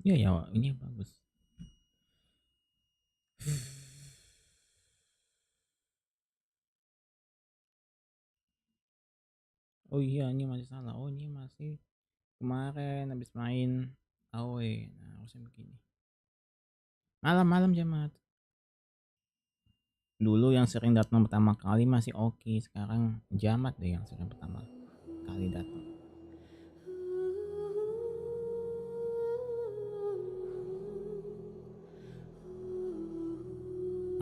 Iya ya, ini bagus. Oh iya, ini masih salah. Oh ini masih kemarin habis main AOE. Nah harusnya begini. Malam-malam Jamat. Dulu yang sering datang pertama kali masih oke, sekarang Jamat deh yang sering pertama kali datang.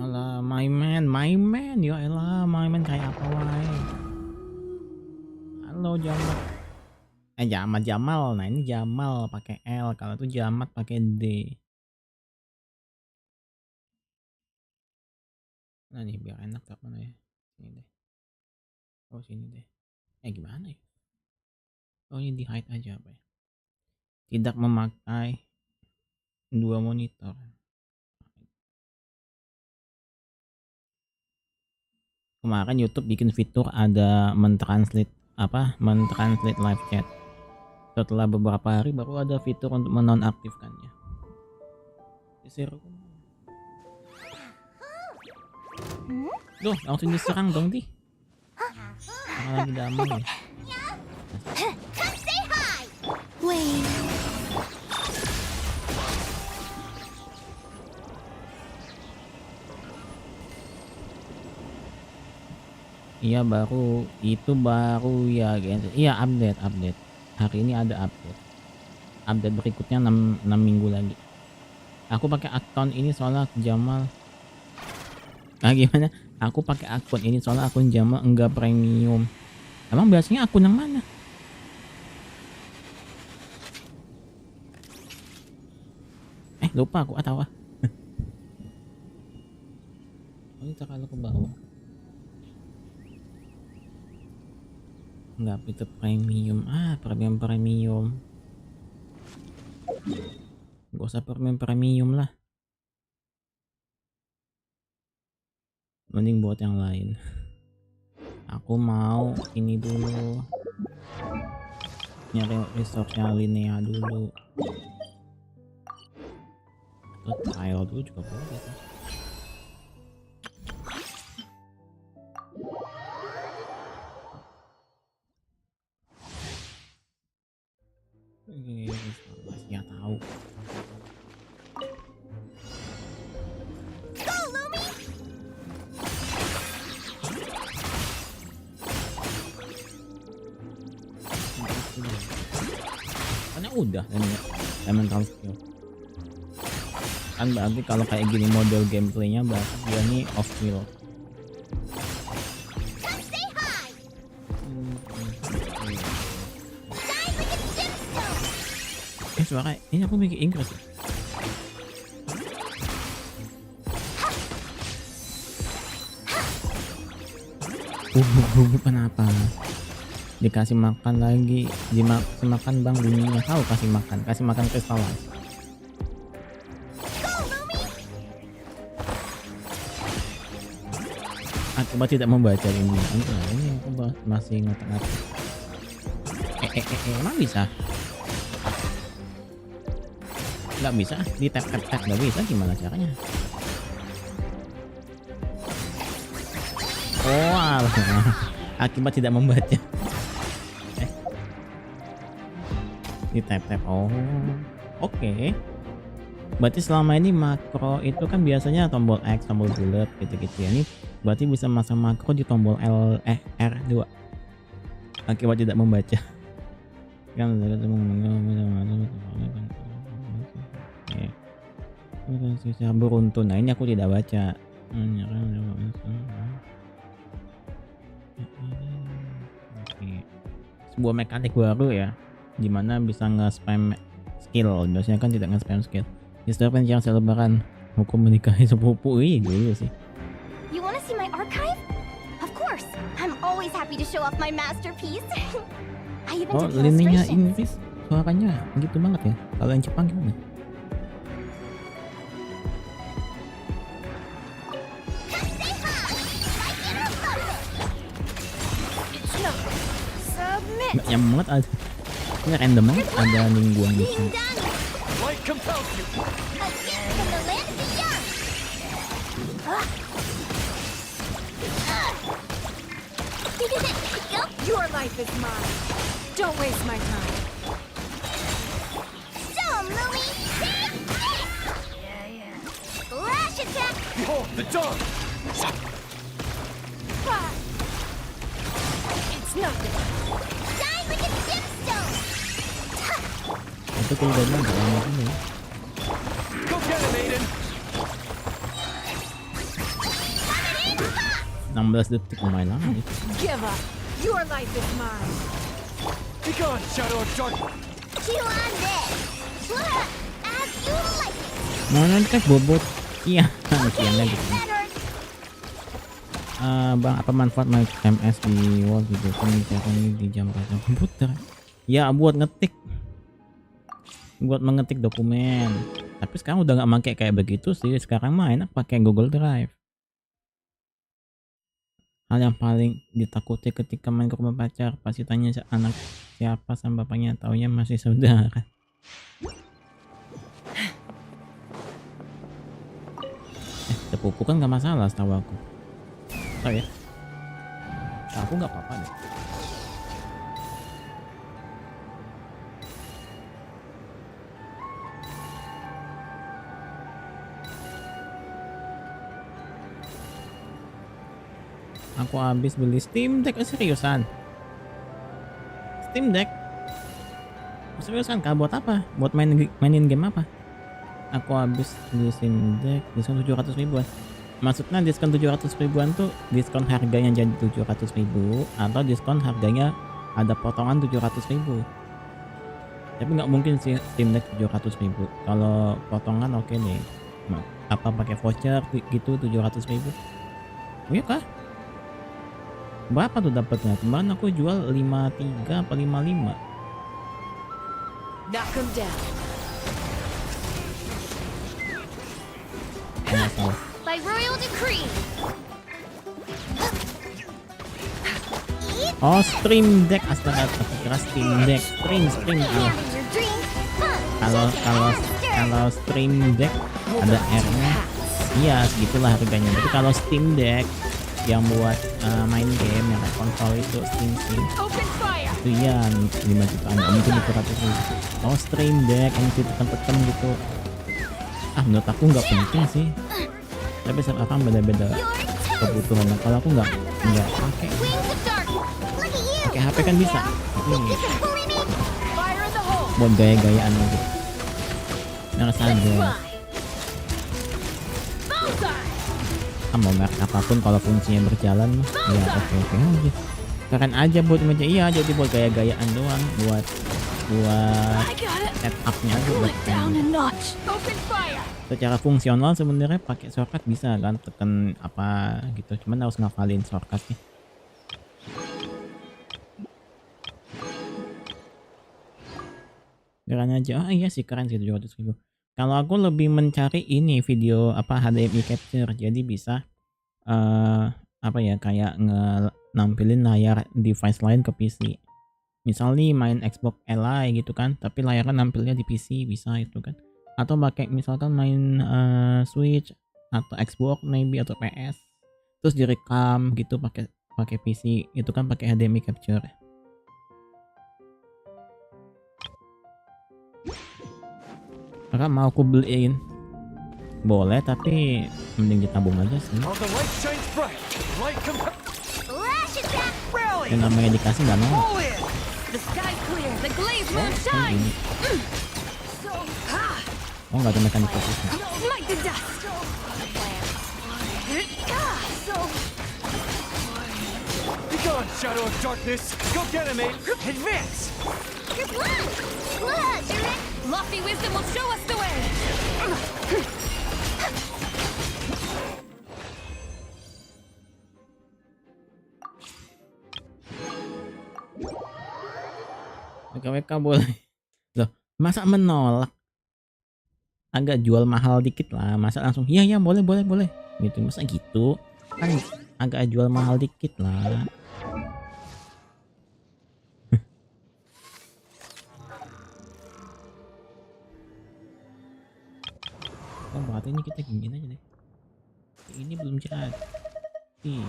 Alah, my man, ya elah, my man kayak apa wae. Halo Jamat. Jamal. Nah ini Jamal pakai L, kalau itu Jamat pakai D. Nah nih biar enak tak mana ya. Sini deh. Oh sini deh. Gimana ya? Oh ini di hide aja apa ya? Tidak memakai dua monitor. Kemarin YouTube bikin fitur ada mentranslate live chat. Setelah beberapa hari baru ada fitur untuk menonaktifkannya. Seru. Duh, langsung diserang dong di. Lagi damai ya. Iya baru ya Genshin. Iya update. Hari ini ada update berikutnya 6 minggu lagi. Aku pakai akun ini soalnya Jamal. Gimana? Aku pakai akun ini soalnya akun Jamal enggak premium. Emang biasanya akun yang mana? Lupa aku atau apa? Oh, ini terlalu ke bawah. Enggak, itu premium. Premium. Gak usah premium lah. Mending buat yang lain. Aku mau ini dulu. Nyari resource-nya Linnea dulu. Atau trial dulu juga boleh sih. Ya tahu. Karena udah elemental skill. Kan berarti kalau kayak gini model gameplaynya berarti dia nih off skill. Suara ini aku bikin Inggris ya? Kenapa dikasih makan lagi, dikasih makan bang dunia tahu, kasih makan kristalan. Coba tidak membaca ini aku masih ngotak-ngatik. Emang bisa? Nggak bisa di tap nggak bisa, gimana caranya? Oh alah. Akibat tidak membaca. Di tap oh oke. Berarti selama ini makro itu kan biasanya tombol X, tombol bulat gitu-gitu ya. Ini berarti bisa masang makro di tombol R2 akibat tidak membaca. Kan secara beruntun. Nah ini aku tidak baca. Sebuah mekanik baru ya, dimana bisa nge-spam skill. Biasanya kan tidak nge-spam skill. Disturban yang selebaran hukum menikahi sepupu. Dulu sih. You wanna see my archive? Of course. I'm always happy to show off my masterpiece. I even did Linnea illustrations. Inggris suaranya gitu banget ya. Kalau yang Jepang gimana? Yang banget ada. Ini random banget ada ningguang di sini. compels you. A gift from the land of the young. Yup. Your life is mine. Don't waste my time. So, Louie. Flash attack. Behold the dawn. It's nothing. Shine like a gemstone. Itu cooldownnya agak lama dulu ya. Go get him, Aiden. 16 detik lumayan lama nih. Give up. Your life is mine. Be gone, shadow of darkness. Chew on this. As you like it. Mau nanti bobot. Iya, kiannya gitu. Better. Bang, apa manfaat mic MS di wall gitu kan ini di jam kerja komputer? Ya buat ngetik, buat mengetik dokumen. Tapi sekarang udah nggak pakai kayak begitu sih. Sekarang mah enak pakai Google Drive. Hal yang paling ditakuti ketika main ke rumah pacar pasti tanya anak siapa sama bapaknya, taunya masih saudara. Sepupu kan nggak masalah setahu aku. Tahu ya? Aku nggak apa-apa deh. Aku habis beli Steam Deck. Seriusan? Steam Deck? Seriusan kak? Buat apa? Buat mainin game apa? Aku habis beli Steam Deck diskon 700 ribuan. Maksudnya diskon 700 ribuan tuh diskon harganya jadi 700 ribu atau diskon harganya ada potongan 700 ribu. Tapi nggak mungkin sih Steam Deck 700 ribu. Kalau potongan oke nih. Apa pakai voucher gitu 700 ribu? Oh iya kah? Berapa tuh dapatnya? Kemarin aku jual 53 apa 55. Knock him down. Salah. By royal decree. Oh, Stream Deck, astaga, aku kira Steam Deck. Stream. Having your dream. Kalau Stream Deck ada R-nya. Iya, segitulah harganya. Tapi kalau Steam Deck yang buat main game yang kayak konsol itu Steam Open fire. itu ya 5 jutaan, nggak mungkin 200 ribu. Oh, Stream Deck yang tekan-tekan gitu. Menurut aku nggak penting sih. Tapi setiap orang beda-beda kebutuhan. Kalau aku nggak pakai. Wings of dark. Look at you. Pakai HP kan bisa. Tapi Bully me. Fire in the hole. buat gaya-gayaan aja. Nggak saja. Bullseye. Mau merek apapun kalau fungsinya berjalan ya oke aja. Keren aja buat meja. Iya, jadi buat gaya-gayaan doang, buat I got it. setupnya aja Pull buat it down a notch. Open fire. secara fungsional sebenarnya pakai shortcut bisa kan, tekan apa gitu, cuman harus ngafalin shortcutnya. Keren aja. Iya sih keren sih 700 ribu. Kalau aku lebih mencari ini video apa HDMI capture, jadi bisa apa ya, kayak nampilin layar device lain ke PC. Misal nih main Xbox Li gitu kan, tapi layarnya nampilnya di PC, bisa itu kan. Atau pakai misalkan main Switch atau Xbox maybe atau PS, terus direkam gitu pakai PC, itu kan pakai HDMI capture. Maka mau aku beliin boleh, tapi mending ditabung aja sih. All the light shines bright. Light compels. Flash attack. Rally. Yang namanya dikasih nggak mau. All in. The sky's clear. The glaze moon Kan shines. ini. So high. Oh, nggak ada mekanik fokusnya. Smite the dust. So Be gone, shadow of darkness. Go get him, Aiden. Advance. Your blood. Blood, Eric. lofty wisdom will show us the way. WK boleh. Loh, masa menolak? Agak jual mahal dikit lah, masa langsung iya ya boleh gitu, masa gitu kan, agak jual mahal dikit lah. Atau ini kita gini aja deh. Ini belum jadi sih.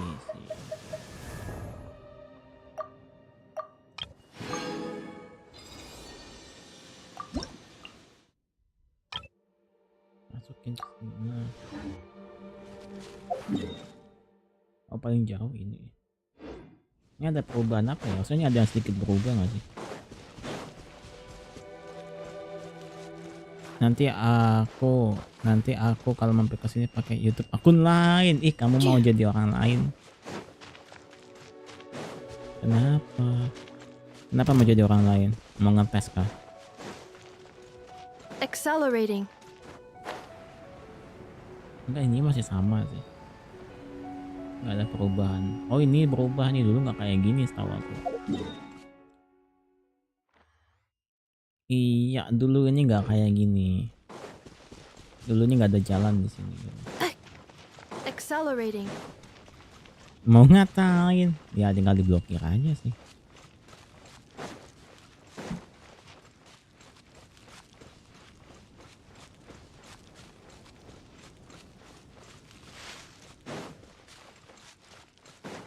Masukin ke sini. Oh paling jauh ini. Ini ada perubahan apa ya? Maksudnya ada yang sedikit berubah nggak sih? Nanti aku kalau mampir ke sini pakai YouTube akun lain. Ih, kamu mau jadi orang lain? Kenapa? Kenapa mau jadi orang lain? Mau ngetes kah? Accelerating. Enggak, ini masih sama sih. Nggak ada perubahan. Oh ini berubah nih, dulu nggak kayak gini setahu aku. Iya dulu ini nggak kayak gini. Dulu ini nggak ada jalan di sini. Accelerating. Mau ngatain? Ya tinggal diblokir aja sih.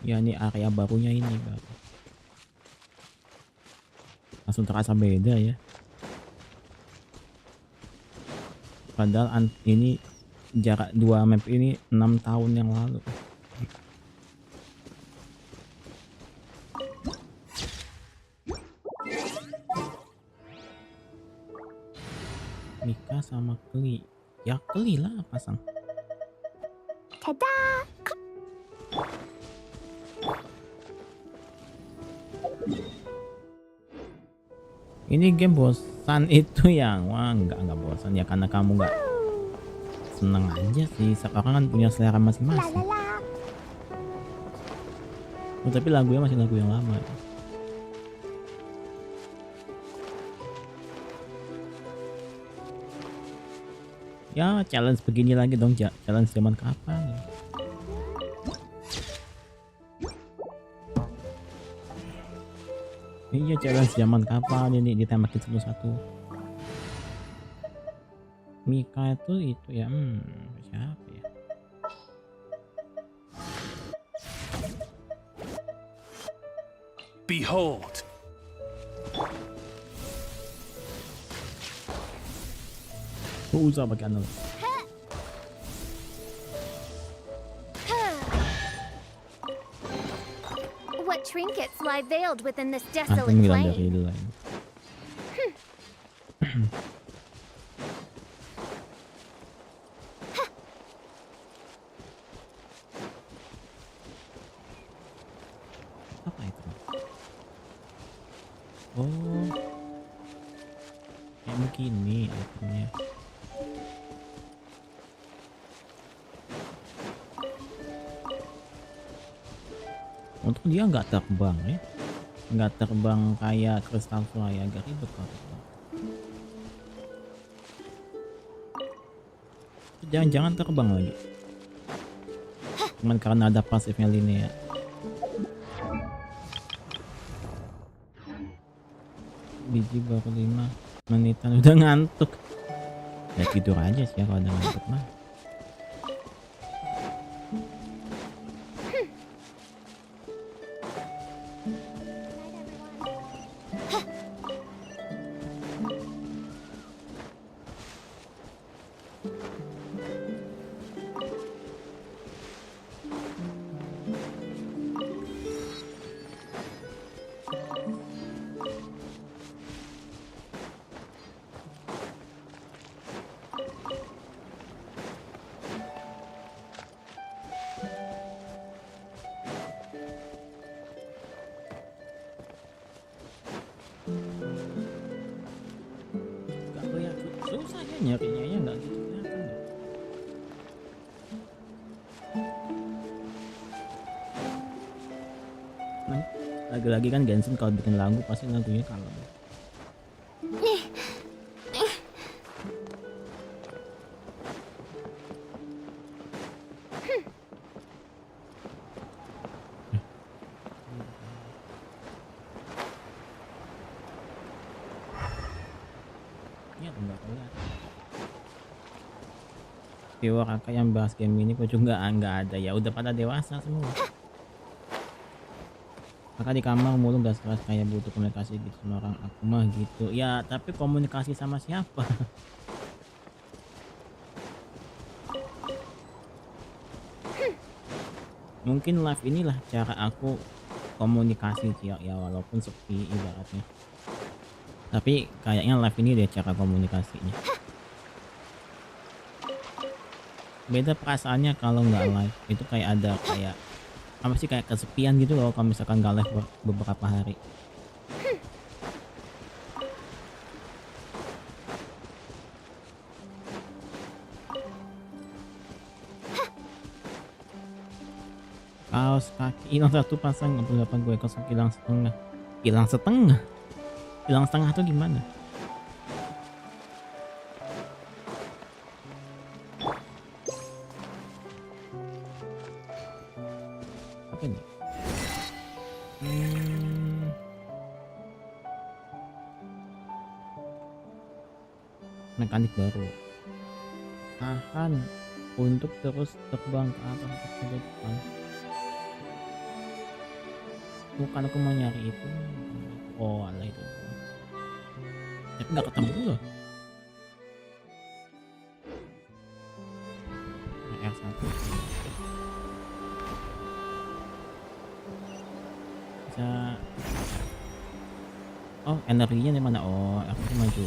Ya ini area barunya ini baru. Langsung terasa beda ya. Padahal ini jarak 2 map ini 6 tahun yang lalu. Mika sama Kli. Ya Kli lah pasang. Ta-da! Ini game bosan itu yang wah enggak bosan ya karena kamu nggak seneng aja sih. Sekarang kan punya selera La masing-masing. la la. Oh, tapi lagunya masih lagu yang lama. Ya challenge begini lagi dong, challenge zaman kapan ya? Iya challenge zaman kapan ini ditembakin satu-satu. Mika itu ya siapa ya? Behold. Usah pakai analog. What trinkets lie veiled within this Aku desolate ngilang plain? dari lain. Apa itu? Oh, kayak begini itemnya. Untuk dia nggak terbang ya, nggak terbang kayak kristal fly, agak ribet kalau. Jangan-jangan terbang lagi, cuman karena ada pasifnya Linnea. Biji baru 5 menitan udah ngantuk. Ya tidur aja sih ya kalau udah ngantuk mah. Gak kelihatan, susah ya nyarinya ya, nggak gitu kelihatan deh. Nah, lagi-lagi kan Genshin kalau bikin lagu pasti lagunya kalem. reviewer kakak yang bahas game ini kok juga nggak ada ya, udah pada dewasa semua. Kakak di kamar mulu gak stres kayak butuh komunikasi gitu sama orang, aku mah gitu ya, tapi komunikasi sama siapa? Mungkin live inilah cara aku komunikasi sih ya, walaupun sepi ibaratnya, tapi kayaknya live ini deh cara komunikasinya. Beda perasaannya kalau nggak live, itu kayak ada kayak apa sih, kayak kesepian gitu loh kalau misalkan nggak live beberapa hari. Kaos kaki hilang satu pasang, 68 gue kosong hilang setengah. Hilang setengah? Hilang setengah tuh gimana? Apa nih? Mekanik baru. Tahan untuk terus terbang ke atas ke depan. Bukan, aku mau nyari itu. Oh alah itu, tapi nggak ketemu loh. R1 bisa. Oh energinya di mana? Oh aku maju.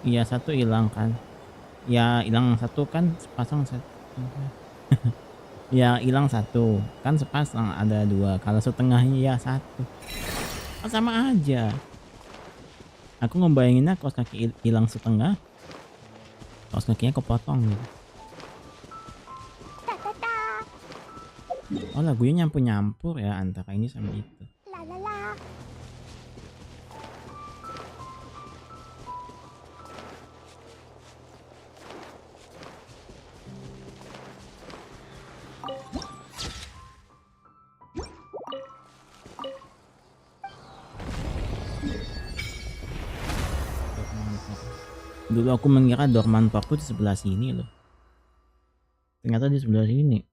Iya satu hilang kan, ya hilang satu kan sepasang satu. Ya hilang satu kan sepasang, ada dua, kalau setengahnya ya satu, oh, sama aja. Aku ngebayanginnya kaos kaki hilang setengah, kaos kakinya kepotong gitu. Oh lagunya nyampur ya antara ini sama itu. La la la. Dulu aku mengira Dorman Park tuh di sebelah sini loh, ternyata di sebelah sini.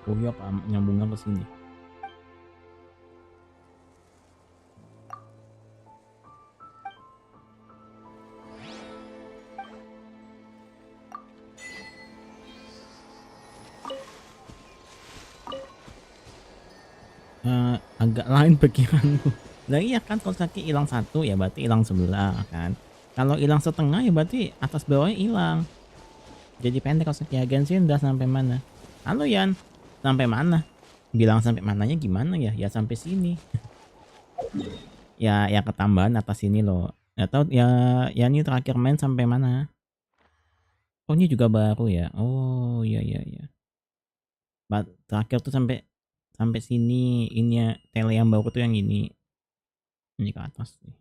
Oh iya Pak, nyambungnya ke sini. Agak lain pikiranku. Nah iya kan, kalau kaki hilang satu ya berarti hilang sebelah kan. Kalau hilang setengah ya berarti atas bawahnya hilang. Jadi pendek kalau kaki Genshin udah sampai mana? Halo Yan, sampai mana? Bilang sampai mananya gimana ya? Ya sampai sini. Ya ketambahan atas sini loh. Atau ya ini terakhir main sampai mana? Oh ini juga baru ya. Oh iya. Terakhir tuh sampai sini, ini ya tele yang baru tuh yang ini ke atas nih.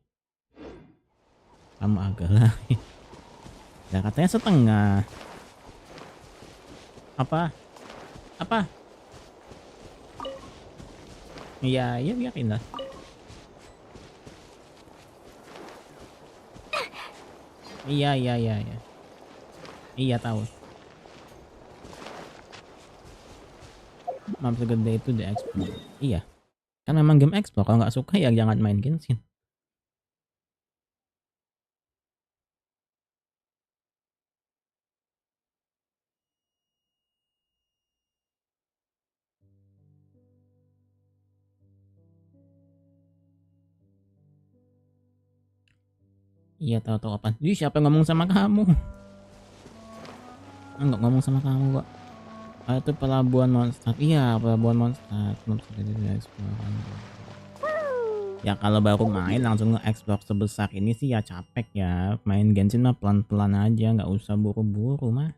Kamu agak lah. Nah katanya setengah. Apa? Iya biarin lah. Iya. Iya tahu. Map segede itu di explore. Iya. Kan memang game explore, kalau nggak suka ya jangan main Genshin. Iya tahu apa? Ih, siapa yang ngomong sama kamu? Enggak ngomong sama kamu kok. Itu pelabuhan monster. Iya, pelabuhan monster. Belum segede di explore. Ya kalau baru main langsung nge-explore sebesar ini sih ya capek ya. Main Genshin mah pelan-pelan aja, nggak usah buru-buru mah.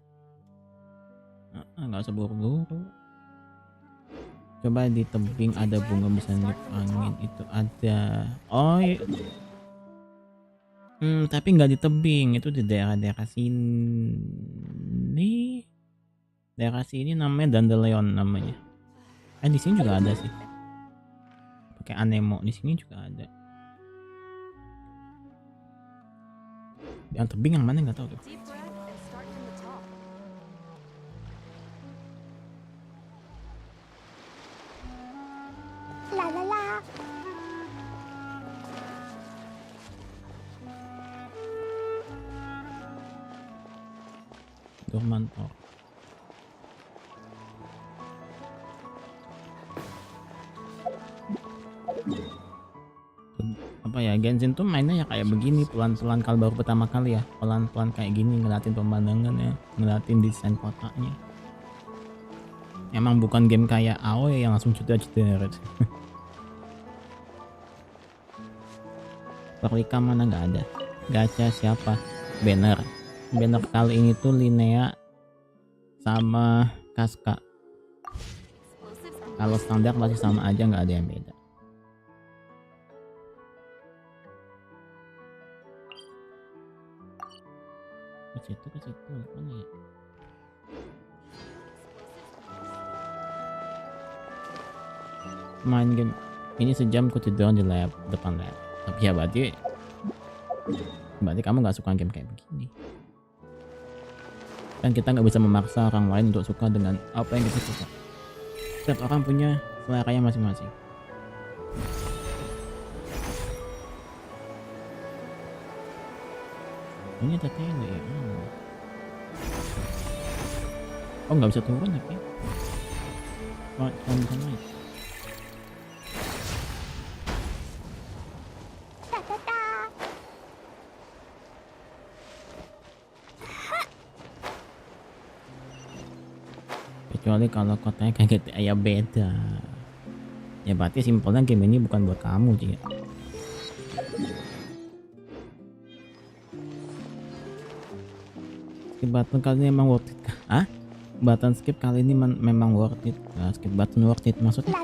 Nggak usah buru-buru. Coba di tebing ada bunga bisa niup angin, itu ada. Oh tapi nggak di tebing, itu di daerah-daerah sini. Daerah sini namanya dandelion namanya. Di sini juga ada sih. Pakai anemo di sini juga ada. Yang tebing yang mana nggak tahu tuh. Deep breath and start from the top. La la la. Dormantor. Apa ya, Genshin tuh mainnya ya kayak begini, pelan-pelan kalau baru pertama kali ya, pelan-pelan kayak gini, ngeliatin pemandangan ya, ngeliatin desain kotanya. Emang bukan game kayak AoE yang langsung ceder-ceder. Perlika mana nggak ada. Gacha siapa? Banner kali ini tuh Linnea sama Kaska. Kalau standar masih sama aja, nggak ada yang beda. Ke situ mana ya? Main game ini sejam ku tidur di depan laptop. Ya berarti kamu nggak suka game kayak begini. Kan kita nggak bisa memaksa orang lain untuk suka dengan apa yang kita suka. Setiap orang punya seleranya masing-masing. Ini tetele ya. Oh nggak bisa turun tapi. Oh bisa naik. Kecuali kalau kotanya kayak gitu ya beda. Ya berarti simpelnya game ini bukan buat kamu sih. Skip button kali ini emang worth it kah? Hah? Button skip kali ini memang worth it. Nah, skip button worth it maksudnya?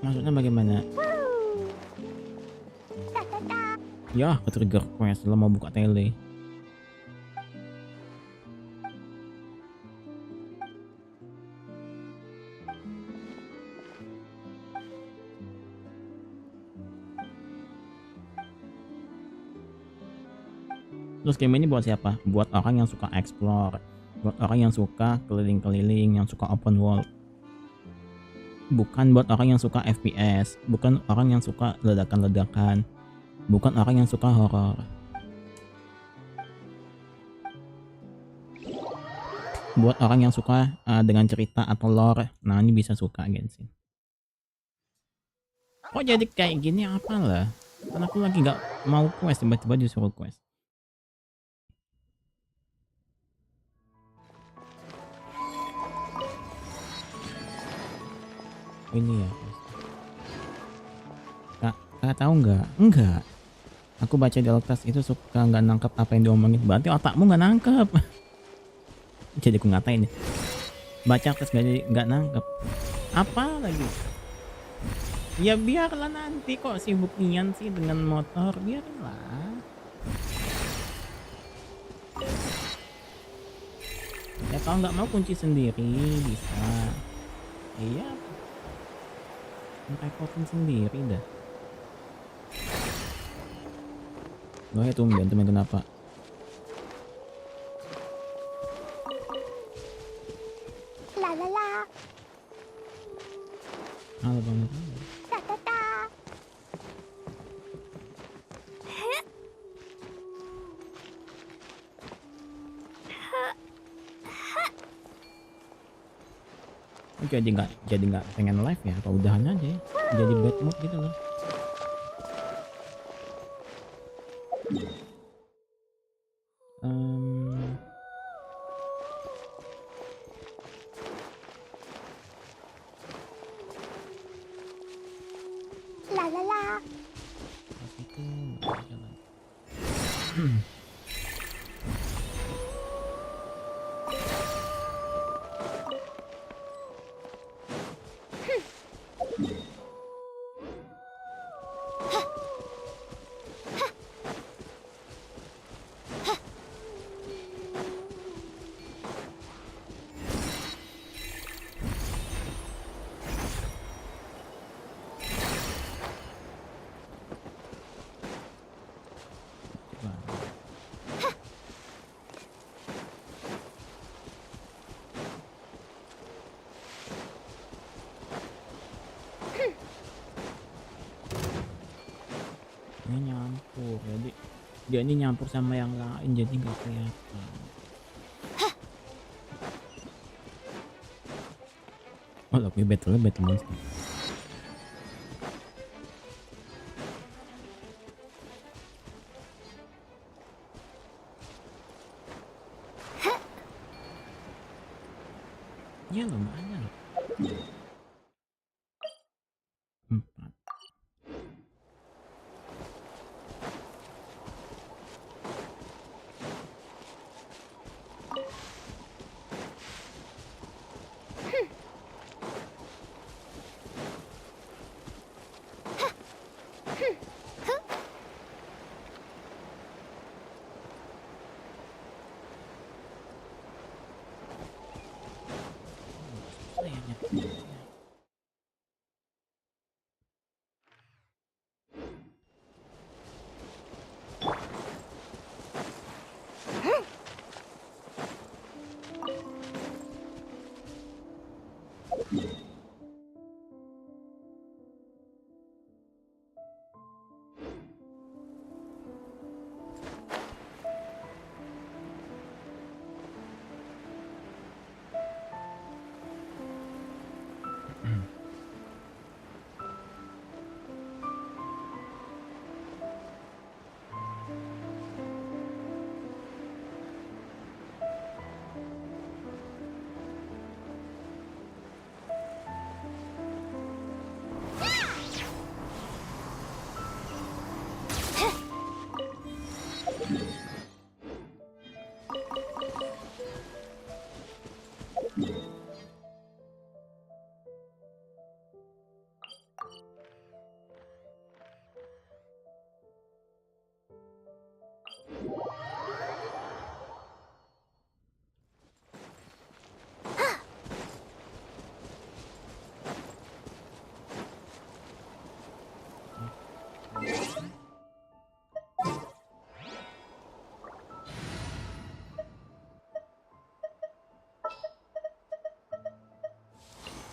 Maksudnya bagaimana? Ya, ke trigger quest lo mau buka tele. Terus game ini buat siapa? Buat orang yang suka explore, buat orang yang suka keliling-keliling, yang suka open world. Bukan buat orang yang suka FPS, bukan orang yang suka ledakan-ledakan, bukan orang yang suka horor. Buat orang yang suka dengan cerita atau lore, nah ini bisa suka Genshin. Kok jadi kayak gini apalah? Karena aku lagi nggak mau quest, tiba-tiba disuruh quest. Ini ya kak tahu nggak? Enggak, aku baca dialog tas itu suka nggak nangkep apa yang diomongin. Berarti otakmu nggak nangkep. Jadi aku ngatain ya, baca tas nggak nangkep apa lagi. Ya biarlah, nanti kok sibuk nian sih dengan motor, biarlah. Ya kalau nggak mau kunci sendiri bisa. Iya, ngerepotin sendiri dah. Gue tumben kenapa? La la la. Halo bang. Ta ta ta. Jadi nggak pengen live ya, atau udahan aja ya? Jadi bad mood gitu loh. Ini nyampur jadi dia ini nyampur sama yang lain jadi nggak kelihatan. Oh lebih battle monster. Ya lumayan. 4.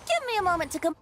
Give me a moment to come.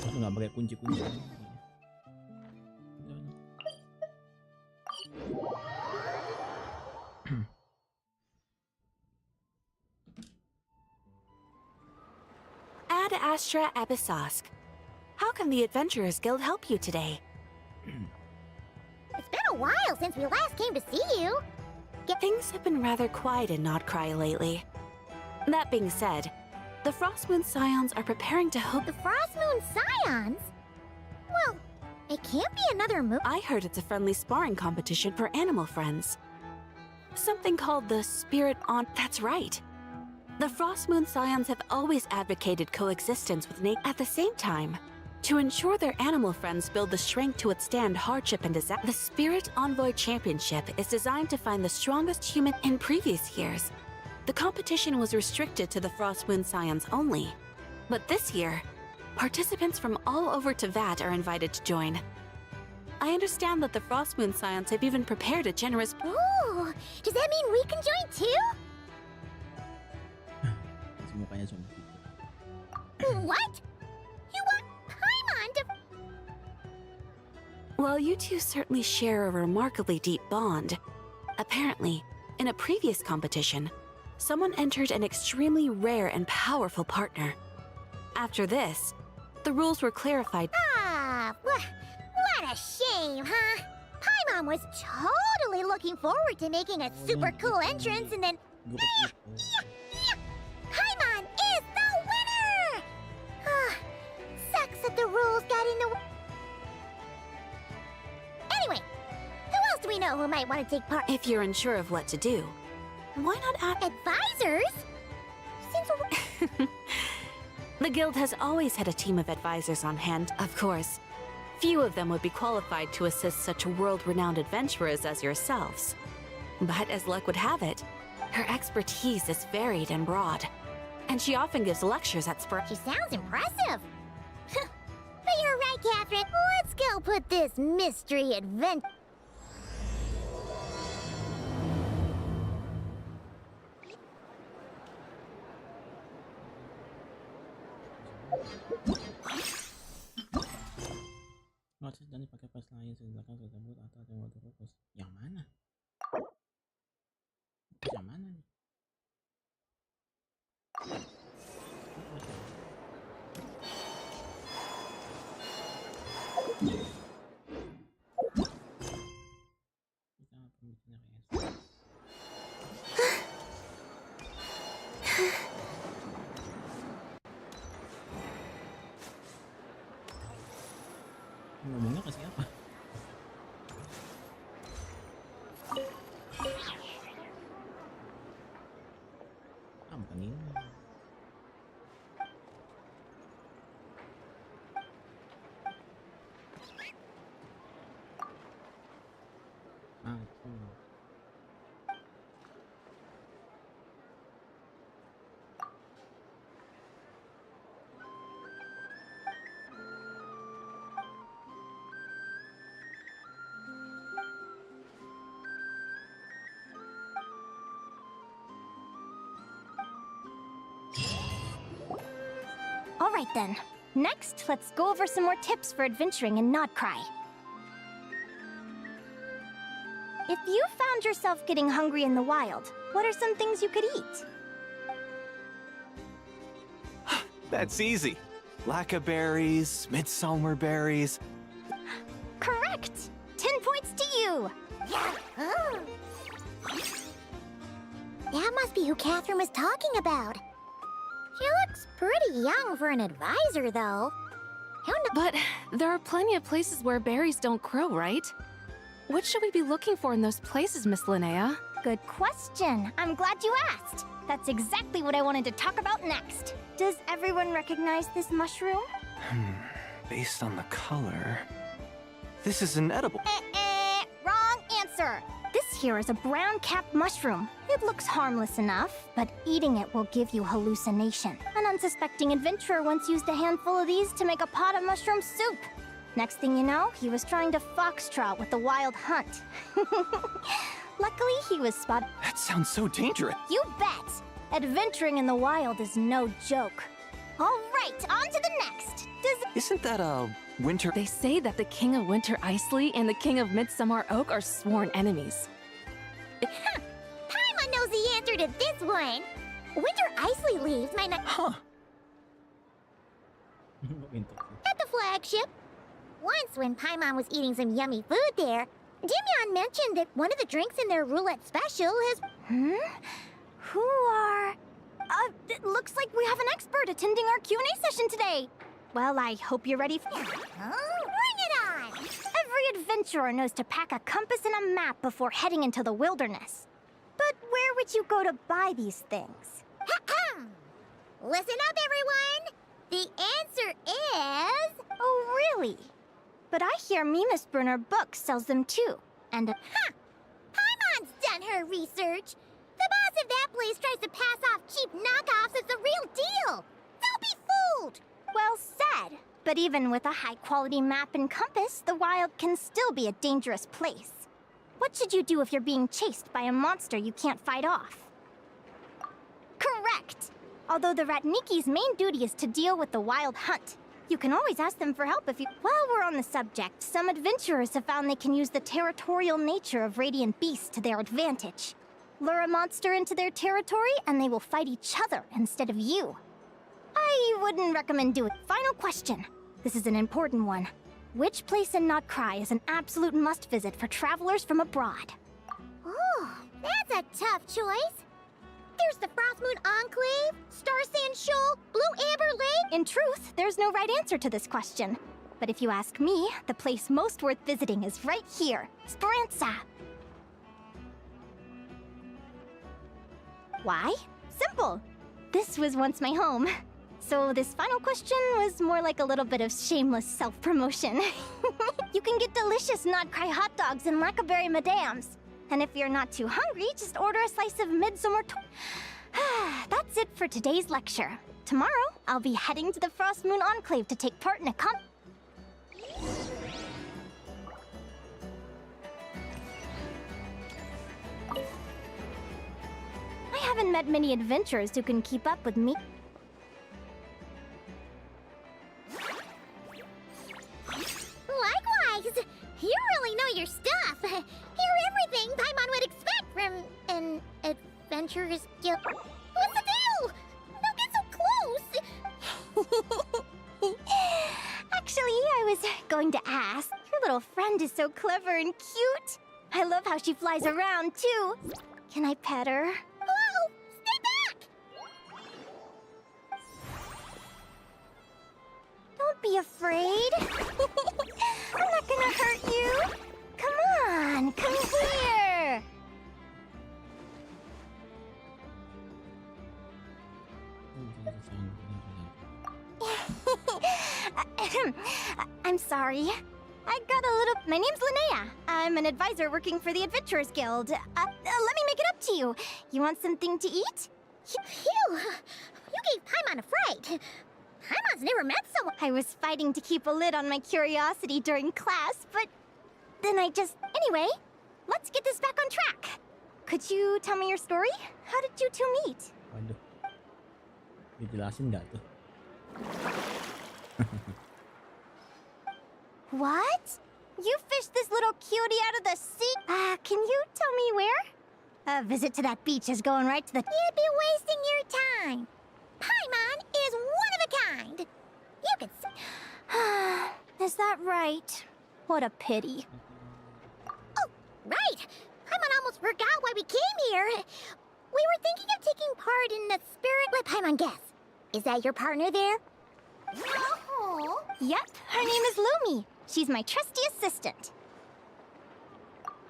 Aku nggak pakai kunci-kunci. Ad Astra Abyssosque. How can the Adventurers Guild help you today? It's been a while since we last came to see you. Things have been rather quiet in Notcry lately. That being said, the Frostmoon Scions are preparing to hope. The Frostmoon Scions? Well, it can't be another moon. I heard it's a friendly sparring competition for animal friends. Something called the Spirit on. That's right. The Frostmoon Scions have always advocated coexistence with nature. At the same time, to ensure their animal friends build the strength to withstand hardship and disaster, the Spirit Envoy Championship is designed to find the strongest human. In previous years, the competition was restricted to the Frostmoon Scions only. But this year, participants from all over Teyvat are invited to join. I understand that the Frostmoon Scions have even prepared a generous. Ooh, does that mean we can join too? Kasi mukanya zombie. What? You want Paimon to... While you two certainly share a remarkably deep bond, apparently, in a previous competition, someone entered an extremely rare and powerful partner. After this, the rules were clarified. Ah, what a shame, huh? Paimon was totally looking forward to making a super cool entrance and then... Paimon is the winner! Ah, sucks that the rules got in the way. Anyway, who else do we know who might want to take part? If you're unsure of what to do, why not ask? Advisors? Since we're... The guild has always had a team of advisors on hand, of course. Few of them would be qualified to assist such world-renowned adventurers as yourselves. But as luck would have it, her expertise is varied and broad, and she often gives lectures at She sounds impressive. But you're right, Catherine. Let's go put this mystery adventure... Proses dan dipakai pas lain silakan tersebut atau yang terus. Yang mana? Yang mana nih? Kita pembicaranya kayak ngomongnya ke siapa? Bukan ini. Aku. Alright then. Next, let's go over some more tips for adventuring in Notcry. If you found yourself getting hungry in the wild, what are some things you could eat? That's easy. Lacca berries, midsummer berries. Correct! 10 points to you! Yeah. Oh. That must be who Catherine was talking about. She looks pretty young for an advisor, though. But there are plenty of places where berries don't grow, right? What should we be looking for in those places, Miss Linnea? Good question. I'm glad you asked. That's exactly what I wanted to talk about next. Does everyone recognize this mushroom? Based on the color... This is an edible. Wrong answer. This here is a brown-capped mushroom. It looks harmless enough, but eating it will give you hallucination. An unsuspecting adventurer once used a handful of these to make a pot of mushroom soup. Next thing you know, he was trying to foxtrot with the wild hunt. Luckily, he was spotted. That sounds so dangerous. You bet! Adventuring in the wild is no joke. All right, on to the next. Isn't that a winter... They say that the King of Winter Icely and the King of Midsummer Oak are sworn enemies. Paimon knows the answer to this one. Winter Icely leaves might not... Huh. At the flagship. Once, when Paimon was eating some yummy food there, Dimyon mentioned that one of the drinks in their roulette special is... Who are... it looks like we have an expert attending our Q&A session today. Well, I hope you're ready for... Oh, bring it on! Every adventurer knows to pack a compass and a map before heading into the wilderness. But where would you go to buy these things? Listen up, everyone! The answer is... Oh, really? But I hear Mimas Brunner Books sells them too. And... Paimon's done her research! The boss of that place tries to pass off cheap knockoffs as the real deal! Don't be fooled! Well said. But even with a high-quality map and compass, the wild can still be a dangerous place. What should you do if you're being chased by a monster you can't fight off? Correct! Although the Ratniki's main duty is to deal with the wild hunt. You can always ask them for help if you... While we're on the subject, some adventurers have found they can use the territorial nature of radiant beasts to their advantage. Lure a monster into their territory, and they will fight each other instead of you. I wouldn't recommend doing... Final question. This is an important one. Which place in Notcry is an absolute must-visit for travelers from abroad? Oh, that's a tough choice. There's the Frostmoon Enclave, Star Sand Shoal, Blue Amber Lake. In truth, there's no right answer to this question. But if you ask me, the place most worth visiting is right here, Speranza. Why? Simple. This was once my home. So this final question was more like a little bit of shameless self-promotion. You can get delicious Notcry hot dogs and Lackaberry Madams. And if you're not too hungry, just order a slice of Midsummer That's it for today's lecture. Tomorrow, I'll be heading to the Frostmoon Enclave to take part in a I haven't met many adventurers who can keep up with me. Likewise! You really know your stuff! You're everything Paimon would expect from an adventurer's guild. What's the deal? Don't get so close! Actually, I was going to ask. Your little friend is so clever and cute. I love how she flies around, too. Can I pet her? Hello! Stay back! Don't be afraid. I'm not gonna hurt you. Come on, come here. I'm sorry. I got a little... My name's Linnea. I'm an advisor working for the Adventurers Guild. Let me make it up to you. You want something to eat? Phew! You gave Paimon a fright. Paimon's never met someone... I was fighting to keep a lid on my curiosity during class, but... Then I just... Anyway, let's get this back on track. Could you tell me your story? How did you two meet? Waduh. Dijelasin nggak tuh? What? You fished this little cutie out of the sea? Can you tell me where? A visit to that beach is going right to the... You'd be wasting your time. Paimon is one of a kind. You could say... Is that right? What a pity. Oh, right. Paimon almost forgot why we came here. We were thinking of taking part in the spirit... Let Paimon guess. Is that your partner there? Oh. Yep, her name is Lumi. She's my trusty assistant.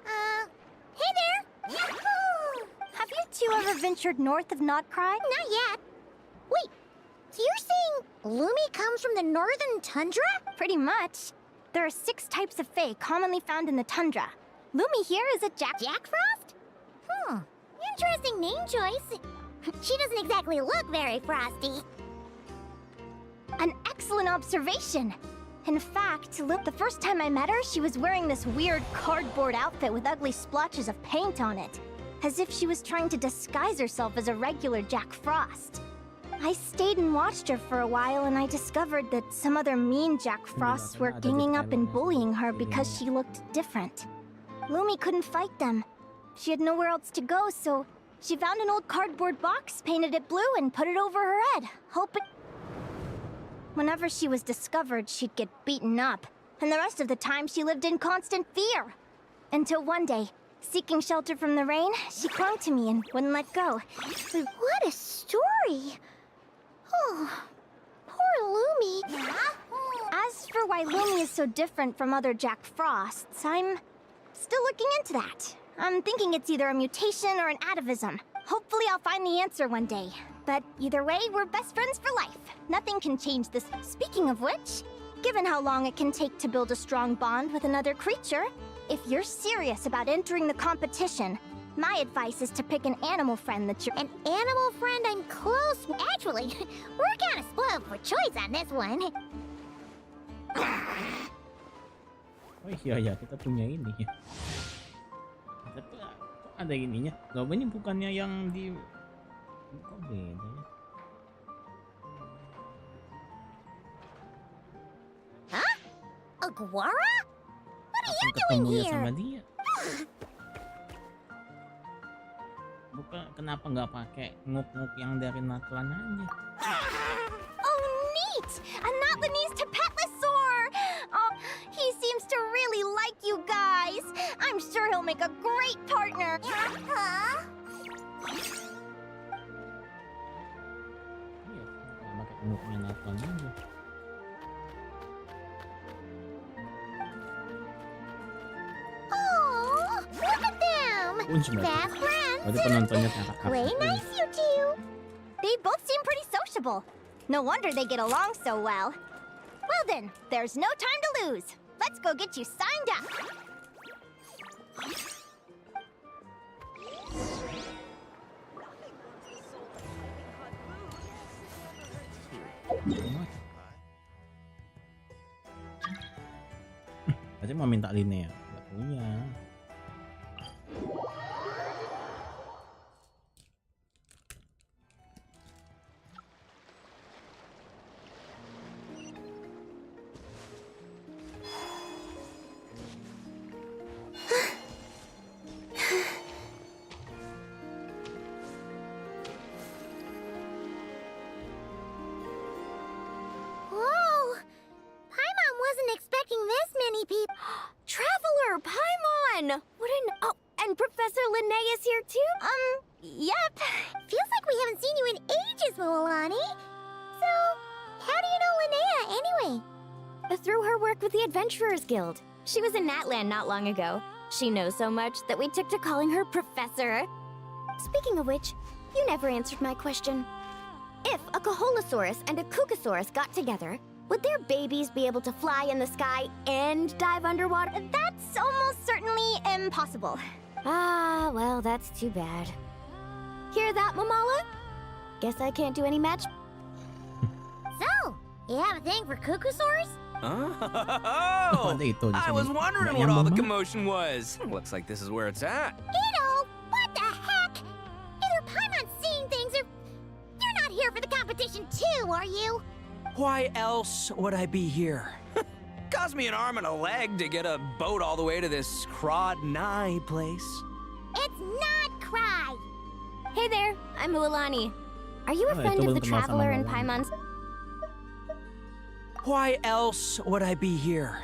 Hey there! Yahoo! Have you two ever ventured north of Notcry? Not yet. Wait, so you're saying Lumi comes from the northern tundra? Pretty much. There are 6 types of fae commonly found in the tundra. Lumi here is a Jackfrost? Interesting name choice. She doesn't exactly look very frosty. An excellent observation. In fact, look, the first time I met her, she was wearing this weird cardboard outfit with ugly splotches of paint on it, as if she was trying to disguise herself as a regular Jack Frost. I stayed and watched her for a while, and I discovered that some other mean Jack Frosts were ganging up and bullying her because she looked different. Lumi couldn't fight them. She had nowhere else to go, so she found an old cardboard box, painted it blue, and put it over her head, hoping... Whenever she was discovered, she'd get beaten up. and the rest of the time she lived in constant fear. Until one day, seeking shelter from the rain, she clung to me and wouldn't let go. What a story! Oh, poor Lumi. As for why Lumi is so different from other Jack Frosts, I'm still looking into that. I'm thinking it's either a mutation or an atavism. Hopefully I'll find the answer one day. But either way, we're best friends for life. Nothing can change this. Speaking of which, given how long it can take to build a strong bond with another creature, if you're serious about entering the competition, my advice is to pick an animal friend that you're— An animal friend I'm close. Actually, we're kind of spoiled for choice on this one. Oh iya, kita punya ini. Tapi kok ada ininya? Loh, ini bukannya yang di... Kok beda ya? Huh? A guara? What are you Kapan doing ketemu ya here? sama dia? Bukan, kenapa nggak pakai nguk-nguk yang dari Natlan aja? Oh, neat! A Natlanese Tapetlosaur! Oh, he seems to really like you guys. I'm sure he'll make a great partner. Huh? Iya, nggak pakai nguknya Natlan aja. Oh, look at them! Unch mereka. Fast friends. Ada penontonnya kakak. Play nice, you two. They both seem pretty sociable. No wonder they get along so well. Well then, there's no time to lose. Let's go get you signed up. Tadi mau minta Linnea, nggak punya. Whoa! Paimon wasn't expecting this many people. Traveler, Paimon! What an... Oh, and Professor Linnea's here too? Yep. Feels like we haven't seen you in ages, Moalani. So, how do you know Linnea anyway? Through her work with the Adventurers Guild. She was in Natland not long ago. She knows so much that we took to calling her Professor. Speaking of which, you never answered my question. If a Kaholosaurus and a Kukasaurus got together, would their babies be able to fly in the sky and dive underwater? That's almost certainly impossible. Ah, well, that's too bad. Hear that, Mamala? Guess I can't do any match. So, you have a thing for Kukusaurs? Oh, Ada itu di I sini. was wondering Mbaknya what all the Mama. commotion was. Looks like this is where it's at. Ito, what the heck? Either Paimon's seeing things or... You're not here for the competition too, are you? Why else would I be here? Cost me an arm and a leg to get a boat all the way to this Crawd-nigh place. It's not Cry. Hey there, I'm Mualani. Are you a Oh, friend itu of the belum kenal sama Traveler in Mualani. Paimon's? Why else would I be here?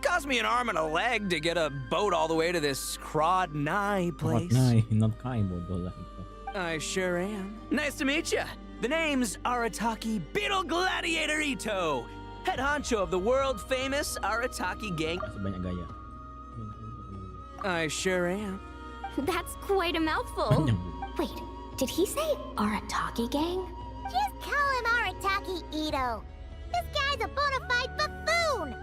Cost me an arm and a leg to get a boat all the way to this Crawd-nigh place. Not kain bodoh lah itu. I sure am. Nice to meet you. The name's Arataki Beetle Gladiator Ito, head honcho of the world-famous Arataki gang. Masih banyak gaya. I sure am. That's quite a mouthful. Panjang. Wait, did he say Arataki gang? Just call him Arataki Ito. This guy's a bona fide buffoon.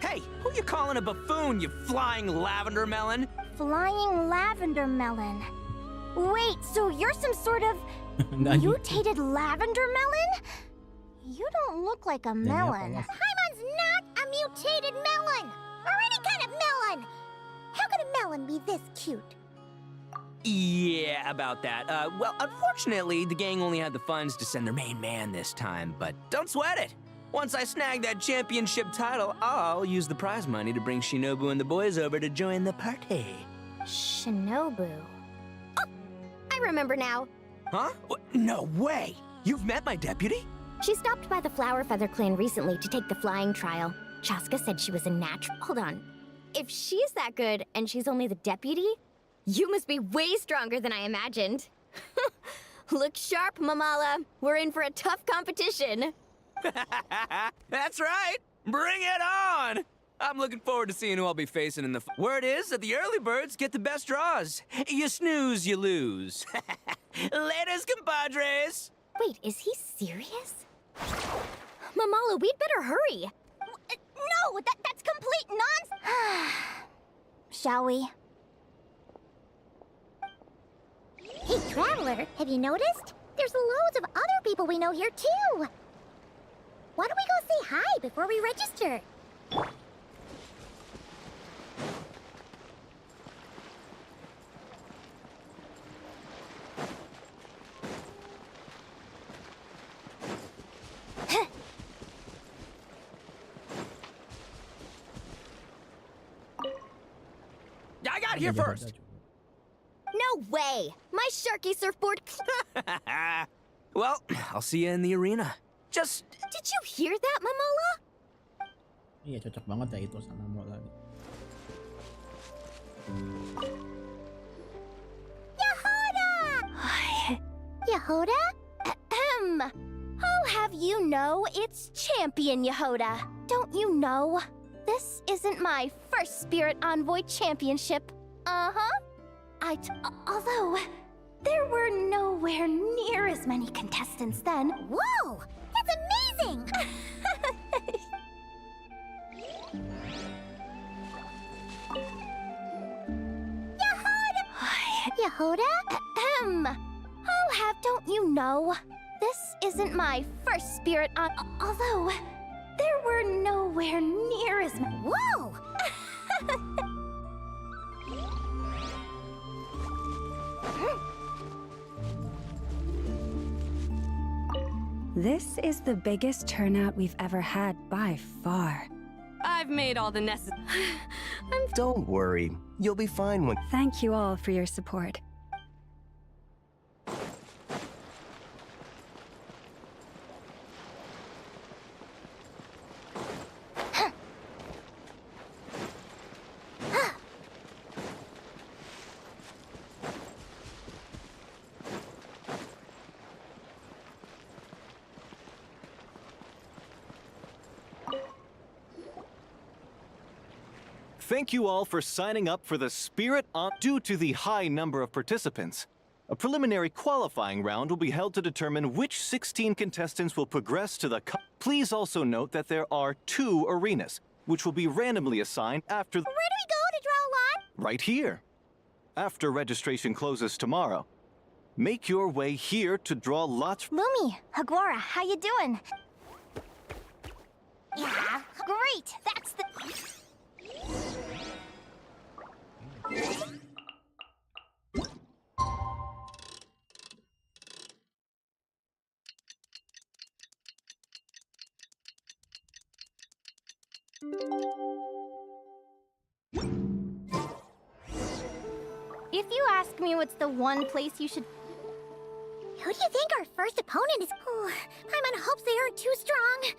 Hey, who you calling a buffoon, you flying lavender melon? Flying lavender melon. Wait, so you're some sort of Nggak gitu. mutated lavender melon? You don't look like a Linnea melon. polos. Paimon's not a mutated melon, or any kind of melon. How could a melon be this cute? Yeah, about that. Well, unfortunately, the gang only had the funds to send their main man this time, but don't sweat it. Once I snag that championship title, I'll use the prize money to bring Shinobu and the boys over to join the party. Shinobu. Oh, I remember now. Huh? No way! You've met my deputy? She stopped by the Flower Feather clan recently to take the flying trial. Chaska said she was a natural. Hold on. If she's that good and she's only the deputy, you must be way stronger than I imagined. Look sharp, Mamala. We're in for a tough competition. That's right. Bring it on. I'm looking forward to seeing who I'll be facing in the... Word is that the early birds get the best draws. You snooze, you lose. Laters, compadres. Wait, is he serious? Mamala, we'd better hurry. No, that's complete nonsense. Shall we? Hey, Traveler, have you noticed? There's loads of other people we know here, too. Why don't we go say hi before we register? I got here first. No way! My Sharky surfboard. Well, I'll see you in the arena. Just... Did you hear that, Mamala? Iya, cocok banget ya itu sama mau lagi. Yehoda? Ahem. I'll have you know it's Champion Yehoda. Don't you know? This isn't my first Spirit Envoy Championship. Uh-huh. Although, there were nowhere near as many contestants then. Whoa! That's amazing! Yehoda? Ahem. I'll have, don't you know? This isn't my first Spirit although, there were nowhere near as many. Whoa! This is the biggest turnout we've ever had by far. I've made all the necessary. Don't worry. You'll be fine when... Thank you all for your support. Thank you all for signing up for the Spirit on. Due to the high number of participants, a preliminary qualifying round will be held to determine which 16 contestants will progress to the Please also note that there are 2 arenas, which will be randomly assigned after. Where do we go to draw a lot? Right here. After registration closes tomorrow, make your way here to draw lots. Lumi, Hagwara, how you doing? Yeah, great. That's the... If you ask me what's the one place you should... Who do you think our first opponent is? Oh, Paimon hopes they aren't too strong.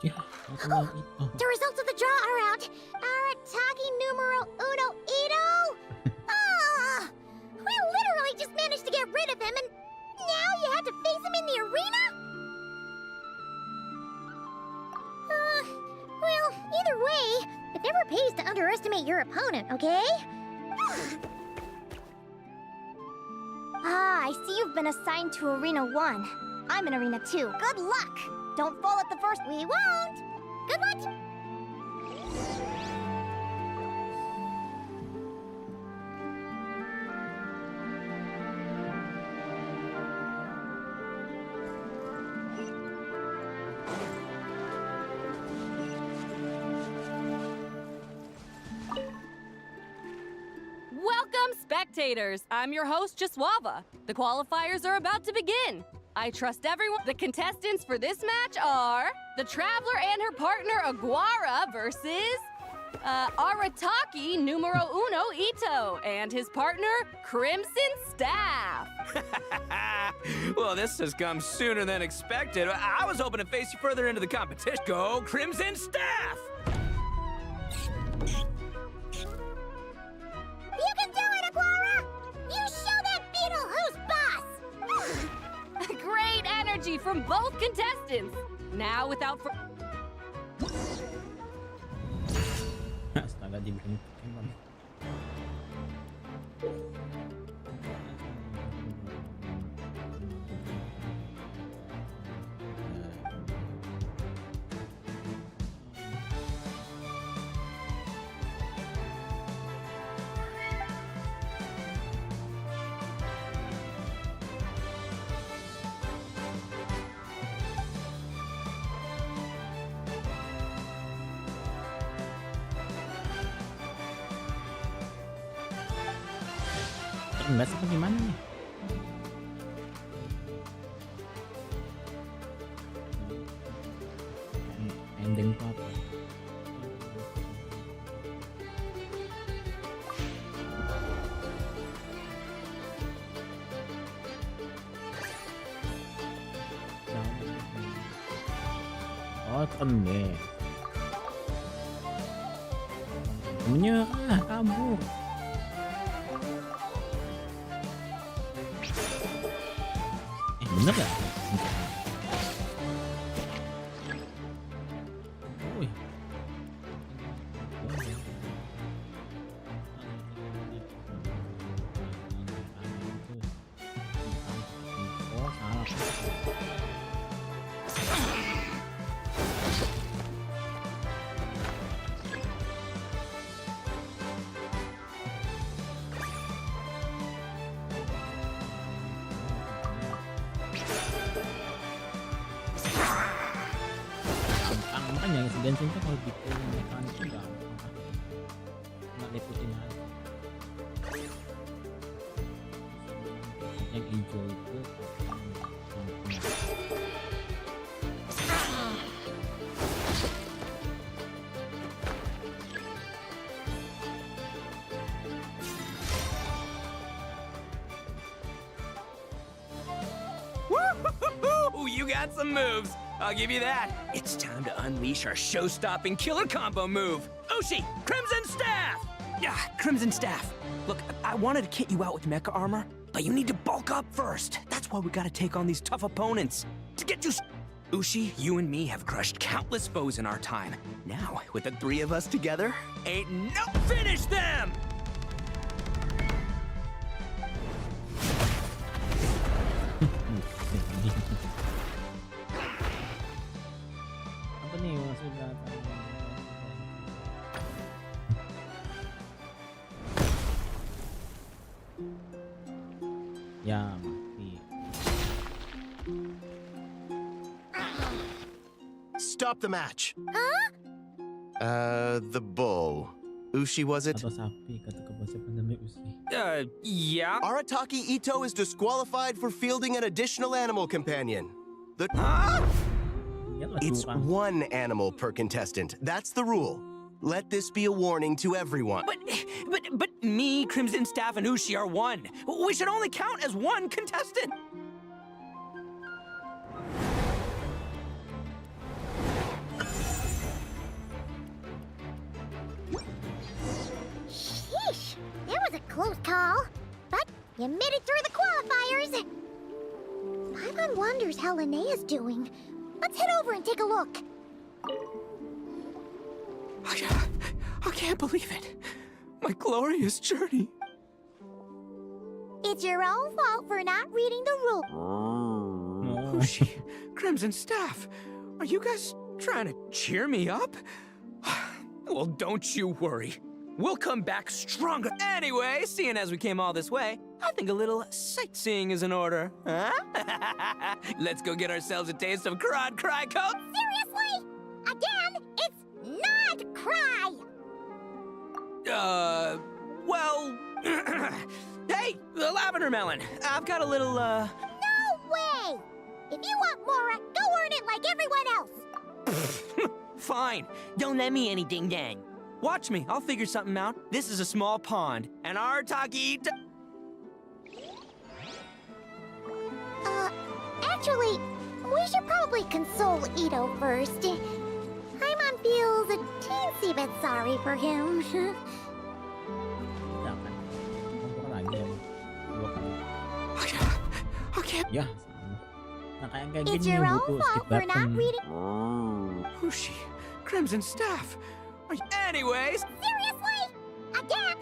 The results of the draw are out. Aratagi numero uno Ito? Ah! We literally just managed to get rid of him, and now you have to face him in the arena? Well, either way, it never pays to underestimate your opponent, okay? Ah, I see you've been assigned to Arena 1. I'm in Arena 2. Good luck! Don't fall at the first... We won't! Good luck! Welcome, spectators! I'm your host, Jaswava. The qualifiers are about to begin. I trust everyone. The contestants for this match are the Traveler and her partner, Aguara, versus Arataki numero uno Ito and his partner, Crimson Staff. Well, this has come sooner than expected. I was hoping to face you further into the competition. Go Crimson Staff! You can do it, Aguara! You show that beetle who's boss! Great energy from both contestants. Now, without Astaga, dibikin Pokemon. Mbak apa gimana nih? Ending tuh apa? Oh, temen. Menyerah, kabur. Bener gak? Wih. Oh, salah. Makanya si Genshin tuh kalau bikin mekanik tuh gampang, nggak liputin aja. Yang hijau itu Woo! You got some moves. I'll give you that. It's time to unleash our show-stopping killer combo move. Ushi, Crimson Staff! Yeah, Crimson Staff. Look, I wanted to kit you out with mecha armor, but you need to bulk up first. That's why we gotta take on these tough opponents. To get you... Ushi, you and me have crushed countless foes in our time. Now, with the three of us together, ain't no... Finish them! apa nih maksudnya? Ya mati. Stop the match. Huh? The bull. Ushi, was it? Atau sapi kata kebosnya pandemi Ushi. Yeah? Arataki Ito is disqualified for fielding an additional animal companion. It's one animal per contestant. That's the rule. Let this be a warning to everyone. But me, Crimson Staff, and Ushi are one. We should only count as one contestant. Sheesh, that was a close call. But you made it through the qualifiers. Paimon wonders how Linnea's doing. Let's head over and take a look. I can't believe it. My glorious journey. It's your own fault for not reading the rule. Ushi, Crimson Staff, are you guys trying to cheer me up? Well, don't you worry. We'll come back stronger. Anyway, seeing as we came all this way, I think a little sightseeing is in order. Huh? Let's go get ourselves a taste of Crod Cry Coat. Seriously? Again, it's not cry. Well, hey, the lavender melon. I've got a little, No way! If you want Mora, go earn it like everyone else. Fine. Don't let me anything then. Watch me, I'll figure something out. This is a small pond, and our Taki... Actually, we should probably console Ito first. Paimon feels a teensy bit sorry for him. Udah kan. Kumpul lagi ya. 2 kali. Okay. Ya, sama. Nah, kayak It's gini your nih own buku fault skip for not button. reading. Who's she? Crimson Staff. Anyways, Seriously? Again?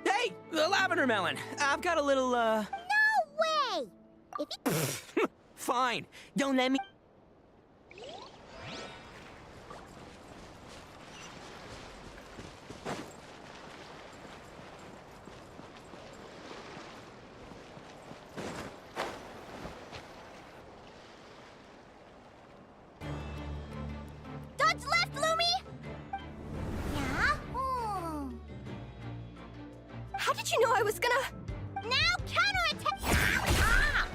hey, the lavender melon. I've got a little, No way! If you... Fine. Don't let me... Dodge left, Lumi! Yeah? How did you know I was gonna... Now counterattack! Ah!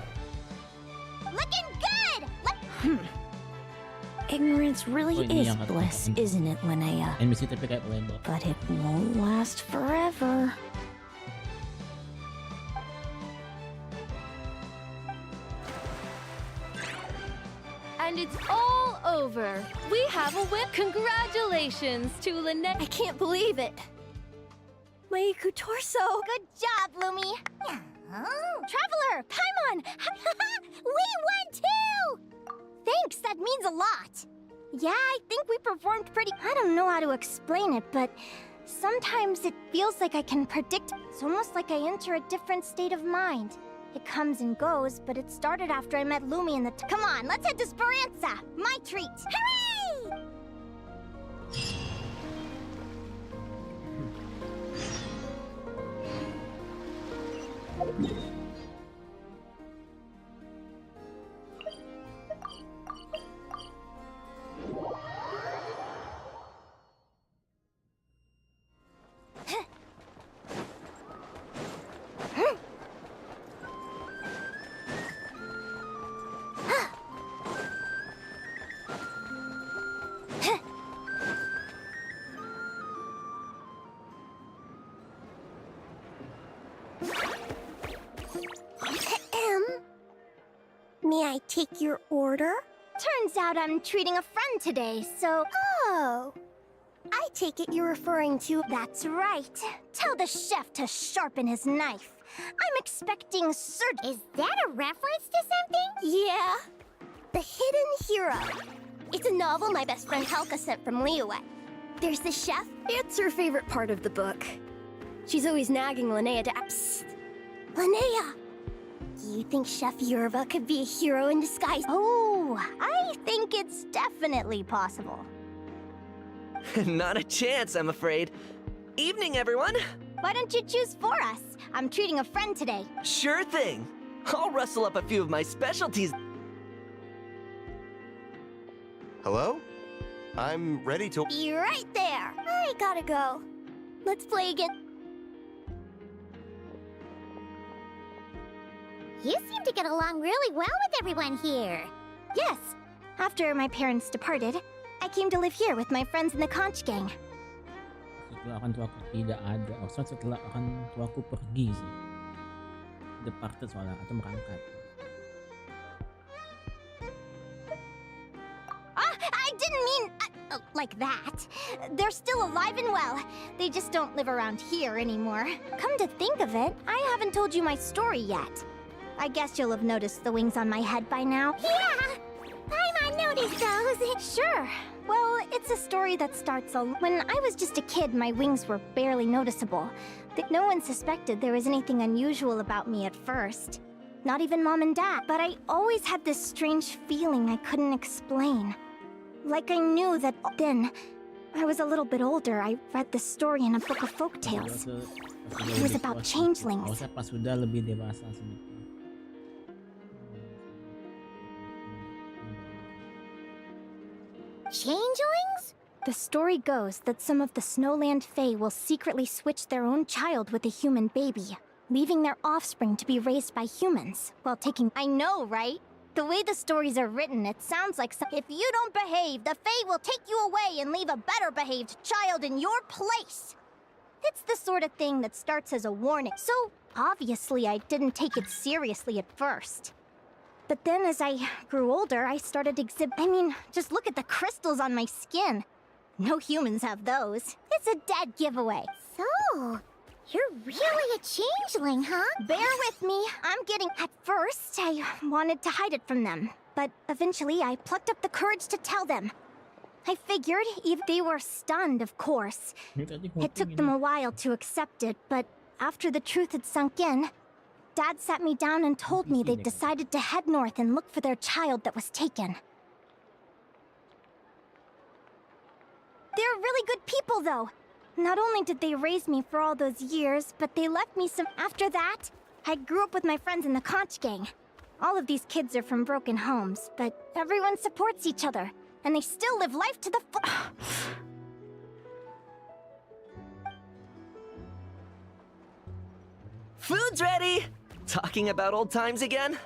Looking good! Ignorance really Oh, ini is yang kata- bliss, isn't it, Linnea? NPC tapi kayak label. But it won't last forever. And it's all over. We have a win. Congratulations to Linnea. I can't believe it. My torso. Good job, Lumi! Traveler! Paimon! We won too! Thanks, that means a lot! Yeah, I think we performed pretty... I don't know how to explain it, but sometimes it feels like I can predict. It's almost like I enter a different state of mind. It comes and goes, but it started after I met Lumi in the... Come on, let's head to Speranza! My treat! Hooray! May I take your order? Turns out I'm treating a friend today, so... Oh. I take it you're referring to... That's right. Tell the chef to sharpen his knife. I'm expecting Is that a reference to something? Yeah. The Hidden Hero. It's a novel my best friend Halka sent from Liyue. There's the chef. It's her favorite part of the book. She's always nagging Linnea to... Psst. Linnea! You think Chef Yerva could be a hero in disguise? Oh, I think it's definitely possible. Not a chance, I'm afraid. Evening, everyone. Why don't you choose for us? I'm treating a friend today. Sure thing. I'll rustle up a few of my specialties. Hello? I'm ready to... Be right there. I gotta go. Let's play again. You seem to get along really well with everyone here. Yes. After my parents departed, I came to live here with my friends in the conch gang. Setelah orang tuaku tidak ada, setelah orang tuaku pergi sih. Departed soalnya, atau berangkat. I didn't mean like that. They're still alive and well. They just don't live around here anymore. Come to think of it, I haven't told you my story yet. I guess you'll have noticed the wings on my head by now. Yeah! Paimon noticed those! Sure. Well, it's a story that starts when I was just a kid, my wings were barely noticeable. No one suspected there was anything unusual about me at first. Not even Mom and Dad. But I always had this strange feeling I couldn't explain. Like I knew that then. I was a little bit older. I read the story in a book of folk tales. It was about changelings. Pas sudah lebih dewasa sedikit. Changelings? The story goes that some of the Snowland Fae will secretly switch their own child with a human baby, leaving their offspring to be raised by humans, while taking— I know, right? The way the stories are written, it sounds like if you don't behave, the Fae will take you away and leave a better behaved child in your place. It's the sort of thing that starts as a warning, so obviously I didn't take it seriously at first. But then as I grew older, I started just look at the crystals on my skin. No humans have those. It's a dead giveaway. So, you're really a changeling, huh? Bear with me. At first, I wanted to hide it from them. But eventually, I plucked up the courage to tell them. I figured, if they were stunned, of course. It took them a while to accept it, but after the truth had sunk in, Dad sat me down and told me they'd decided to head north and look for their child that was taken. They're really good people, though. Not only did they raise me for all those years, but they left me some... After that, I grew up with my friends in the conch gang. All of these kids are from broken homes, but everyone supports each other, and they still live life to the full... Food's ready! Talking about old times again?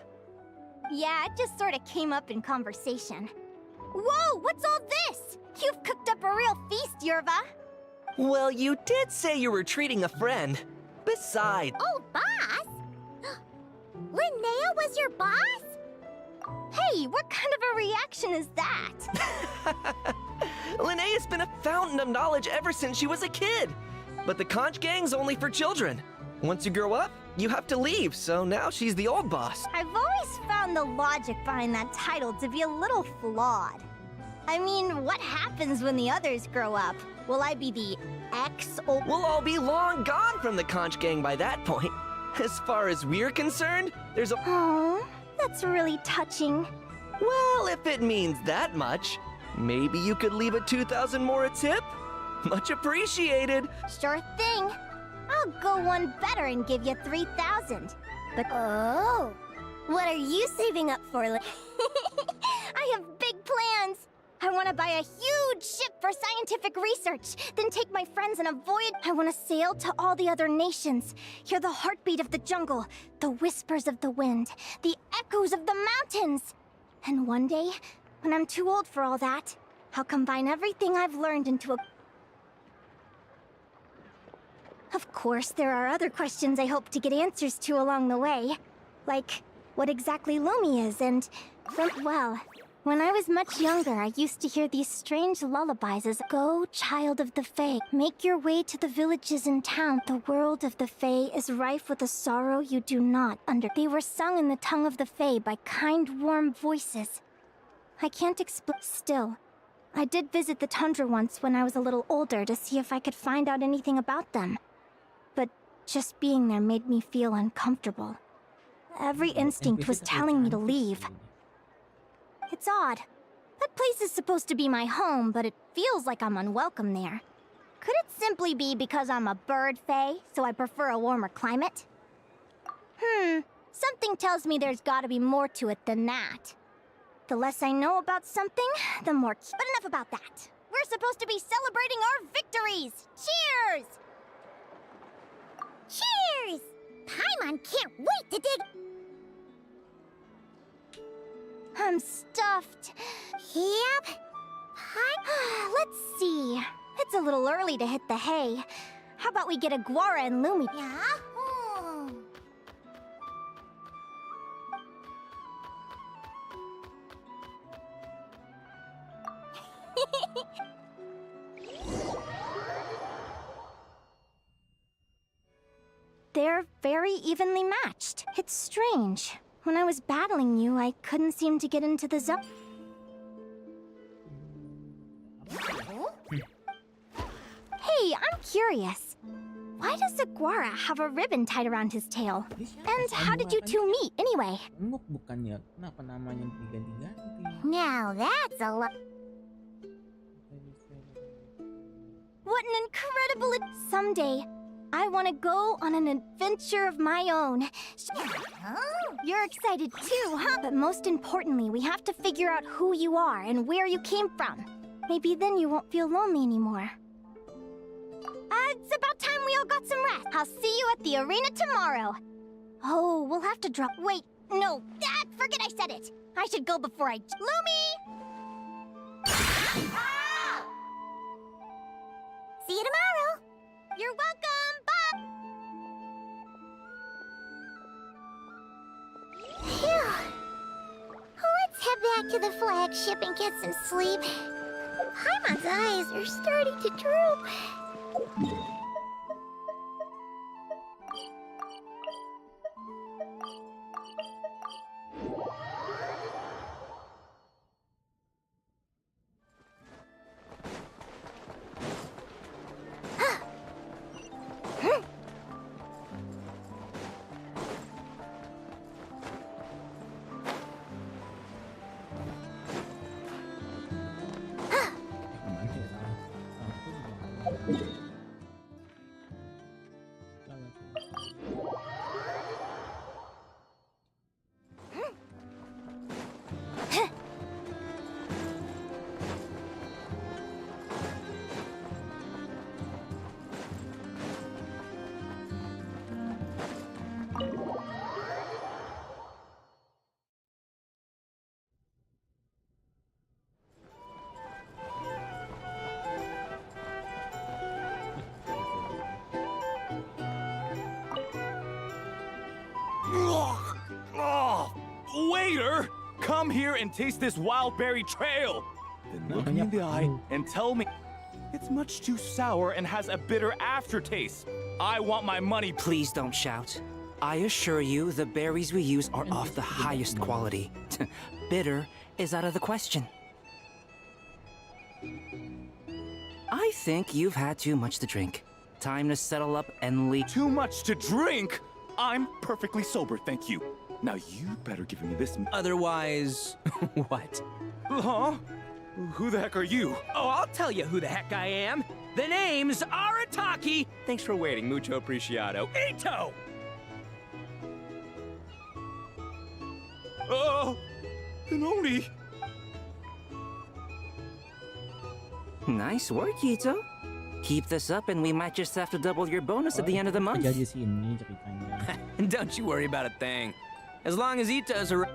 Yeah, it just sort of came up in conversation. Whoa, what's all this? You've cooked up a real feast, Yerva. Well, you did say you were treating a friend. Besides... Old boss? Linnea was your boss? Hey, what kind of a reaction is that? Linnea's been a fountain of knowledge ever since she was a kid. But the conch gang's only for children. Once you grow up, you have to leave, so now she's the old boss. I've always found the logic behind that title to be a little flawed. I mean, what happens when the others grow up? Will I be the ex-old... We'll all be long gone from the conch gang by that point. As far as we're concerned, there's a... Oh, that's really touching. Well, if it means that much, maybe you could leave a 2,000 more a tip? Much appreciated. Sure thing. I'll go one better and give you 3,000. But... Oh, what are you saving up for? I have big plans. I want to buy a huge ship for scientific research, then take my friends on a voyage. I want to sail to all the other nations, hear the heartbeat of the jungle, the whispers of the wind, the echoes of the mountains. And one day, when I'm too old for all that, I'll combine everything I've learned into a... Of course, there are other questions I hope to get answers to along the way. Like, what exactly Lumi is, and... Well... When I was much younger, I used to hear these strange lullabies as, "Go, child of the Fae, make your way to the villages and town. The world of the Fae is rife with a sorrow you do not under." They were sung in the tongue of the Fae by kind, warm voices. I can't explain. Still, I did visit the tundra once when I was a little older to see if I could find out anything about them. But just being there made me feel uncomfortable. Every instinct was telling me to leave. It's odd. That place is supposed to be my home, but it feels like I'm unwelcome there. Could it simply be because I'm a bird fae, so I prefer a warmer climate? Something tells me there's gotta be more to it than that. The less I know about something, the more... But enough about that. We're supposed to be celebrating our victories! Cheers! Cheers! Paimon can't wait to dig... I'm stuffed. Yep. Let's see. It's a little early to hit the hay. How about we get Aguara and Lumi? Yeah? They're very evenly matched. It's strange. When I was battling you, I couldn't seem to get into the zone. Hey, I'm curious. Why does Aguara have a ribbon tied around his tail? And how did you two meet, anyway? Bukannya, kenapa namanya diganti-ganti? Now that's a lot. What an incredible... Someday, I want to go on an adventure of my own. You're excited too, huh? But most importantly, we have to figure out who you are and where you came from. Maybe then you won't feel lonely anymore. It's about time we all got some rest. I'll see you at the arena tomorrow. Oh, we'll have to drop... Wait, no, forget I said it. I should go before I... Lumi! See you tomorrow. You're welcome! Bye! Phew. Let's head back to the flagship and get some sleep. Paimon's eyes are starting to droop. Waiter! Come here and taste this wild berry trail! Then look me in the eye and tell me it's much too sour and has a bitter aftertaste. I want my money. Please don't shout. I assure you, the berries we use are of the highest quality. Bitter is out of the question. I think you've had too much to drink. Time to settle up and leave. Too much to drink? I'm perfectly sober, thank you. Now you better give me this. Otherwise, what? Huh? Who the heck are you? Oh, I'll tell you who the heck I am. The name's Arataki. Thanks for waiting, mucho apreciado. Ito! Noni. Nice work, Ito. Keep this up and we might just have to double your bonus at the end of the month. Jadi si ini ceritanya. Don't you worry about a thing. As long as Ito's around.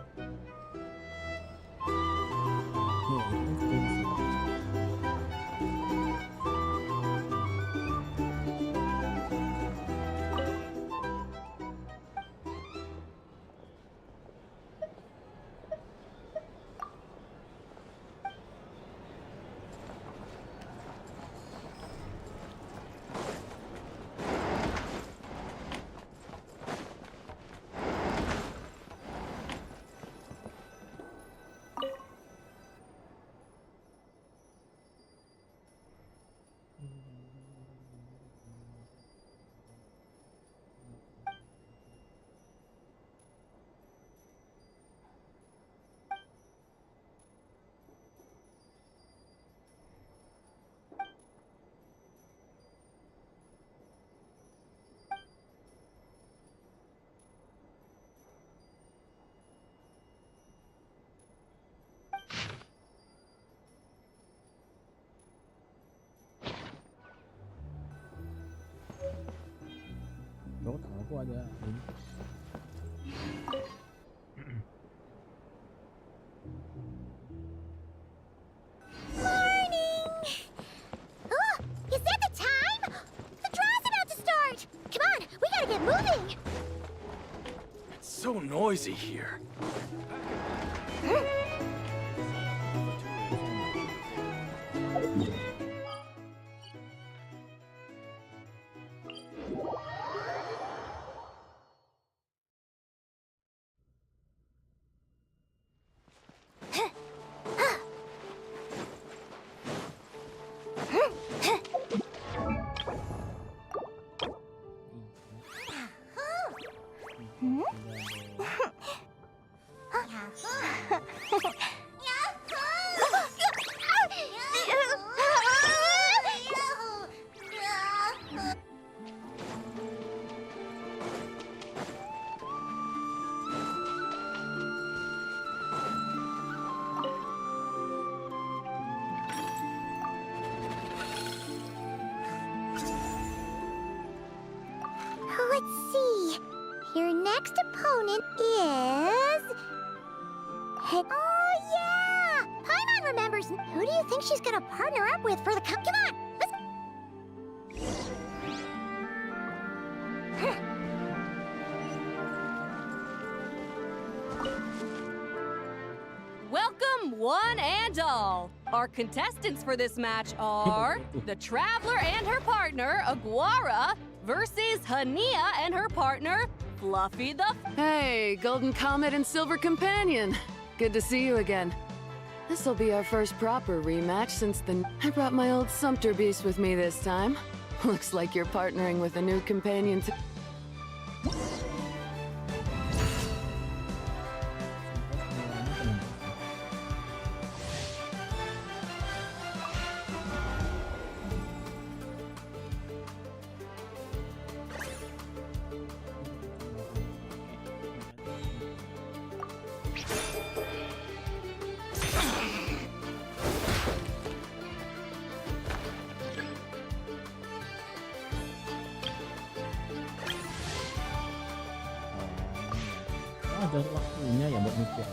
Aku tahu aku ada ini. Morning! Oh, is that the time? The draw's about to start! Come on, we gotta get moving! It's so noisy here. Let's see. Your next opponent is... Oh, yeah! Paimon remembers. Who do you think she's gonna partner up with for the Come on! Let's... Welcome, one and all. Our contestants for this match are the Traveler and her partner, Aguara, versus Linnea and her partner, Fluffy the... Hey, Golden Comet and Silver Companion. Good to see you again. This'll be our first proper rematch since I brought my old Sumpter Beast with me this time. Looks like you're partnering with a new companion to... Ada waktunya ya buat mikir.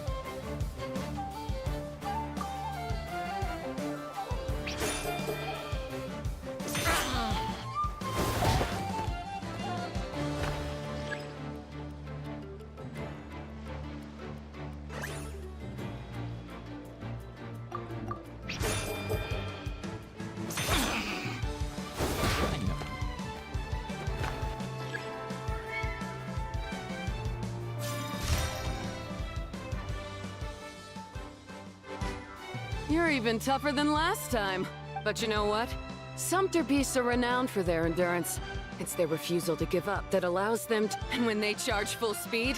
You're even tougher than last time. But you know what? Sumpter Beasts are renowned for their endurance. It's their refusal to give up that allows them to... And when they charge full speed,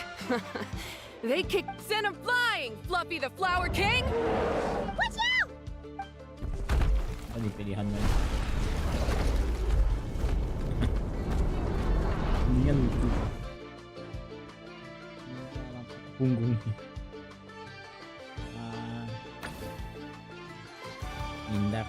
they kick... Send 'em flying, Fluffy the Flower King! Watch out! Tadi pilihan mo. Ini lucu. Punggung. Indah.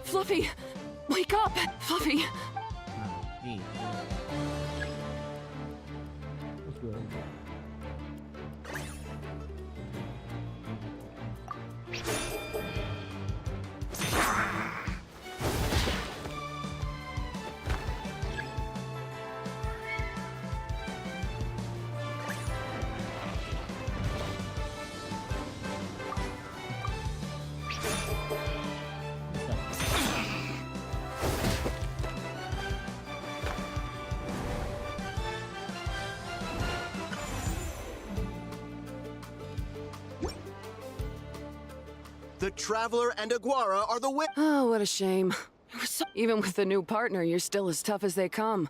Fluffy! Wake up! Fluffy! The Traveler and Aguara are the Oh, what a shame. Even with the new partner, you're still as tough as they come.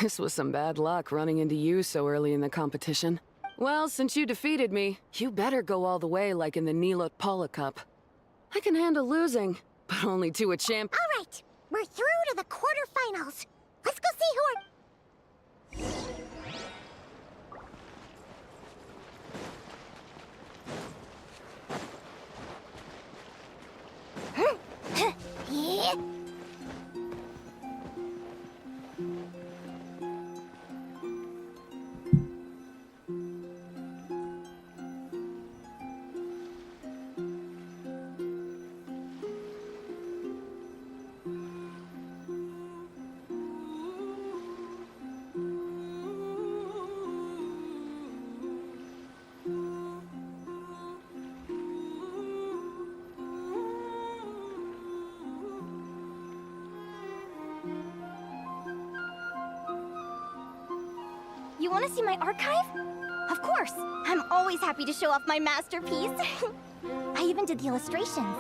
This was some bad luck running into you so early in the competition. Well, since you defeated me, you better go all the way like in the Nilot Paula Cup. I can handle losing, but only to a champ. All right, we're through to the quarterfinals. Let's go see who are... Yeah. You want to see my archive? Of course! I'm always happy to show off my masterpiece. I even did the illustrations.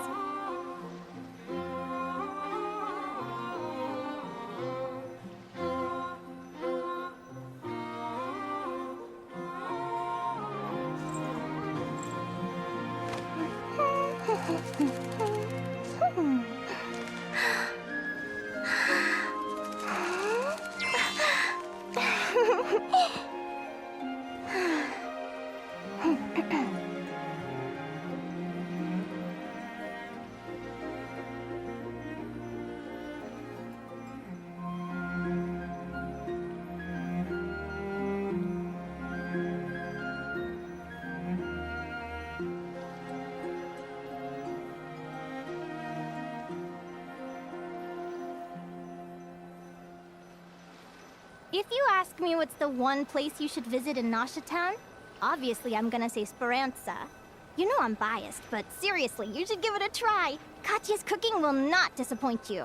If you ask me what's the one place you should visit in Town, obviously I'm gonna say Speranza. You know I'm biased, but seriously, you should give it a try. Katya's cooking will not disappoint you.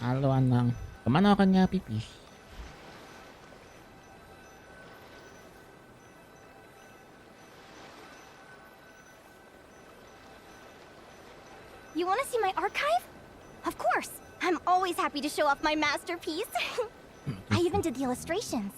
Halo Anang, kemana akannya pipis? You want to see my archive? Of course! I'm always happy to show off my masterpiece. I even did the illustrations.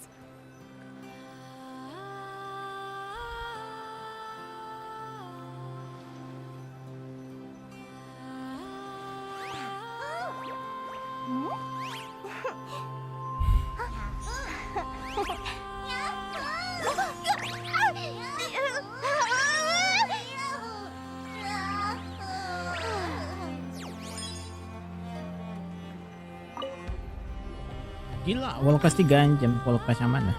Gila, wallcast 3 jam, wallcast yang mana?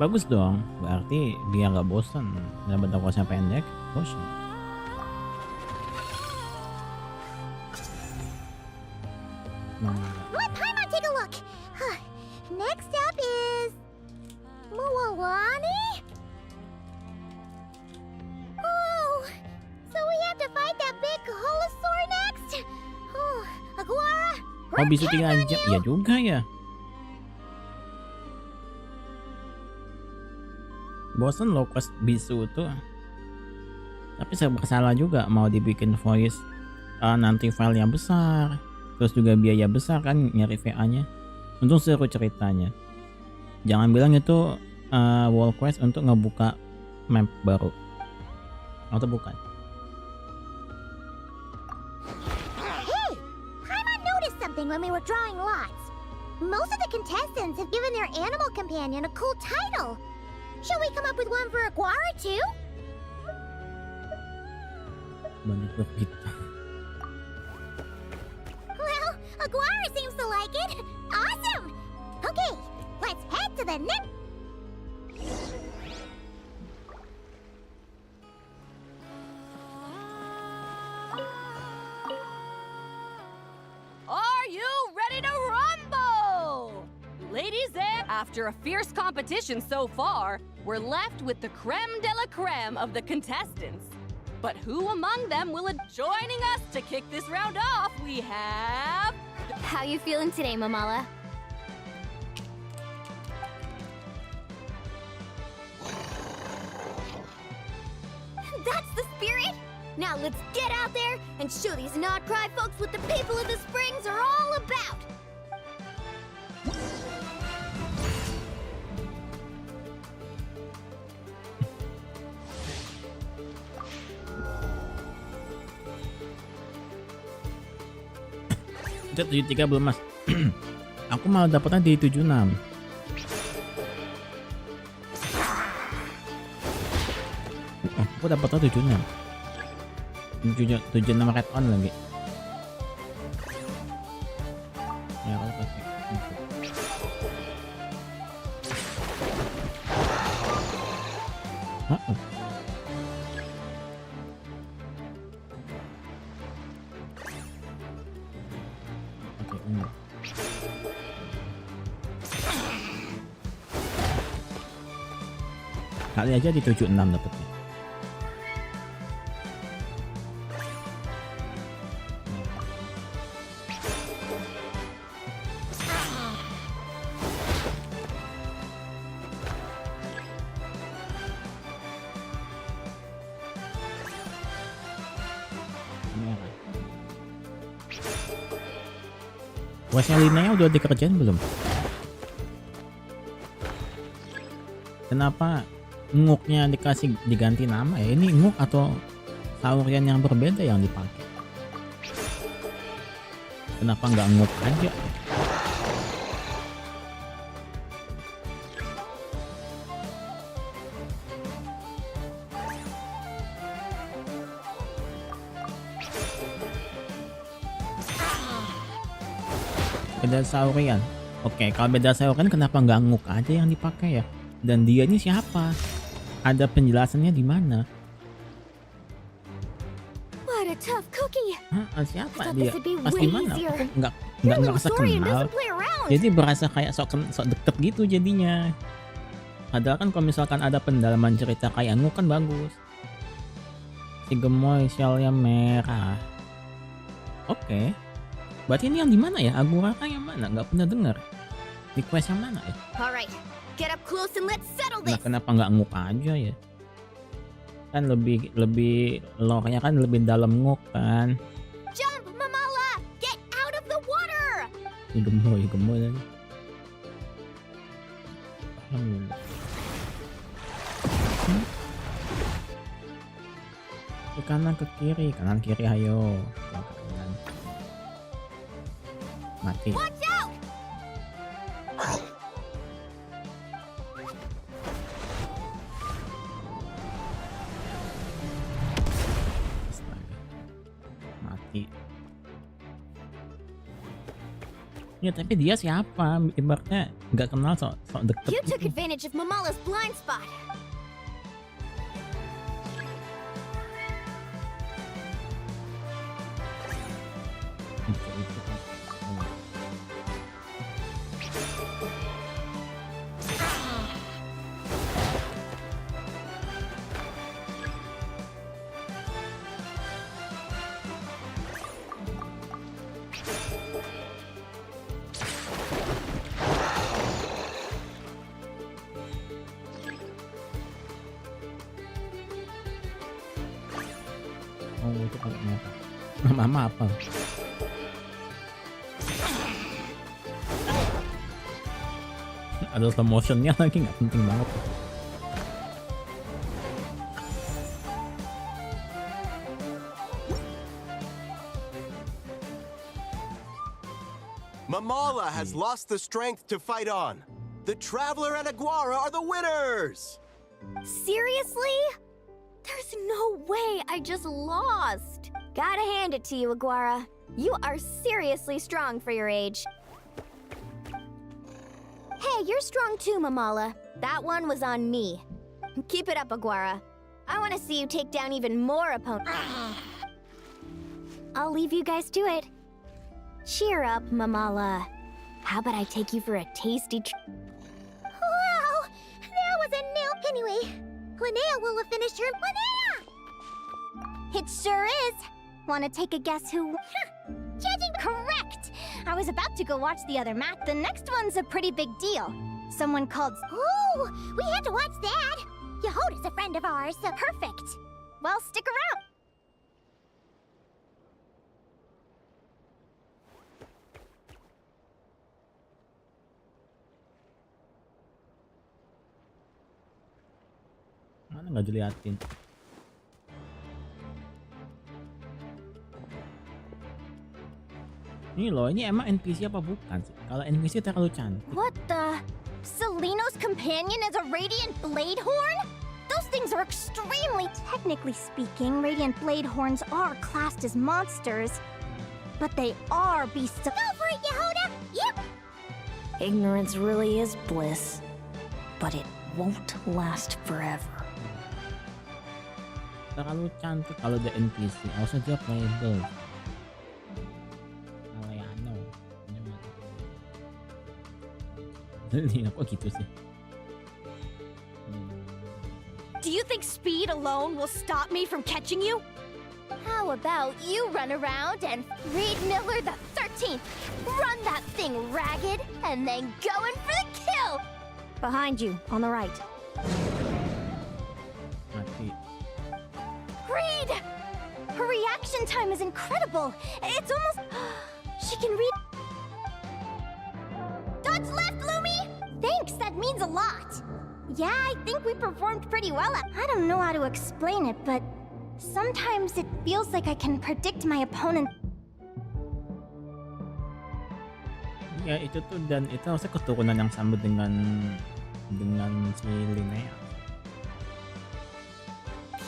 Bagus dong, berarti biar nggak bosan. Dalam bentuk wallcast pendek, bosan. Let Paimon take a look. Next up is Muawani. Oh, so we have to fight that big holosaur next. Oh, Aguara. Oh bisa 3 jam, ya juga ya. Bosan loh pas bisu tuh. Tapi serba salah juga mau dibikin voice nanti file yang besar. Terus juga biaya besar kan nyari VA-nya. Untung seru ceritanya. Jangan bilang itu wall quest untuk ngebuka map baru. Atau bukan? When we were drawing lots. Most of the contestants have given their animal companion a cool title. Shall we come up with one for Aguara too? Banyak begitu. Well, Aguara seems to like it. Awesome! Okay, let's head to the next. After a fierce competition so far, we're left with the creme de la creme of the contestants. But who among them will joining us to kick this round off? We have... How you feeling today, Mamala? That's the spirit! Now let's get out there and show these not-cry folks what the people of the Springs are all about! Udah 73 belum mas. Aku malah dapetnya di 76. Aku dapetnya 76. 76 red on lagi. Ya kalau pakai kali aja di 76 dapetnya. Questnya Linnea udah dikerjain belum? Kenapa nguknya dikasih diganti nama ya? Ini nguk atau saurian yang berbeda yang dipakai? Kenapa nggak nguk aja? Beda saurian. Oke, kalau beda saurian kenapa nggak nguk aja yang dipakai ya? Dan dia ini siapa? Ada penjelasannya di mana? What a tough cookie. Siapa dia? Pas di mana? Nggak ngerasa kenal. Jadi berasa kayak sok deket gitu jadinya. Padahal kan kalau misalkan ada pendalaman cerita kayak nguk kan bagus. Si gemoy shellnya merah. Oke. Berarti ini yang di mana ya? Agura yang mana? Nggak pernah dengar. Di quest yang mana ya? Alright, get up close and let's settle Nah, this. kenapa nggak nguk aja ya? Kan lebih lore-nya kan lebih dalam nguk kan. Jump, Mamala! Get out of the water! Gemoy lagi. Alhamdulillah. Ke kanan ke kiri, kanan kiri ayo. Kanan. Mati. Watch out! Astaga. Mati. Ya tapi dia siapa? Ibaratnya nggak kenal sok deket. You took gitu. advantage of Mamala's blind spot. Oh itu kalau merah. Nama apa? Ada slow motionnya lagi, nggak penting banget. Mamala has lost the strength to fight on. The Traveler and Aguara are the winners! Seriously? There's no way I just lost. Gotta hand it to you, Aguara. You are seriously strong for your age. Hey, you're strong too, Mamala. That one was on me. Keep it up, Aguara. I want to see you take down even more opponents. I'll leave you guys to it. Cheer up, Mamala. How about I take you for a tasty Linnea will have finished her. Linnea! It sure is. Want to take a guess who? Judging correct. I was about to go watch the other match. The next one's a pretty big deal. Someone called. Oh, we had to watch that. Yehoda's a friend of ours, so Perfect. Well, stick around. Mana nggak diliatin? Ini loh, ini emang NPC apa bukan sih? Kalau NPC terlalu cantik. What the? Seleno's companion is a radiant blade horn? Those things are extremely. Technically speaking, radiant blade horns are classed as monsters, but they are beasts. go for it, Yehoda. Yep. Ignorance really is bliss, but it won't last forever. Terlalu cantik kalau ada NPC. Harusnya dia playable. Kok gitu sih? Do you think speed alone will stop me from catching you? How about you run around and read Miller the 13th? Run that thing ragged and then go in for the kill! Behind you, on the right. Mati. Read! Her reaction time is incredible. It's almost... She can read... Dodge left, Lumi! Thanks, that means a lot. Yeah, I think we performed pretty well at... I don't know how to explain it, but sometimes it feels like I can predict my opponent. Ya itu tuh, dan itu harusnya keturunan yang sama dengan si Linnea.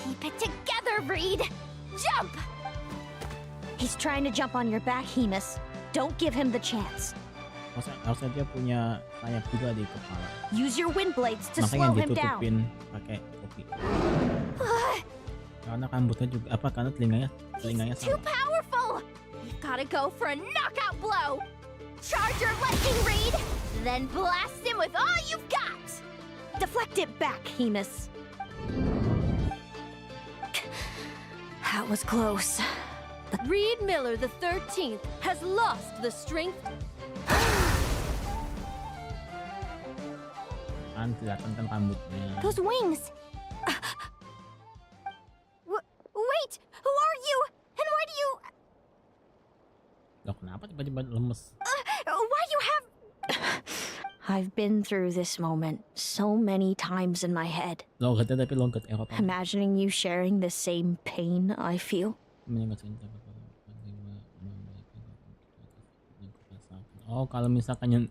Keep it together, Reed! Jump! He's trying to jump on your back, Hemus. Don't give him the chance. Harusnya dia punya sayap juga di kepala. Use your wind blades to Makanya slow him down. ditutupin pakai topi. Karena rambutnya juga karena telinganya Too sama. powerful! You've gotta go for a knockout blow! Charge your lightning, Reed! Then blast him with all you've got! Deflect it back, Hemus. That was close. Reed Miller the 13th has lost the strength. Kan kelihatan kan rambutnya. Those wings! Wait! Who are you? And why do you... Loh, kenapa tiba-tiba lemes? Why you have... I've been through this moment so many times in my head. Logatnya tapi logat Eropa. Imagining you sharing the same pain I feel. Oh, kalau misalkan yang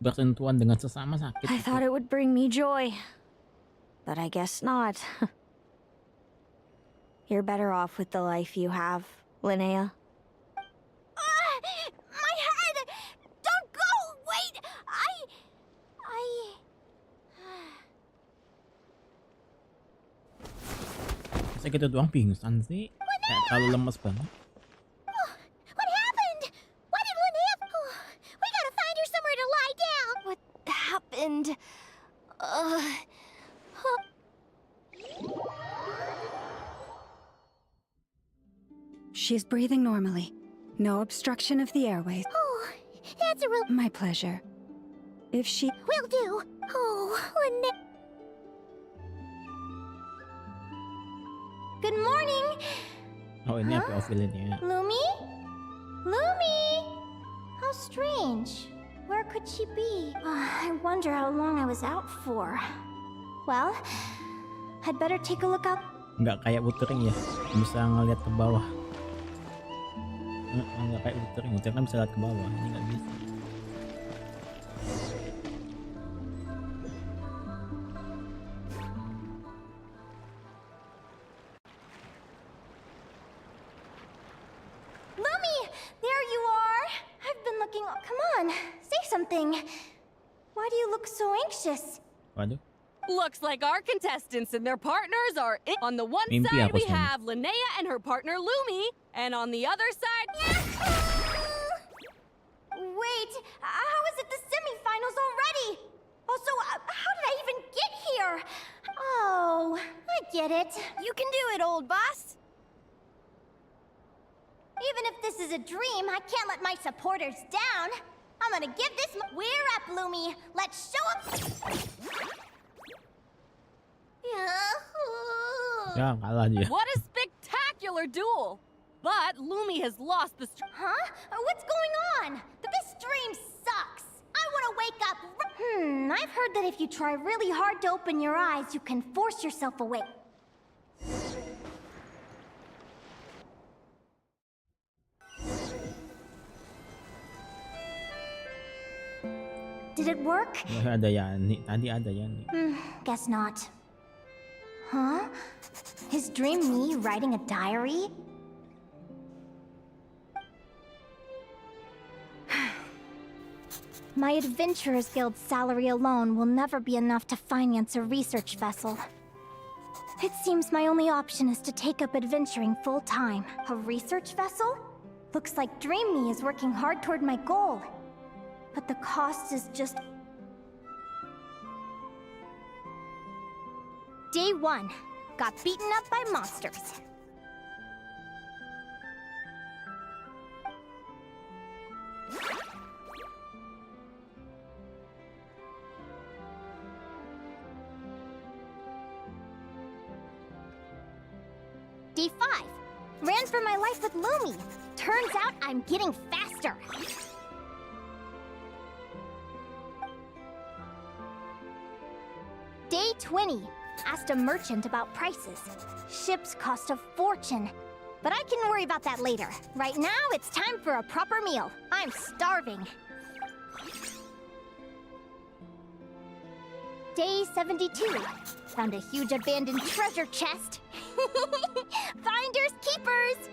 bersentuhan dengan sesama sakit. I thought it would bring me joy, but I guess not. You're better off with the life you have, Linnea. My head! Don't go! Wait! Masa gitu doang pingsan sih? Kayak kalau lemes banget. What happened? Why did Linnea... Oh, we gotta find her somewhere to lie down. What happened? She's breathing normally. No obstruction of the airways. Oh, that's a real... My pleasure. If she... Will do. Oh, Linnea... Good morning! Oh, ini apa Linnea? Lumi? Lumi! How strange. Where could she be? I wonder how long I was out for. Well, I'd better take a look out. Nggak kayak Wuthering ya, bisa ngeliat ke bawah. Nggak kayak Wuthering kan bisa lihat ke bawah, ini nggak bisa. Lumi! There you are! I've been looking... Come on, say something. Why do you look so anxious? Waduh. Looks like our contestants and their partners are in. On the one Mimpi side, apa we sih? have Linnea and her partner Lumi, and on the other side, Wait, how is it the semifinals already? Also, how did I even get here? Oh, I get it. You can do it, old boss. Even if this is a dream, I can't let my supporters down. I'm gonna give this. We're up, Lumi. Let's show up. Ya, kalah dia. What a spectacular duel! But Lumi has lost the Huh? What's going on? This dream sucks. I want to wake up. I've heard that if you try really hard to open your eyes, you can force yourself awake. Did it work? Ada yan. Tadi ada yan. Guess not. Huh? Is dream me writing a diary? My Adventurers Guild salary alone will never be enough to finance a research vessel. It seems my only option is to take up adventuring full-time. A research vessel? Looks like Dream Me is working hard toward my goal. But the cost is just... Day 1. Got beaten up by monsters. Day 5. Ran for my life with Lumi. Turns out I'm getting faster. Day 20. Asked a merchant about prices. Ships cost a fortune. But I can worry about that later. Right now, it's time for a proper meal. I'm starving. Day 72. Found a huge abandoned treasure chest. Finders keepers!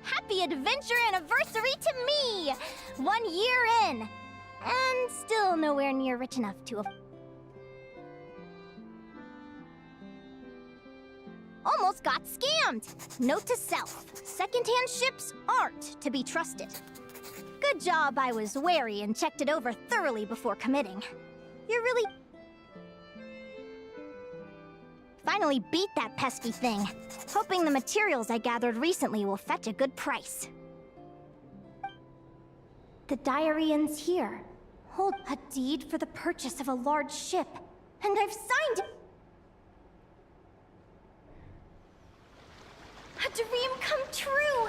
Happy adventure anniversary to me! 1 year in! And still nowhere near rich enough to afford. Almost got scammed! Note to self, secondhand ships aren't to be trusted. Good job I was wary and checked it over thoroughly before committing. You're really... Finally beat that pesky thing. Hoping the materials I gathered recently will fetch a good price. The diary ends here. Hold a deed for the purchase of a large ship. And I've signed it! A dream come true!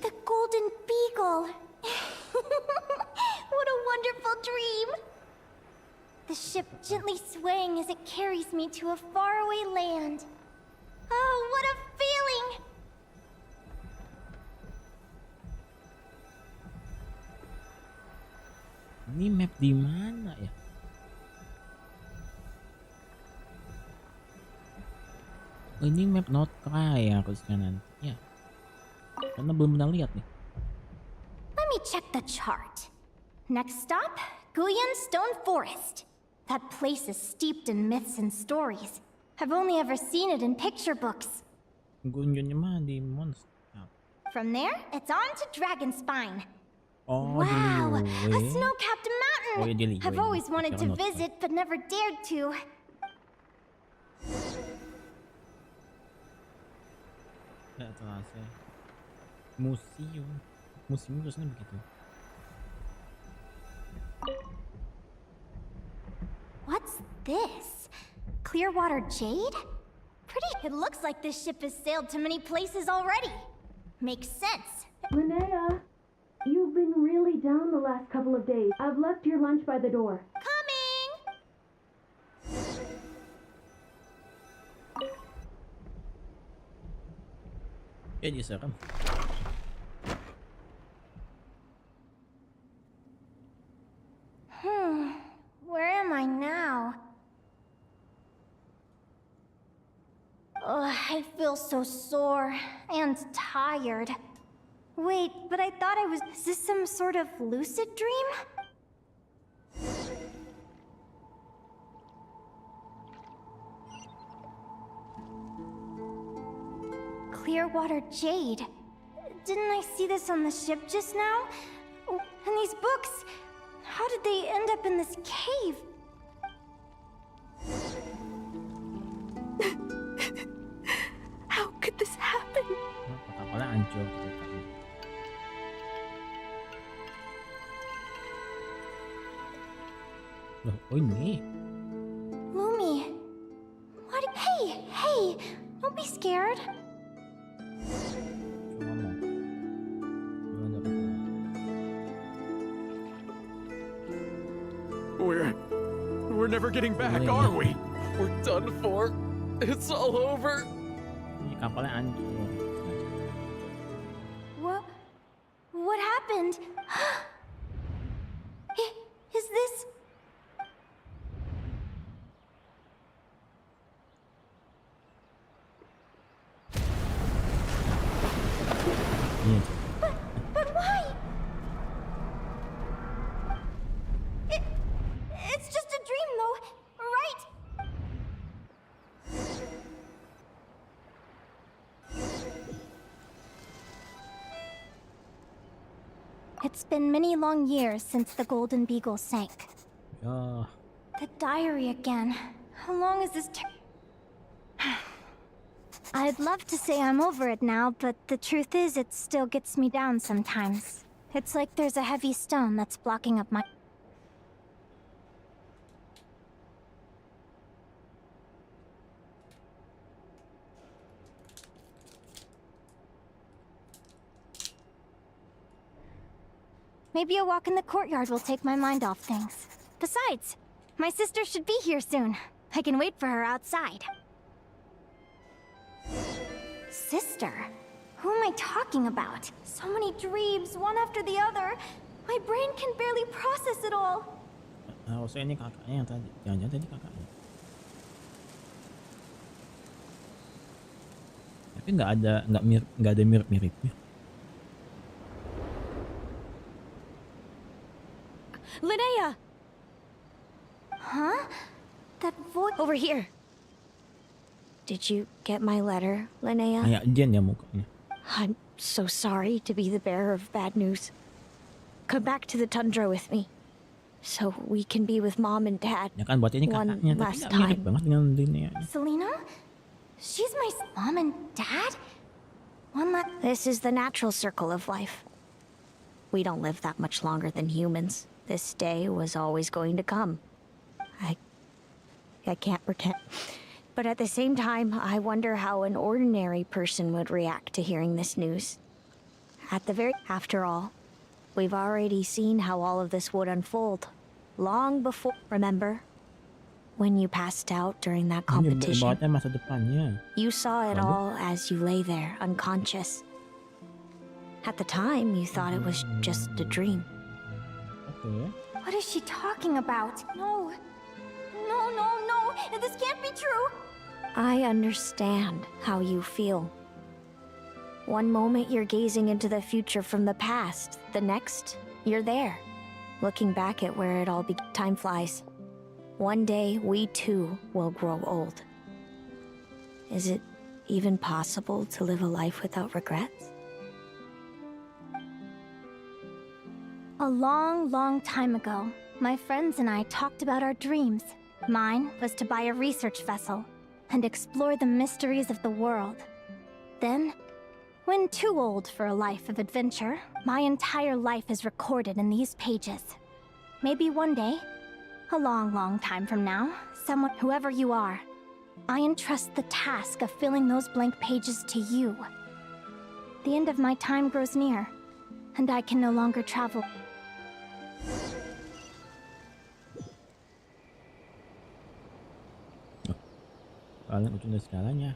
The Golden Beagle! What a wonderful dream! The ship gently swaying as it carries me to a faraway land. Oh, what a feeling! Ini map di mana ya? Oh, ini map not try ya harusnya nanti ya. Karena belum pernah lihat nih. Let me check the chart. Next stop, Guyan Stone Forest. That place is steeped in myths and stories. I've only ever seen it in picture books. Gunjunnya mah di monster. From there, it's on to Dragonspine. Oh, Wow, di a Liyue. snow-capped mountain! Oh, iya, di Liyue. I've always wanted to Jangan visit, but never dared to. Nggak terasa. Museum. Museum terusnya begitu. What's this? Clearwater jade? Pretty. It looks like this ship has sailed to many places already. Makes sense. Linnea, you've been really down the last couple of days. I've left your lunch by the door. Coming! Jadi serem. Where am I now? Ugh, I feel so sore and tired. Wait, but I thought I was... Is this some sort of lucid dream? Clearwater jade. Didn't I see this on the ship just now? Oh, and these books, how did they end up in this cave? How could this happen? Kotak-kotak hancur ceritanya. Loh, oh ini. Lumi. What? Hey! Don't be scared. Cuma mau. Belum ada apa-apa. We're never getting back, are we? We're done for. It's all over. Ini kapalnya hancur. What happened? Is this... Iya. But why? It's just a dream though, right? It's been many long years since the Golden Beagle sank. Ya. The diary again. How long is this I'd love to say I'm over it now, but the truth is it still gets me down sometimes. It's like there's a heavy stone that's blocking up my... Maybe a walk in the courtyard will take my mind off things. Besides, my sister should be here soon. I can wait for her outside. Sister? Who am I talking about? So many dreams, one after the other. My brain can barely process it all. Harusnya ini kakaknya yang tadi. Jangan-jangan tadi kakaknya. Tapi nggak ada mirip-miripnya. Linnea! Huh? That voice... Over here. Did you get my letter, Linnea? Kayak Jen ya mukanya. I'm so sorry to be the bearer of bad news. Come back to the tundra with me, so we can be with Mom and Dad Ya kan buat ini one kakaknya, tapi last nggak mirip time. banget dengan Linnea. Selena? She's my mom and dad? This is the natural circle of life. We don't live that much longer than humans. This day was always going to come. I can't pretend. But at the same time, I wonder how an ordinary person would react to hearing this news. After all, we've already seen how all of this would unfold. Long before, remember? When you passed out during that competition, Buatnya masa depannya. you saw it all as you lay there, unconscious. At the time, you thought it was just a dream. Okay. What is she talking about? No. This can't be true. I understand how you feel. One moment you're gazing into the future from the past, the next, you're there, looking back at where it all began. Time flies. One day, we too will grow old. Is it even possible to live a life without regrets? A long, long time ago, my friends and I talked about our dreams. Mine was to buy a research vessel and explore the mysteries of the world. Then, when too old for a life of adventure, my entire life is recorded in these pages. Maybe one day, a long, long time from now, someone, whoever you are, I entrust the task of filling those blank pages to you. The end of my time grows near, and I can no longer travel. Kalian ujung dari segalanya.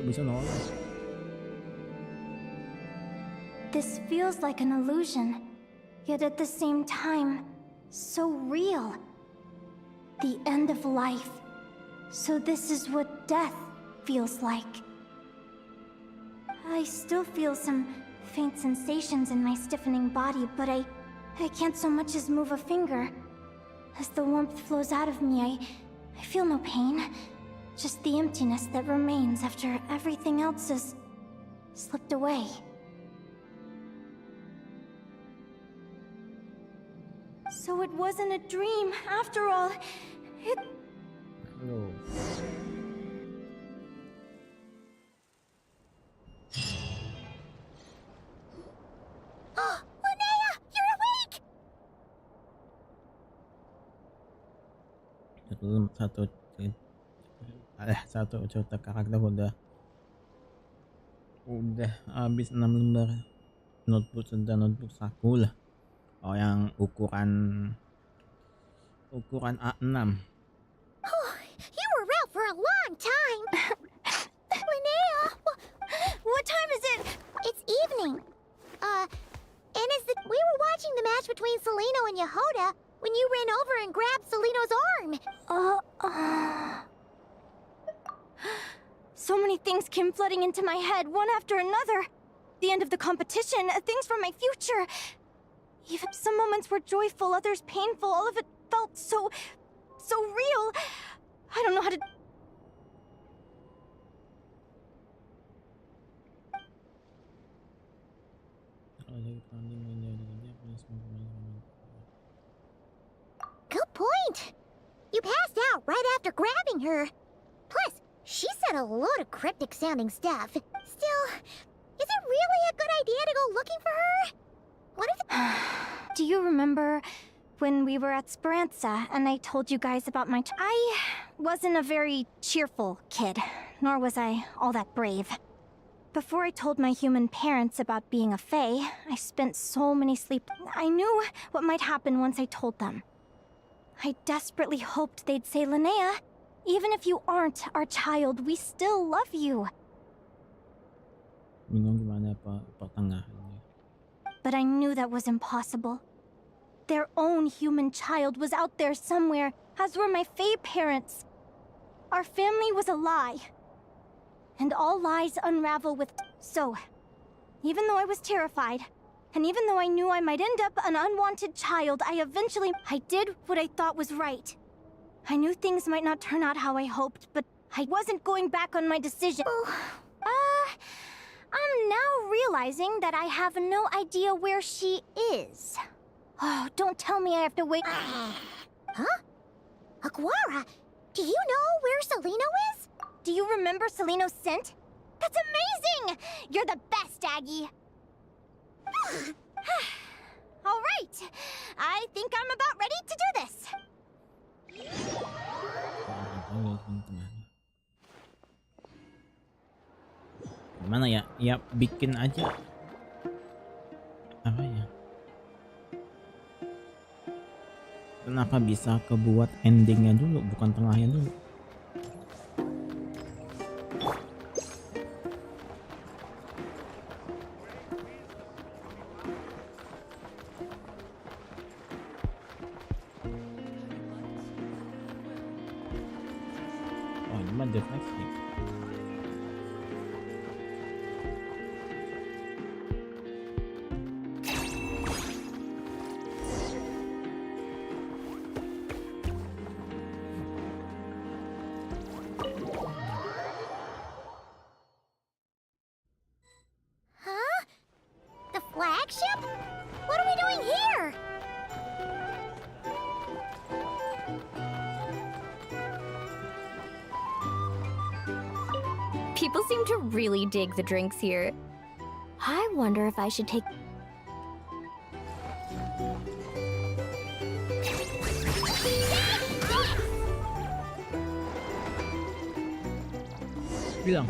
bisa lolos. This feels like an illusion, yet at the same time, so real. The end of life. So this is what death feels like. I still feel some faint sensations in my stiffening body, but I can't so much as move a finger. As the warmth flows out of me, I feel no pain. Just the emptiness that remains after everything else has slipped away. So it wasn't a dream, after all. Hello. Oh, Linnea, you're awake! Satu cerita karakter udah habis 6 lembar notebook saku lah. Oh, yang ukuran A6. Oh, you were out for a long time. Linnea, what time is it? It's evening. And we were watching the match between Celino and Yehoda when you ran over and grabbed Celino's arm. So many things came flooding into my head, one after another. The end of the competition, things from my future. Even some moments were joyful, others painful. All of it felt so real. I don't know how to... Good point. You passed out right after grabbing her. Plus, she said a load of cryptic sounding stuff. Still, is it really a good idea to go looking for her? What if... Do you remember when we were at Speranza and I told you guys about my... I wasn't a very cheerful kid, nor was I all that brave. Before I told my human parents about being a fae, I spent so many sleep... I knew what might happen once I told them. I desperately hoped they'd say, Linnea, even if you aren't our child, we still love you. Bingung gimana pertengahannya. But I knew that was impossible. Their own human child was out there somewhere, as were my fae parents. Our family was a lie. And all lies unravel with... So, even though I was terrified, and even though I knew I might end up an unwanted child, I did what I thought was right. I knew things might not turn out how I hoped, but I wasn't going back on my decision. I'm now realizing that I have no idea where she is. Oh, don't tell me I have to wait. Huh? Aguara, do you know where Celino is? Do you remember Celino's scent? That's amazing! You're the best, Aggie. All right. I think I'm about ready to do this. Gimana ya? Ya bikin aja. Apa ya? Kenapa bisa kebuat endingnya dulu, bukan tengahnya dulu? Oh, ini mah defleksi. Huh? The flagship? What are we doing here? People seem to really dig the drinks here. I wonder if I should take... Bilang.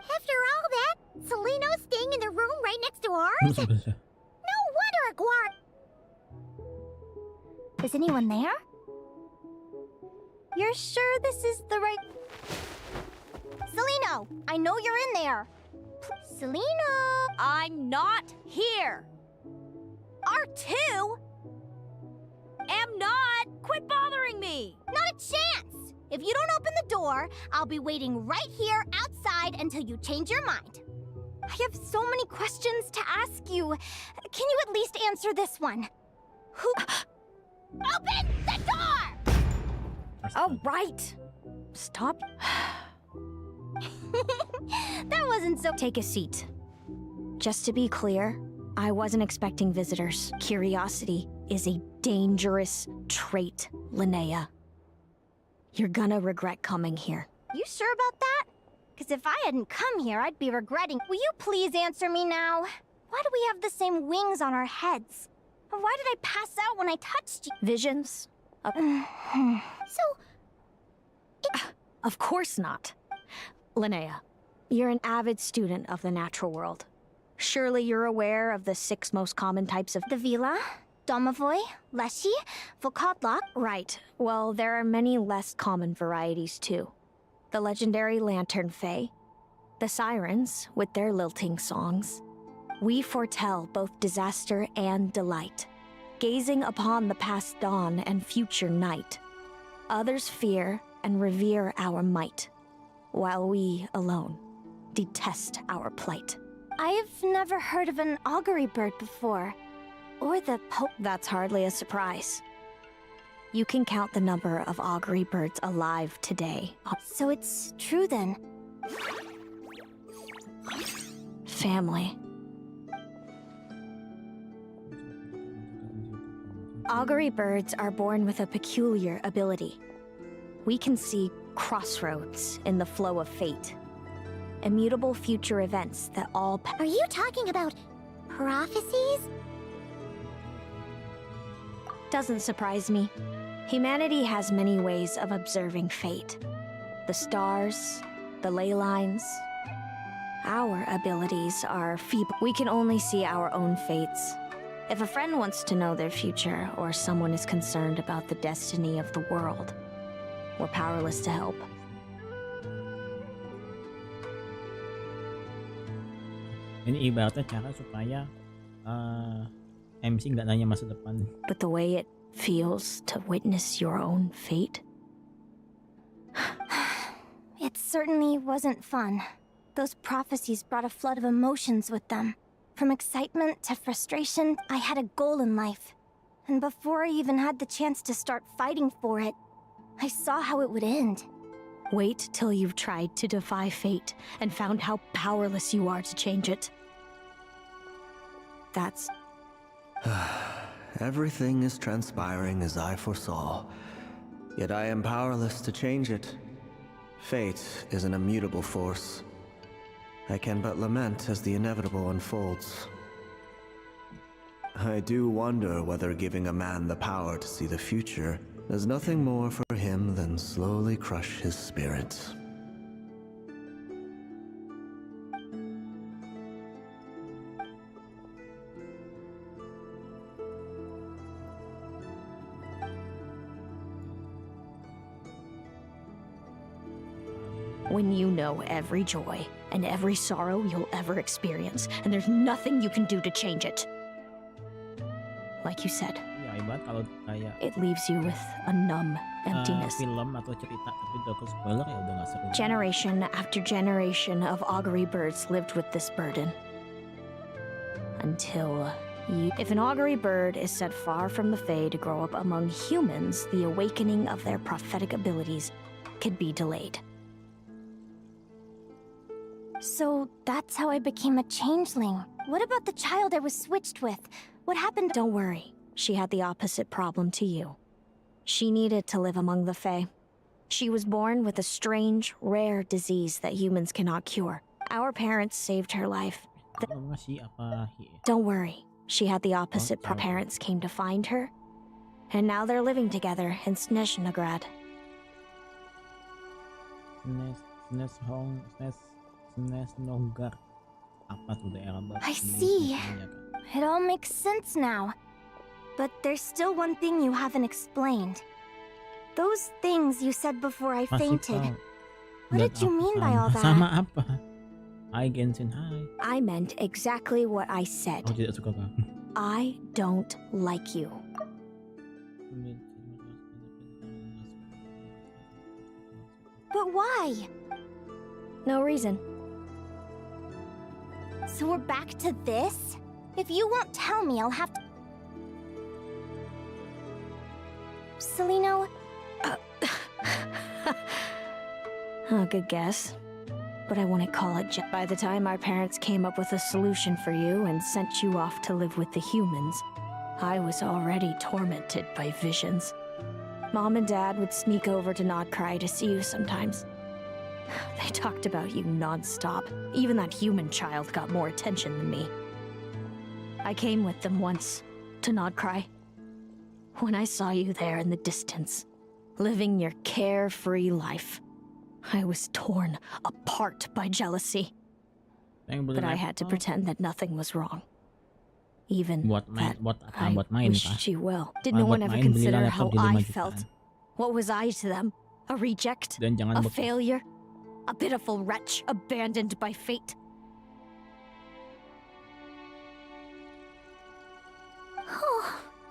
After all that, Celino's staying in the room right next to ours? No wonder Aguara... Is anyone there? You're sure this is the right... Celino, I know you're in there. Celino! I'm not here. R2? Am not. Quit bothering me. Not a chance! If you don't open the door, I'll be waiting right here outside until you change your mind. I have so many questions to ask you. Can you at least answer this one? Who... Open the door! Oh, right. Stop. That wasn't so... Take a seat. Just to be clear, I wasn't expecting visitors. Curiosity is a dangerous trait, Linnea. You're gonna regret coming here. You sure about that? Because if I hadn't come here, I'd be regretting... Will you please answer me now? Why do we have the same wings on our heads? And why did I pass out when I touched you? Visions? So... Of course not. Linnea, you're an avid student of the natural world. Surely you're aware of the 6 most common types of... The Vila, Domovoy, Leshy, Volkodlok. Right. Well, there are many less common varieties too. The legendary Lantern Fae, the Sirens with their lilting songs. We foretell both disaster and delight, gazing upon the past dawn and future night. Others fear and revere our might, while we alone detest our plight. I've never heard of an augury bird before. Or the That's hardly a surprise. You can count the number of augury birds alive today. So it's true then. Family. Augury birds are born with a peculiar ability. We can see crossroads in the flow of fate. Immutable future events that all... Are you talking about prophecies? Doesn't surprise me. Humanity has many ways of observing fate. The stars, the ley lines. Our abilities are feeble. We can only see our own fates. If a friend wants to know their future, or someone is concerned about the destiny of the world, we're powerless to help. Ini ibaratnya cara supaya MC nggak nanya masa depan. But the way it feels to witness your own fate? It certainly wasn't fun. Those prophecies brought a flood of emotions with them. From excitement to frustration, I had a goal in life. And before I even had the chance to start fighting for it, I saw how it would end. Wait till you've tried to defy fate and found how powerless you are to change it. That's... Everything is transpiring as I foresaw, yet I am powerless to change it. Fate is an immutable force. I can but lament as the inevitable unfolds. I do wonder whether giving a man the power to see the future does nothing more for him than slowly crush his spirit. When you know every joy and every sorrow you'll ever experience, and there's nothing you can do to change it. Like you said, it leaves you with a numb emptiness. Film atau cerita tapi udah ke spoiler ya udah nggak seru. Generation after generation of augury birds lived with this burden. Until you... If an augury bird is set far from the Fae to grow up among humans, the awakening of their prophetic abilities could be delayed. So that's how I became a changeling. What about the child I was switched with? What happened? Don't worry. She had the opposite problem to you. She needed to live among the Fae. She was born with a strange, rare disease that humans cannot cure. Our parents saved her life. Don't worry. She had the opposite. Parents came to find her, and now they're living together in Snezhnegrad. I see. It all makes sense now. But there's still one thing you haven't explained. Those things you said before I Masih fainted. tahu. What Dan did you apa mean by all that? Sama apa? Hai Genshin, hai. I meant exactly what I said. Aku tidak suka kamu. I don't like you. But why? No reason. So we're back to this? If you won't tell me, I'll have to... Celino? Good guess. But I wouldn't call it by the time our parents came up with a solution for you and sent you off to live with the humans, I was already tormented by visions. Mom and Dad would sneak over to Nodcry to see you sometimes. They talked about you non-stop. Even that human child got more attention than me. I came with them once, to Nodcry. When I saw you there in the distance, living your carefree life, I was torn apart by jealousy. But I had to pretend that nothing was wrong. Even that I wished you well. Did no one ever consider how I felt? What was I to them? A reject? A failure? A pitiful wretch abandoned by fate?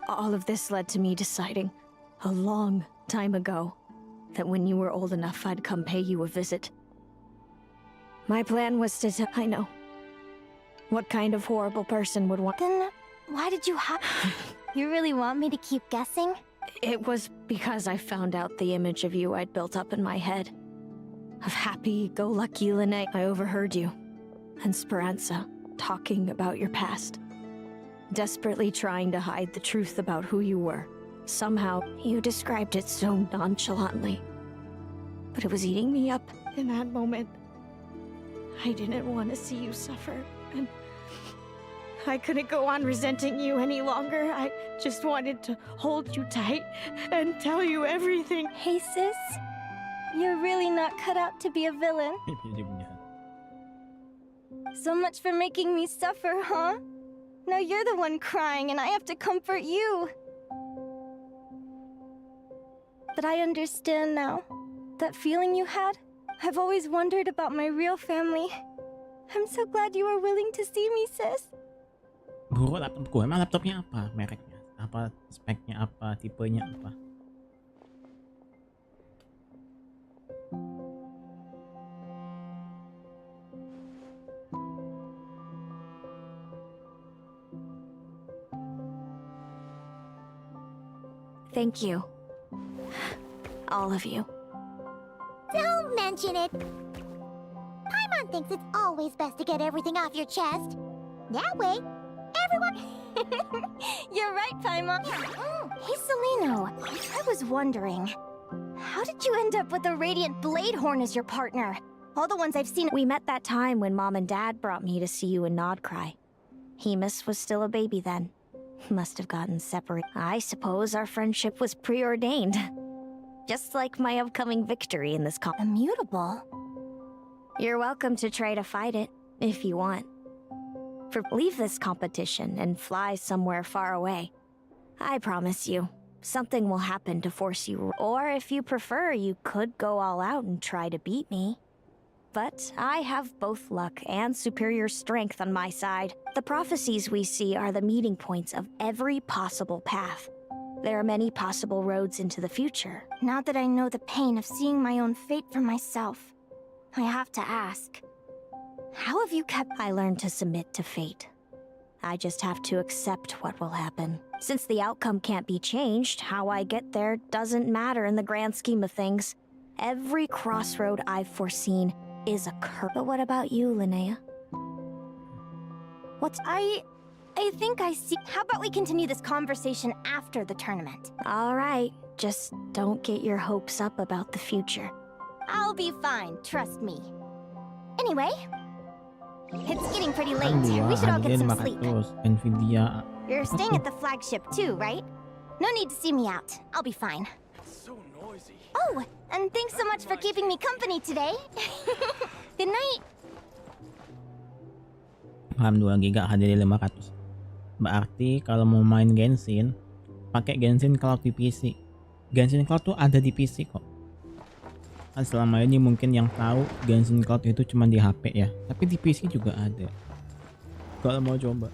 All of this led to me deciding, a long time ago, that when you were old enough, I'd come pay you a visit. My plan was to I know. What kind of horrible person would want... Then why did you have... You really want me to keep guessing? It was because I found out the image of you I'd built up in my head. Of happy-go-lucky Linnea. I overheard you and Speranza talking about your past. Desperately trying to hide the truth about who you were. Somehow, you described it so nonchalantly. But it was eating me up in that moment. I didn't want to see you suffer, and I couldn't go on resenting you any longer. I just wanted to hold you tight and tell you everything. Hey, sis. You're really not cut out to be a villain. So much for making me suffer, huh? Now you're the one crying and I have to comfort you. But I understand now. That feeling you had, I've always wondered about my real family. I'm so glad you were willing to see me, sis. Buru laptopku, emang laptopnya apa? Mereknya? Apa speknya apa? Tipenya apa? Thank you. All of you. Don't mention it. Paimon thinks it's always best to get everything off your chest. That way, everyone... You're right, Paimon. Hey, Celino. I was wondering, how did you end up with a Radiant Bladehorn as your partner? All the ones I've seen... We met that time when Mom and Dad brought me to see you in Nodcry. Hemus was still a baby then. Must have gotten separate. I suppose our friendship was preordained. Just like my upcoming victory in this Immutable? You're welcome to try to fight it, if you want. Leave this competition and fly somewhere far away. I promise you, something will happen to force you. Or if you prefer, you could go all out and try to beat me. But I have both luck and superior strength on my side. The prophecies we see are the meeting points of every possible path. There are many possible roads into the future. Now that I know the pain of seeing my own fate for myself, I have to ask, how have you kept... I learned to submit to fate. I just have to accept what will happen. Since the outcome can't be changed, how I get there doesn't matter in the grand scheme of things. Every crossroad I've foreseen is a curse. But what about you, Linnea? I think I see... How about we continue this conversation after the tournament? All right, just don't get your hopes up about the future. I'll be fine, trust me. Anyway, it's getting pretty late. We should all get some sleep. Nvidia. You're staying at the flagship too, right? No need to see me out. I'll be fine. It's so noisy. Oh, and thanks so much for keeping me company today. Good night. RAM 2 GB HDD 500. Berarti kalau mau main Genshin, pakai Genshin kalau di PC. Genshin Cloud tuh ada di PC kok. Kan selama ini mungkin yang tahu Genshin Cloud itu cuma di HP ya, tapi di PC juga ada. Kalau mau coba.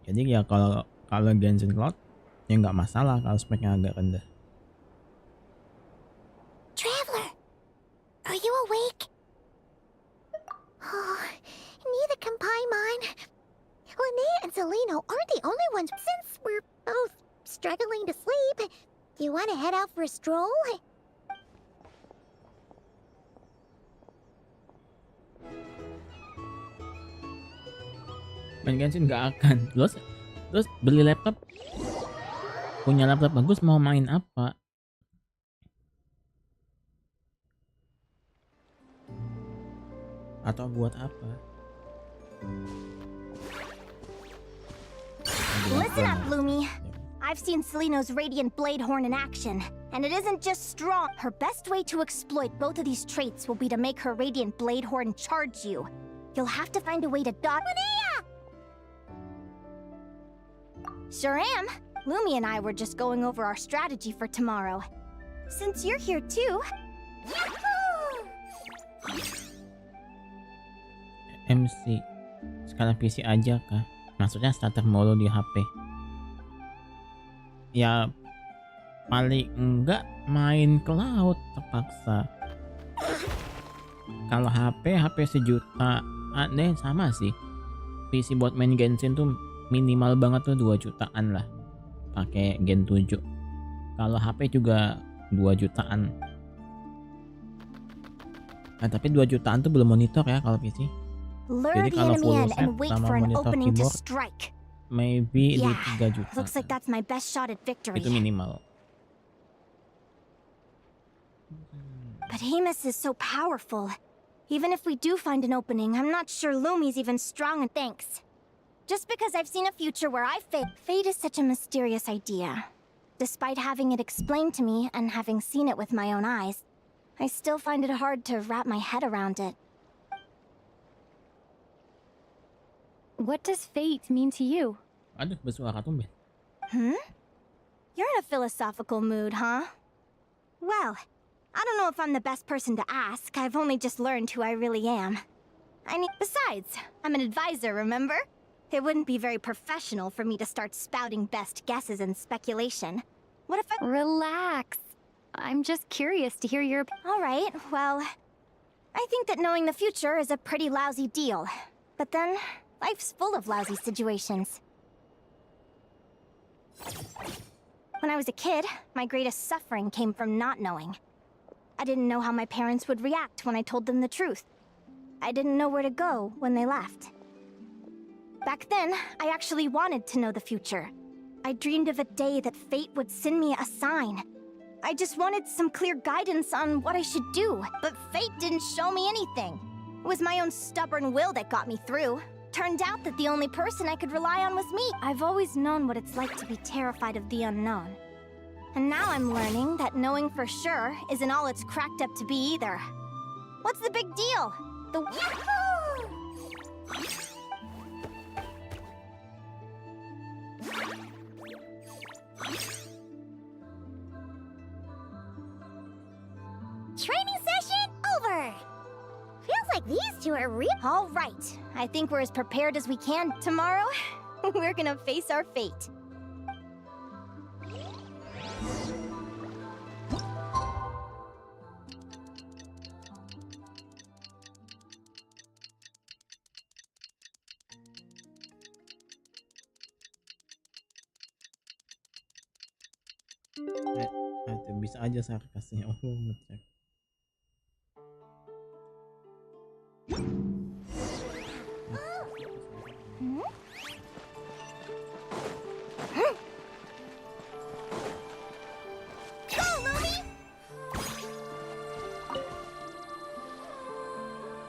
Jadi ya kalau Genshin Cloud ya nggak masalah kalau speknya agak rendah. Traveler, are you awake? Oh, neither can Paimon. Linnea and Zelino aren't the only ones. Since we're both struggling to sleep, you want to head out for a stroll? Main Genshin nggak akan. Terus beli laptop, punya laptop bagus mau main apa? Atau buat apa? Listen up, Lumi. I've seen Seleno's Radiant Blade Horn in action, and it isn't just strong. Her best way to exploit both of these traits will be to make her Radiant Blade Horn charge you. You'll have to find a way to dodge. Linnea! Sure am. Lumi and I were just going over our strategy for tomorrow. Since you're here too. Yahoo! MC skala PC aja kah? Maksudnya starter mulu di HP? Ya paling enggak main cloud terpaksa. Kalau HP sejuta ada sama sih. PC buat main Genshin tuh minimal banget tuh 2 jutaan lah. Pakai Gen 7. Kalau HP juga 2 jutaan. Nah, tapi 2 jutaan tuh belum monitor ya kalau PC. Lure the enemy in and wait for an opening to strike. Maybe di 3 juta. Looks like that's my best shot at victory. Itu minimal. But Hemus is so powerful. Even if we do find an opening, I'm not sure Lumi's even strong and thanks. Just because I've seen a future where I fate is such a mysterious idea. Despite having it explained to me and having seen it with my own eyes, I still find it hard to wrap my head around it. What does fate mean to you? Aduh, bersuara tumben. You're in a philosophical mood, huh? Well, I don't know if I'm the best person to ask. I've only just learned who I really am. Besides, I'm an advisor, remember? It wouldn't be very professional for me to start spouting best guesses and speculation. What if I... Relax. I'm just curious to hear your... Alright, well... I think that knowing the future is a pretty lousy deal. But then, life's full of lousy situations. When I was a kid, my greatest suffering came from not knowing. I didn't know how my parents would react when I told them the truth. I didn't know where to go when they left. Back then, I actually wanted to know the future. I dreamed of a day that fate would send me a sign. I just wanted some clear guidance on what I should do, but fate didn't show me anything. It was my own stubborn will that got me through. Turned out that the only person I could rely on was me. I've always known what it's like to be terrified of the unknown. And now I'm learning that knowing for sure isn't all it's cracked up to be either. What's the big deal? The Yahoo! Training session over! Feels like these two are real. All right, I think we're as prepared as we can. Tomorrow, we're gonna face our fate. Itu bisa aja sarkasnya. Oh, ngecek.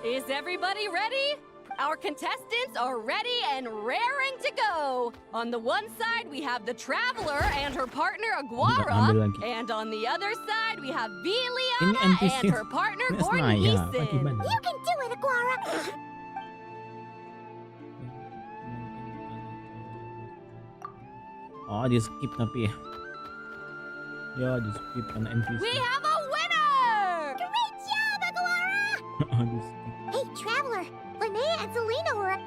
Is everybody ready? Our contestants are ready and raring to go. On the one side, we have the Traveler and her partner Aguara, and on the other side, we have Linnea and her partner Genshin. You can do it, Aguara. Oh, di skip tapi ya. Ya, di skip karena NPC. We have a winner! Great job, Aguara! Oh, di skip. Hey, Traveler! Linnea and Selena were...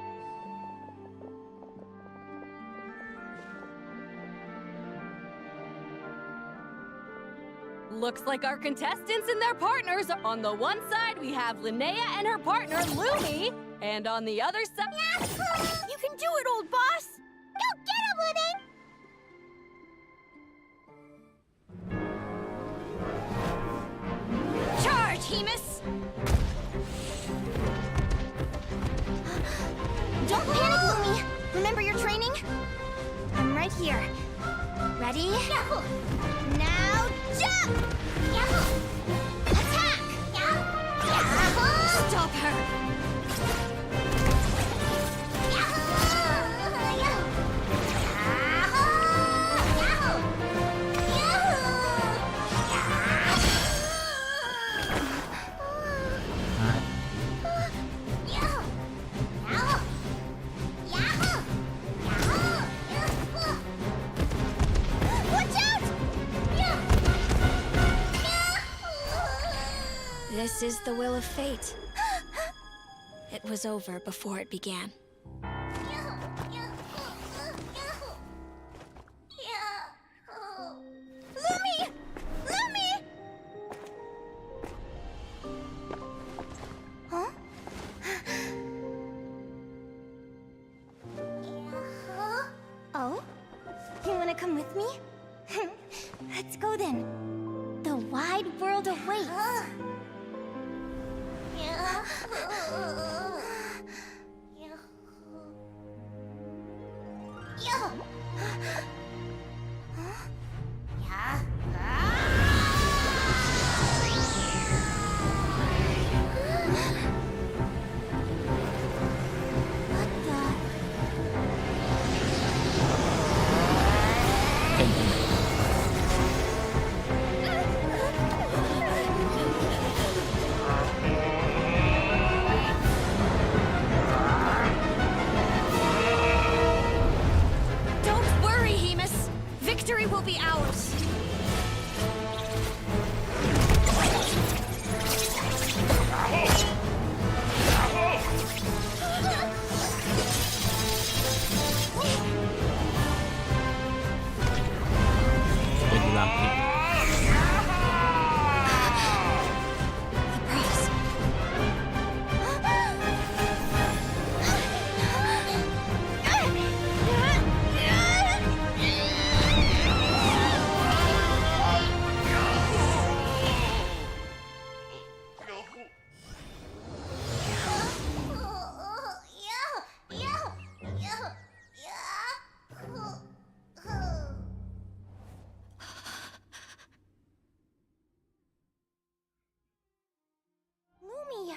Looks like our contestants and their partners. On the one side, we have Linnea and her partner, Lumi. And on the other side... You can do it, old boss! Go get him, Linnea! Charge, Hemus! Don't panic, Lumi! Remember your training? I'm right here. Ready? Now jump! Attack! Stop her! This is the will of fate. It was over before it began. Lumi! Lumi! Huh? Oh? You wanna come with me? Let's go then. The wide world awaits. Don't worry, Hemus. Victory will be ours. Jadi laki. Lumi!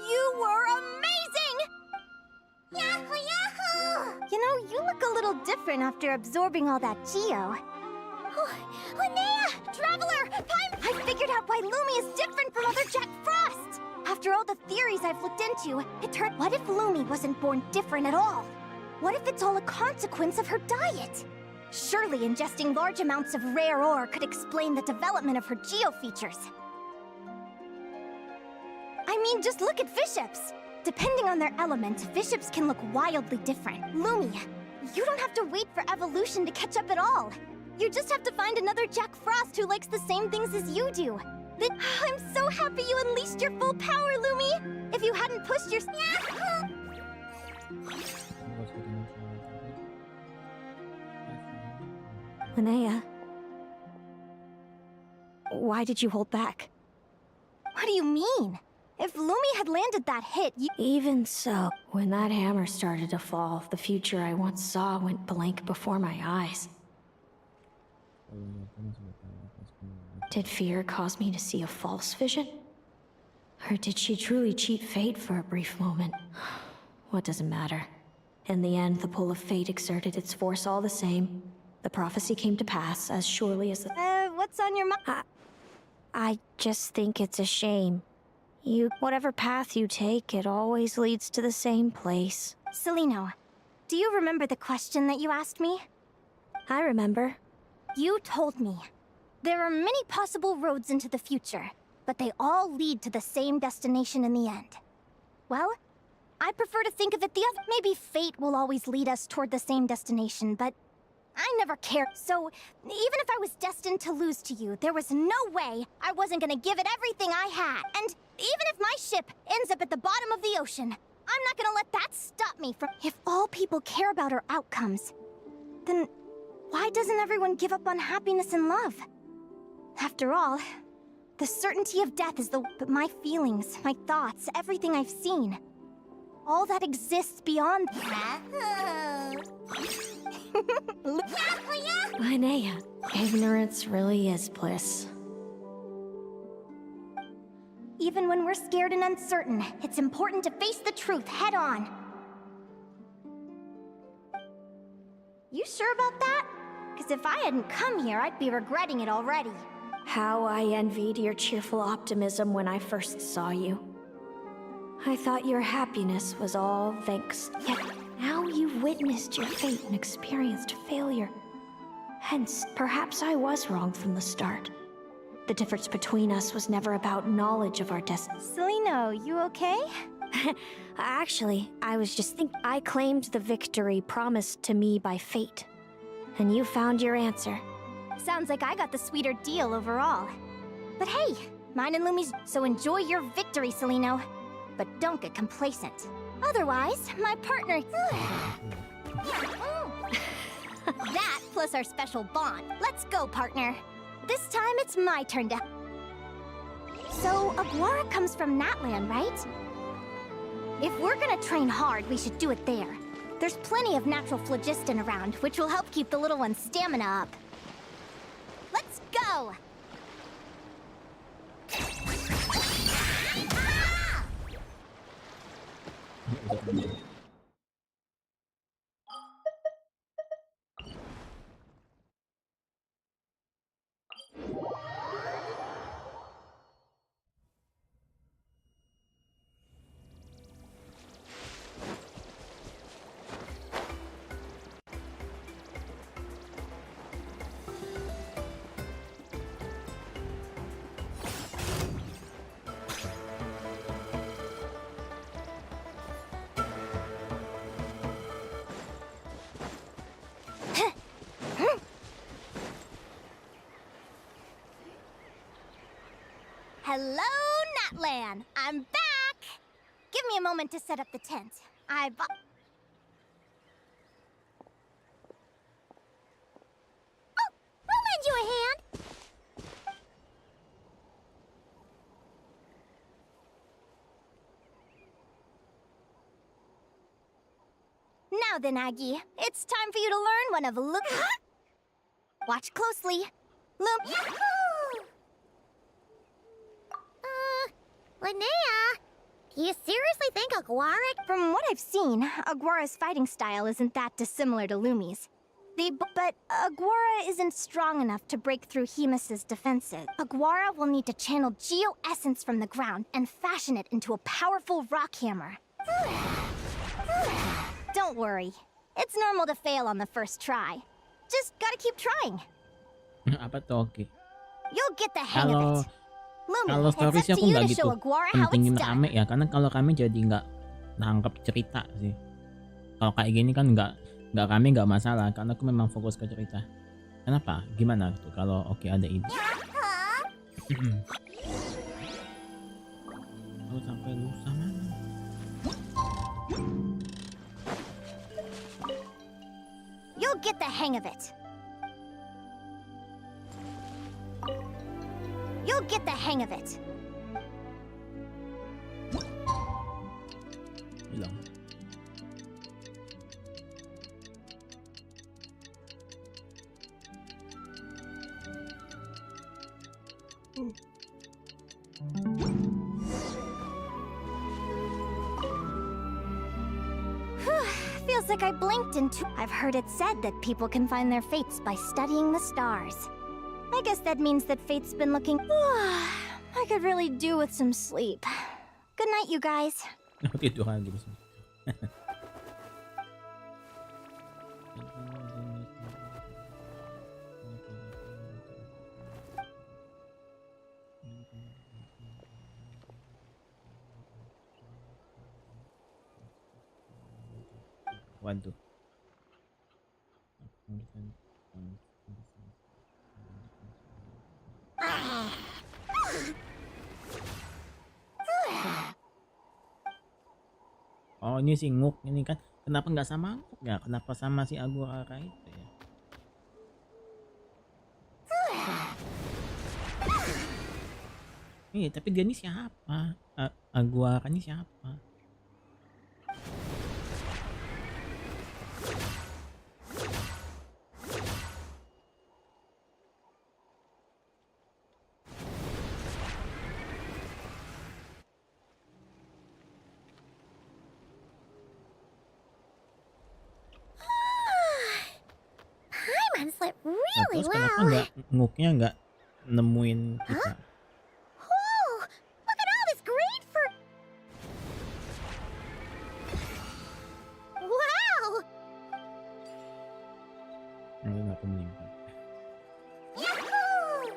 You were amazing! Yahoo, yahoo! You know, you look a little different after absorbing all that geo. Linnea! Traveler! Time! I figured out why Lumi is different from other Jack Frost! After all the theories I've looked into, it turned... What if Lumi wasn't born different at all? What if it's all a consequence of her diet? Surely ingesting large amounts of rare ore could explain the development of her geo features. I mean, just look at fiships. Depending on their element, fiships can look wildly different. Lumi, you don't have to wait for evolution to catch up at all. You just have to find another Jack Frost who likes the same things as you do. I'm so happy you unleashed your full power, Lumi! If you hadn't pushed your... Linnea, why did you hold back? What do you mean? If Lumi had landed that hit, you... Even so, when that hammer started to fall, the future I once saw went blank before my eyes. Did fear cause me to see a false vision? Or did she truly cheat fate for a brief moment? What does it matter? In the end, the pull of fate exerted its force all the same. The prophecy came to pass as surely as the... what's on your mind? I just think it's a shame. Whatever path you take, it always leads to the same place. Celino, do you remember the question that you asked me? I remember. You told me there are many possible roads into the future, but they all lead to the same destination in the end. Well, I prefer to think of it the other. Maybe fate will always lead us toward the same destination, but I never cared. So, even if I was destined to lose to you, there was no way I wasn't gonna give it everything I had. And even if my ship ends up at the bottom of the ocean, I'm not gonna let that stop me from... If all people care about are outcomes, then why doesn't everyone give up on happiness and love? After all, the certainty of death is the... But my feelings, my thoughts, everything I've seen, all that exists beyond... Linnea, ignorance really is bliss. Even when we're scared and uncertain, it's important to face the truth head on. You sure about that? Because if I hadn't come here, I'd be regretting it already. How I envied your cheerful optimism when I first saw you. I thought your happiness was all thanks. Yet now you've witnessed your fate and experienced failure. Hence, perhaps I was wrong from the start. The difference between us was never about knowledge of our destiny. Celino, you okay? Actually, I was just thinking. I claimed the victory promised to me by fate. And you found your answer. Sounds like I got the sweeter deal overall. But hey, mine and Lumi's... So enjoy your victory, Celino. But don't get complacent. Otherwise, my partner... That plus our special bond. Let's go, partner. This time it's my turn to... So, Aguara comes from Natlan, right? If we're gonna train hard, we should do it there. There's plenty of natural phlogiston around, which will help keep the little one's stamina up. Let's go! Hello, Natlan! I'm back! Give me a moment to set up the tent. I'll lend you a hand! Now then, Aggie, it's time for you to learn one of Look. Watch closely. Loom. Linnea, you seriously think Aguara... From what I've seen, Aguara's fighting style isn't that dissimilar to Lumi's. But Aguara isn't strong enough to break through Hemus's defenses. Aguara will need to channel geo-essence from the ground and fashion it into a powerful rock hammer. Don't worry. It's normal to fail on the first try. Just gotta keep trying. Apa tuh? Oke. You'll get the hang of it. Kalau storiesnya aku nggak gitu pentingin rame ya, karena kalau kami jadi nggak nangkep cerita sih. Kalau kayak gini kan nggak rame nggak masalah, karena aku memang fokus ke cerita. Kenapa? Gimana tuh kalau oke ada ide? Oh sampai lusa mana? You'll get the hang of it. You'll get the hang of it. Hilang. Feels like I blinked into... I've heard it said that people can find their fates by studying the stars. I guess that means that fate's been looking... I could really do with some sleep. Good night, you guys. Tiduran gitu. Waduh. Oh ini si Nguk ini kan, kenapa nggak sama Nguk ya? Kenapa sama si Agora itu ya? Iya tapi dia ini siapa? Agora ini siapa? Paimon slept Nah, really terus kenapa well. nggak Nguknya nggak nemuin kita? Oh, look at all this great for. Wow. Nggak meninggal. Yahoo!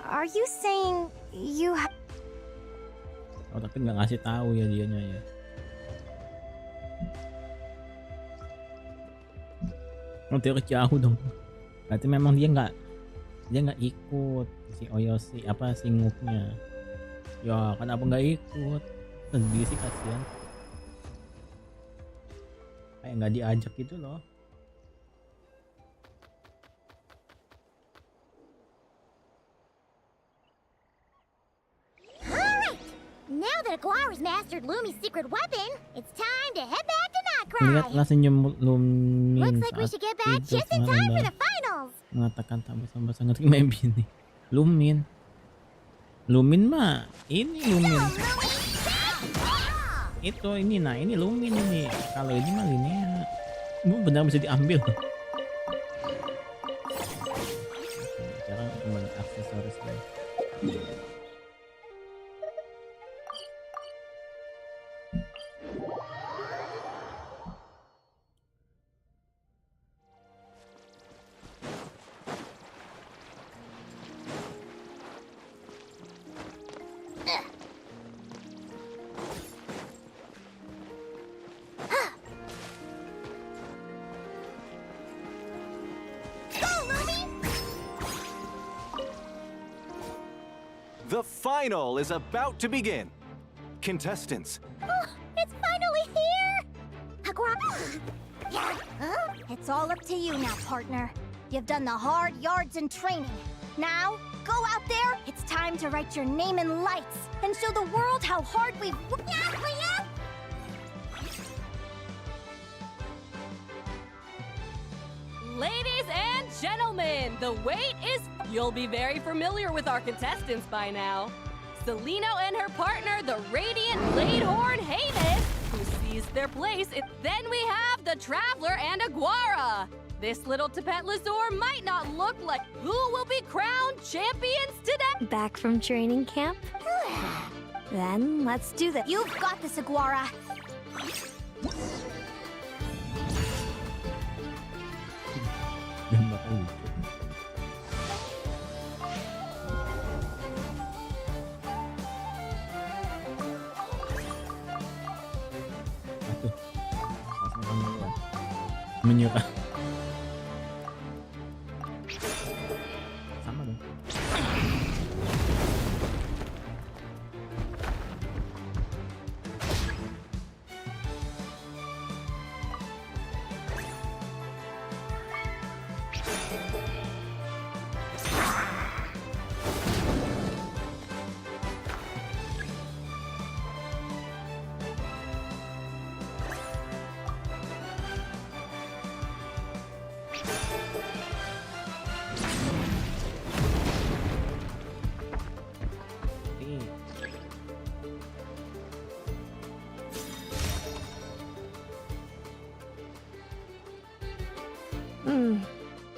Are you saying you have? Oh tapi nggak ngasih tahu ya dianya ya. Oh dia jauh dong. Berarti memang dia nggak ikut si Oyoshi apa si Nguknya. Ya kenapa nggak ikut? Sedih sih kasihan. Kayak nggak diajak gitu loh. Now that Aguara's mastered Lumi's secret weapon, it's time to head back to Lihatlah Notcry. senyum Lumin Looks like we saat should get back tidur just in time for semalam the finals. mengatakan tak bersama sangat maybe nih. Lumin mah ini Lumin. Itu ini nah ini Lumin ini. Kalau ini mah Linnea. Benar bisa diambil. Sekarang kembali aksesoris lagi. The final is about to begin. Contestants, Oh, it's finally here! Aguara. Yeah. Huh? It's all up to you now, partner. You've done the hard yards in training. Now, go out there. It's time to write your name in lights and show the world how hard we've worked. Ladies and gentlemen, the wait is... You'll be very familiar with our contestants by now. Celino and her partner, the radiant Bladehorn Hades, who seized their place. Then we have the Traveler and Aguara. This little Tapet Lazur might not look like who will be crowned champions today. Back from training camp? Then let's do this. You've got this, Aguara. Dan bakal lucu. Aduh, langsung menyerah. Sama dong.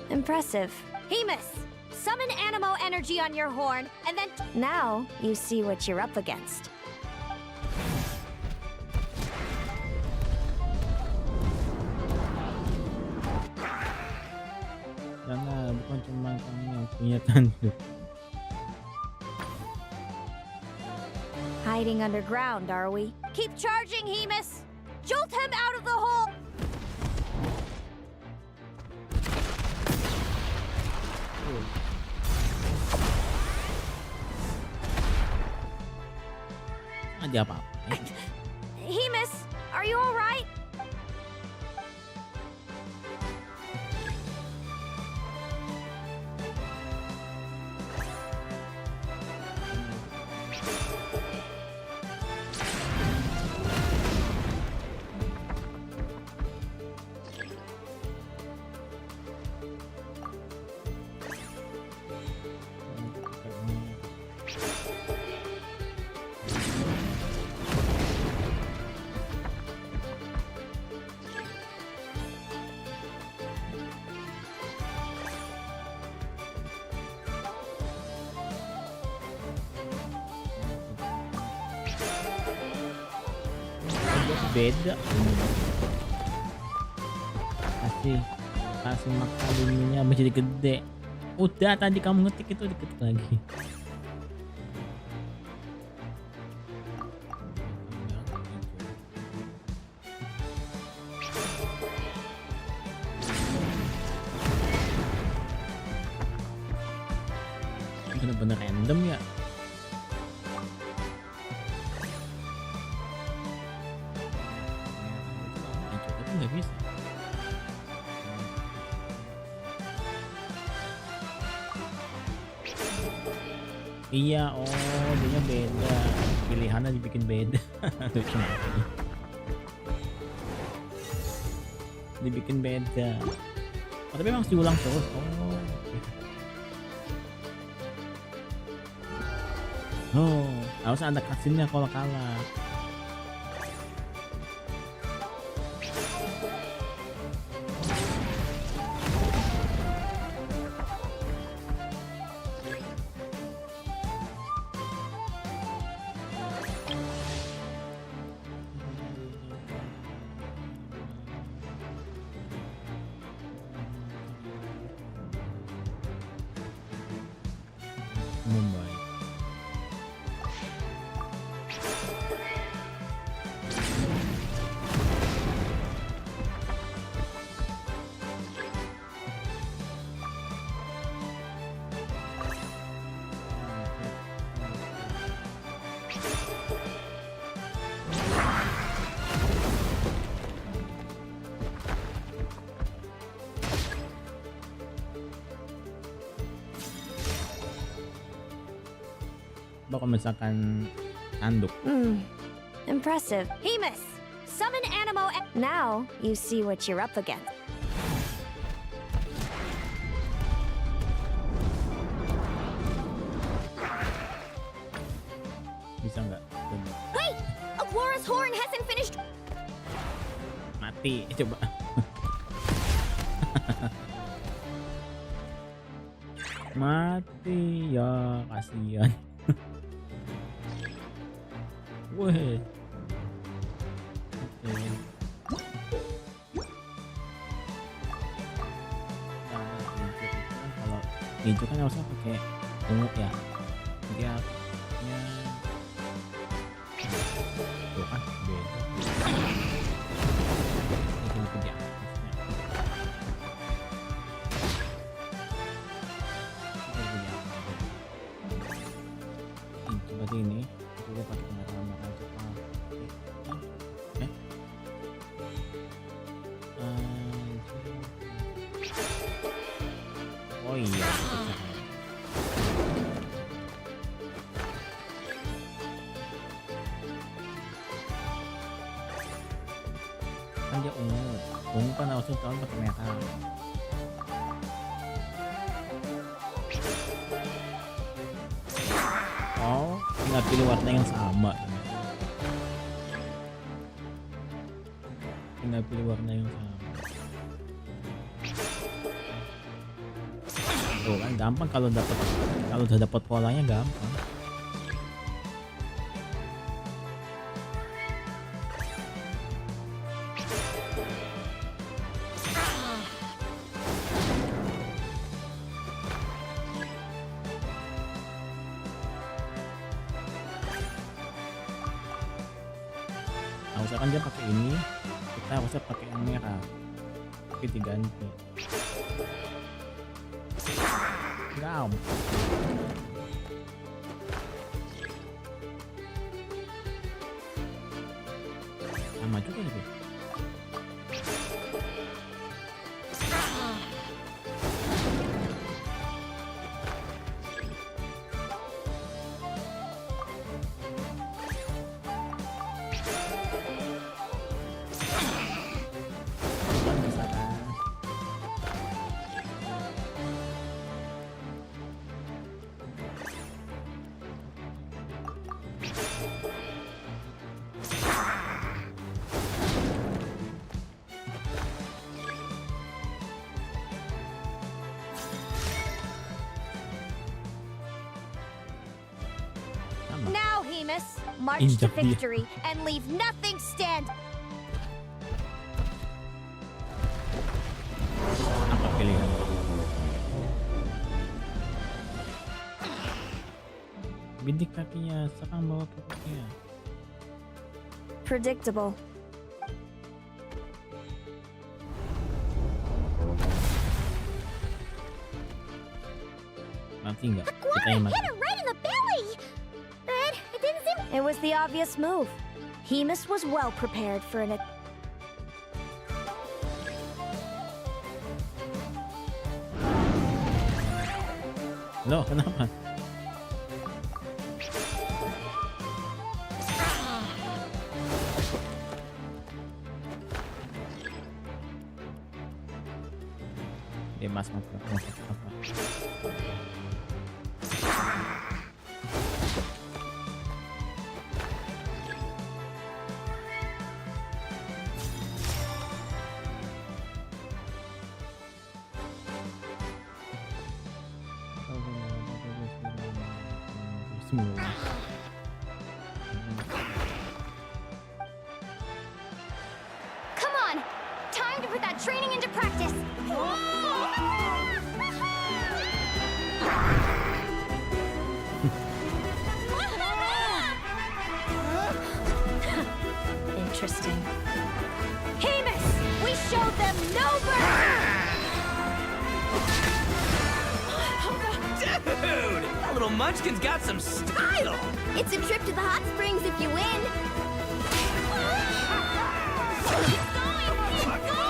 Impressive. Hemus, summon Animo energy on your horn, and then... Now you see what you're up against. Karena bukan cuma kamu yang punya tanduk. hibernating underground, are we? Keep charging, Hemus! Jolt him out of the hole! Ada apa-apa. Hemus, are you alright? Beda. Kasih makalinnya menjadi gede. Udah tadi kamu ngetik itu diketik lagi. Bener-bener random ya. Nggak bisa. Iya, oh dia beda. Pilihannya dibikin beda. Lucu banget. Dibikin beda. Oh, tapi memang diulang terus. Oh. Oh, harus ada cutscene-nya kalau kalah. Kalau misalkan tanduk. Impressive. Hemus, summon Animo. Now you see what you're up against. Bisa nggak? Wait! Aguara's horn hasn't finished. Mati, coba. Mati ya, kasihan. Weh. Oke. Kalau hijau kan harusnya pakai ungu ya. Dia punya tuh kan beda. Ini kerja. Seperti ini. Coba pakai pengetahuan makan cepat. Oh iya, kan dia ungu kan harusnya tahun pakai merah. Oh, tinggal pilih warna yang sama. Tinggal pilih warna yang sama. Tuh kan gampang kalau udah dapat polanya gampang. kan dia pakai ini, kita harusnya pakai yang merah. Tapi diganti. Gam. Sama juga nih. Now, Hemus, march to Injak dia. victory and leave nothing stand. Apa pilihan? Bidik kakinya, serang bawa pokoknya. Predictable. Mati nggak? Kita yang mati. Hit her right in the belly! But it didn't seem... It was the obvious move. Hemus was well prepared for an Loh, kenapa? Mas apa? Come on! Time to put that training into practice! Interesting. Hemus! We showed them no mercy! Dude! That little munchkin's got some style! It's a trip to the hot springs if you win.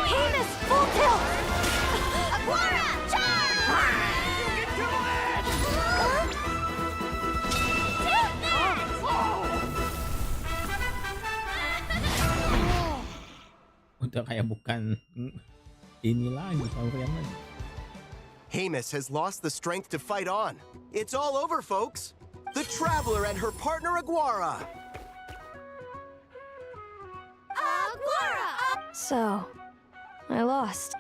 Hemus, full tilt! Aguara, charge! Udah kayak bukan ini lagi, Kalian lagi. Hemus has lost the strength to fight on. It's all over, folks. The Traveler and her partner Aguara. So, I lost.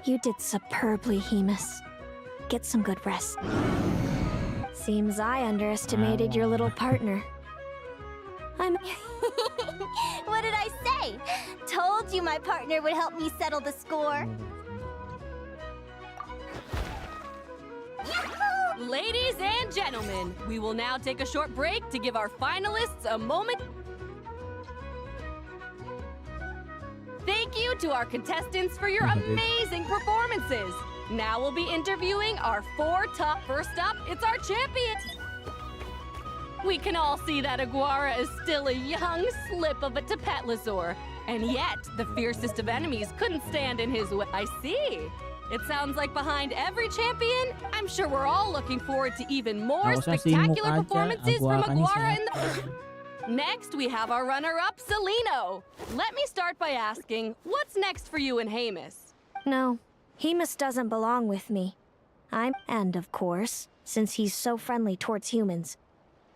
You did superbly, Hemus. Get some good rest. Seems I underestimated your little partner. What did I say? Told you my partner would help me settle the score. Ladies and gentlemen, we will now take a short break to give our finalists a moment. Thank you to our contestants for your amazing performances. Now we'll be interviewing our 4 top. First up, it's our champion. We can all see that Aguara is still a young slip of a Tapetlasaur, and yet the fiercest of enemies couldn't stand in his way. I see. It sounds like behind every champion, I'm sure we're all looking forward to even more spectacular performances from Aguara in the... Next, we have our runner-up, Celino. Let me start by asking, what's next for you and Hemus? No, Hemus doesn't belong with me. And of course, since he's so friendly towards humans,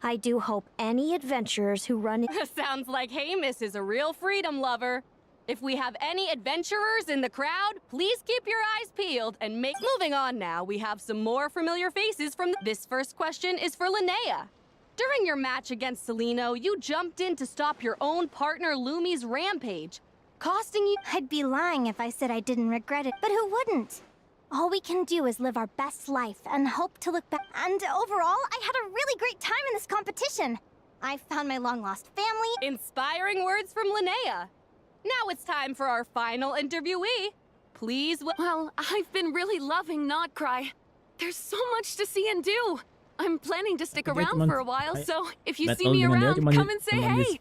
I do hope any adventurers who run... Sounds like Hemus is a real freedom lover. If we have any adventurers in the crowd, please keep your eyes peeled and make... Moving on now, we have some more familiar faces from... This first question is for Linnea. During your match against Celino, you jumped in to stop your own partner Lumi's rampage, costing you... I'd be lying if I said I didn't regret it, but who wouldn't? All we can do is live our best life and hope to look back. And overall, I had a really great time in this competition. I found my long-lost family. Inspiring words from Linnea. Now it's time for our final interviewee. Please. Well, I've been really loving Not Cry. There's so much to see and do. I'm planning to stick around for a while, so if you see me around, come and say hey.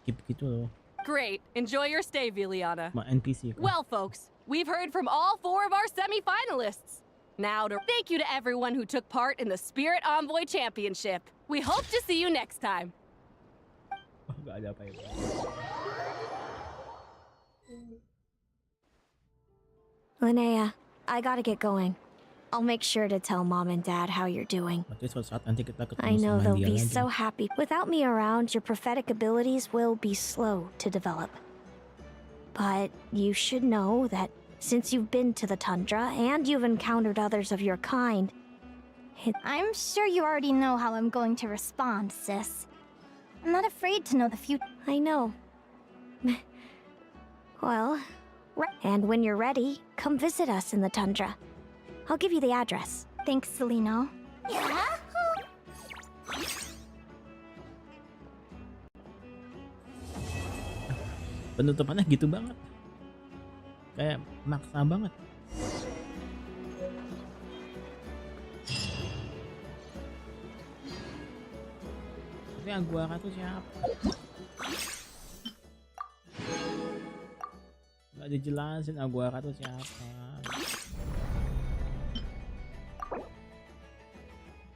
Great. Enjoy your stay, Viliana. NPC. Well, folks, we've heard from all 4 of our semi-finalists. Now, thank you to everyone who took part in the Spirit Envoy Championship. We hope to see you next time. Linnea, I gotta get going. I'll make sure to tell Mom and Dad how you're doing. I know they'll be so happy. Without me around, your prophetic abilities will be slow to develop. But you should know that since you've been to the tundra and you've encountered others of your kind, I'm sure you already know how I'm going to respond, sis. I'm not afraid to know the future. I know. Well, and when you're ready, come visit us in the tundra. I'll give you the address. Thanks, Celino. Penutupannya gitu banget. Kayak maksa banget. Tapi Aguara tuh siapa? Gak dijelasin Aguara tuh siapa.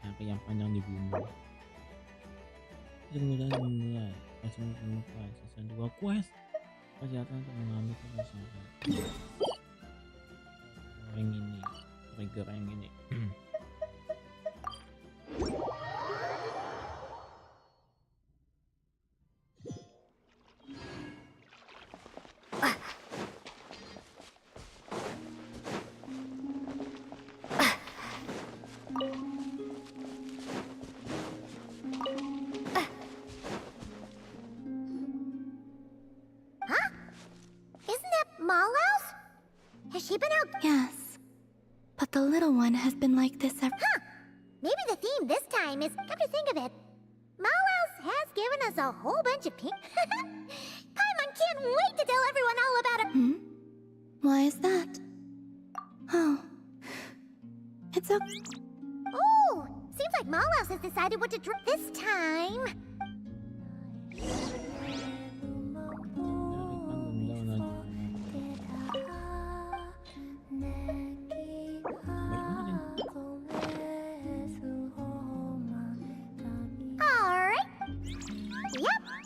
Kaki yang panjang di bumi. Kemudian dimulai. Langsung menemukan sisa 2 quest. Kesehatan untuk mengambil kebesaran. Yang ini, trigger yang ini. Yes, but the little one has been like this ever. Huh. Maybe the theme this time is, come to think of it, Mallows has given us a whole bunch of pink. Paimon can't wait to tell everyone all about it. Why is that? Oh. It's okay. Oh, seems like Mallows has decided what to draw this time.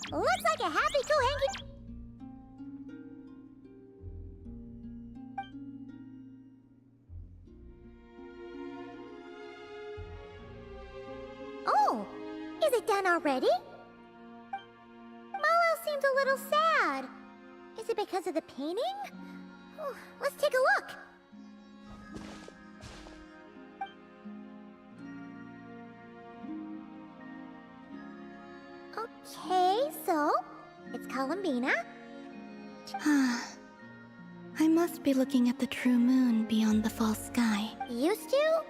Looks like a happy Kohenki. Oh, is it done already? Malo seems a little sad. Is it because of the painting? Oh, let's take a look. Okay, so it's Columbina. I must be looking at the true moon beyond the false sky. Used to?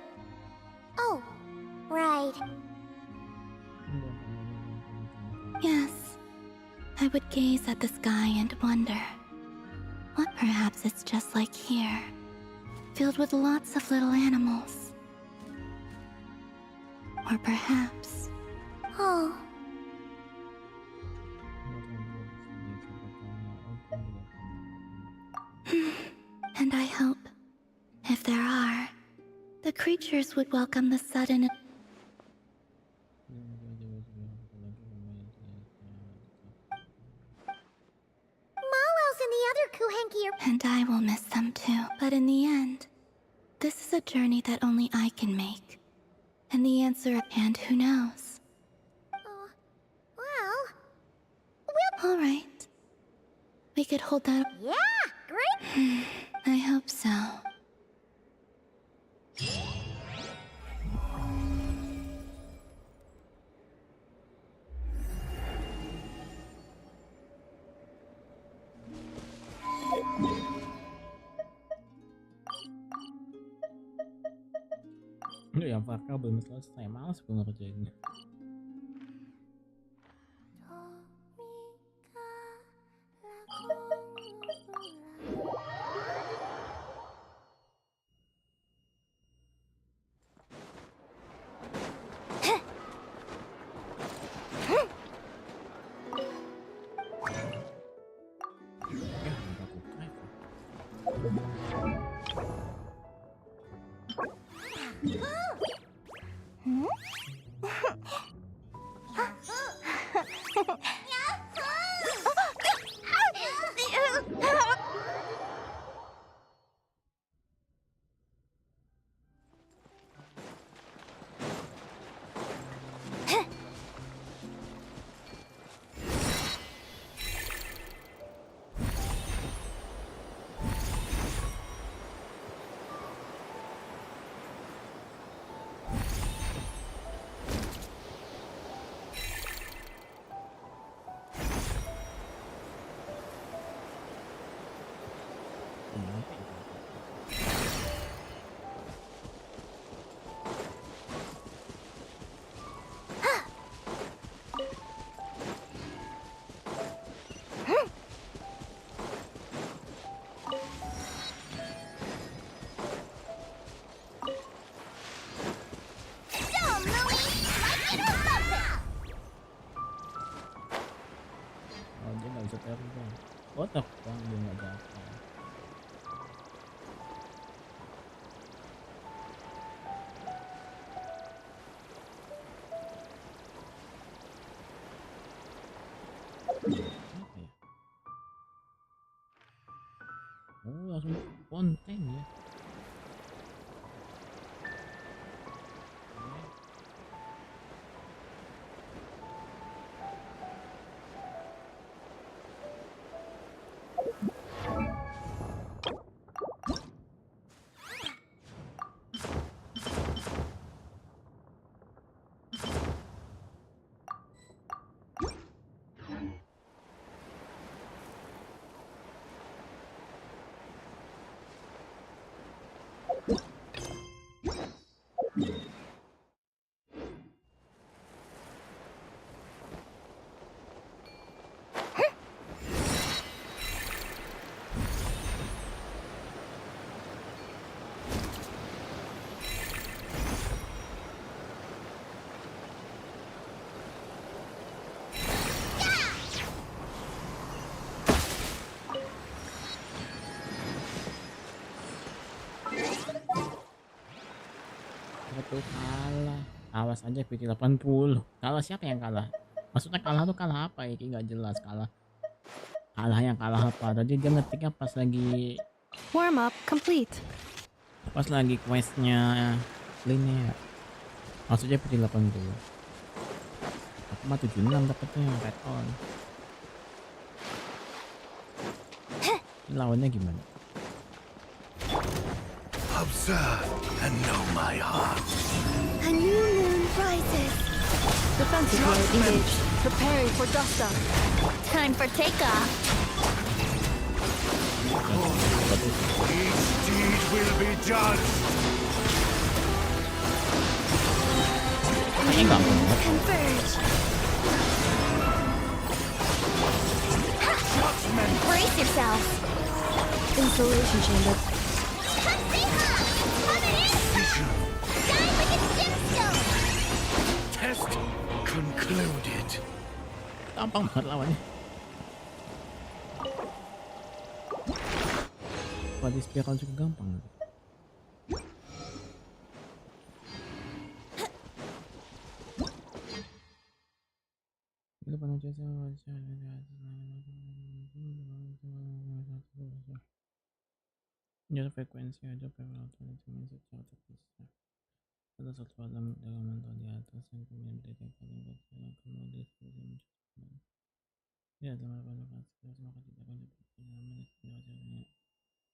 Oh, right. Yes, I would gaze at the sky and wonder, what perhaps it's just like here, filled with lots of little animals. Or perhaps... Oh. And I hope, if there are, the creatures would welcome the sudden... Malos and the other Kuhenki are... And I will miss them too. But in the end, this is a journey that only I can make. And the answer... And who knows? Well... All right. We could hold that... Yeah, great! I hope so. Yang Farka belum selesai, males gue ngerjainnya. Oh, dia nggak bisa terbang. What the fuck, dia nggak jatuh. Oh, langsung konten ya. Tuh kalah, awas aja PT 80. Kalah siapa yang kalah? Maksudnya kalah tuh kalah apa ya? Nggak jelas kalah. Kalah yang kalah apa? Tadi dia ngetiknya pas lagi Warm up complete. pas lagi questnya Linnea. Maksudnya PT 80. Aku mah 76 dapetnya red on. Ini lawannya gimana? Observe and know my heart. A new moon rises. Defensive mode engaged. Preparing for dust up. Time for takeoff. Each deed will be judged. Converge. Brace yourself. Insulation chamber. Test concluded. Gampang banget lawannya. Pada spiral juga gampang. Jarak frekuensi ada peralatan secara terpisah. Ada satu alam dalam mantel di atas yang kemudian dideteksi oleh batu kemudian diskusi mencapai. Ya, teman-teman maka tidak akan dapat pengalaman sebenarnya.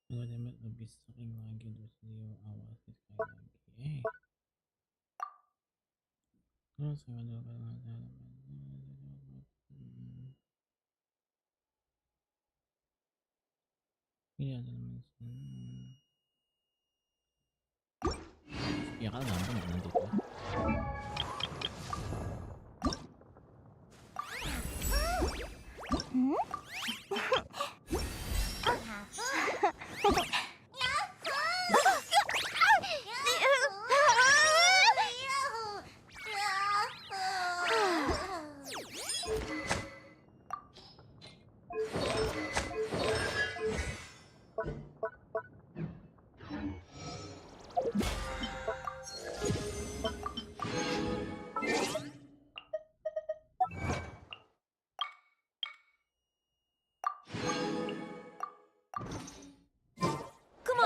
Enggak demet lebih sering lagi untuk video awal sekali lagi. Terus saya ada iya dalam ya kalau gampang ya nanti tuh.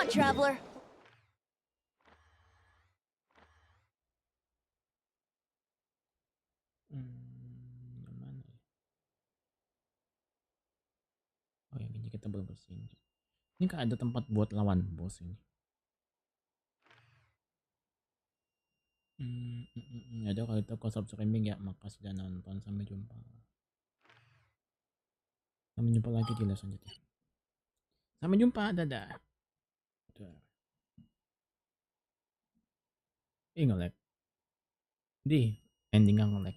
on, Traveler. Yang mana ya? Oh yang ini kita belum bersihin. Ini kan ada tempat buat lawan bos ini. Ada kalau itu kau subscribing ya, makasih sudah nonton. Sampai jumpa. Sampai jumpa lagi di live selanjutnya. Sampai jumpa, dadah. Nge-lag. Di endingnya nge-lag.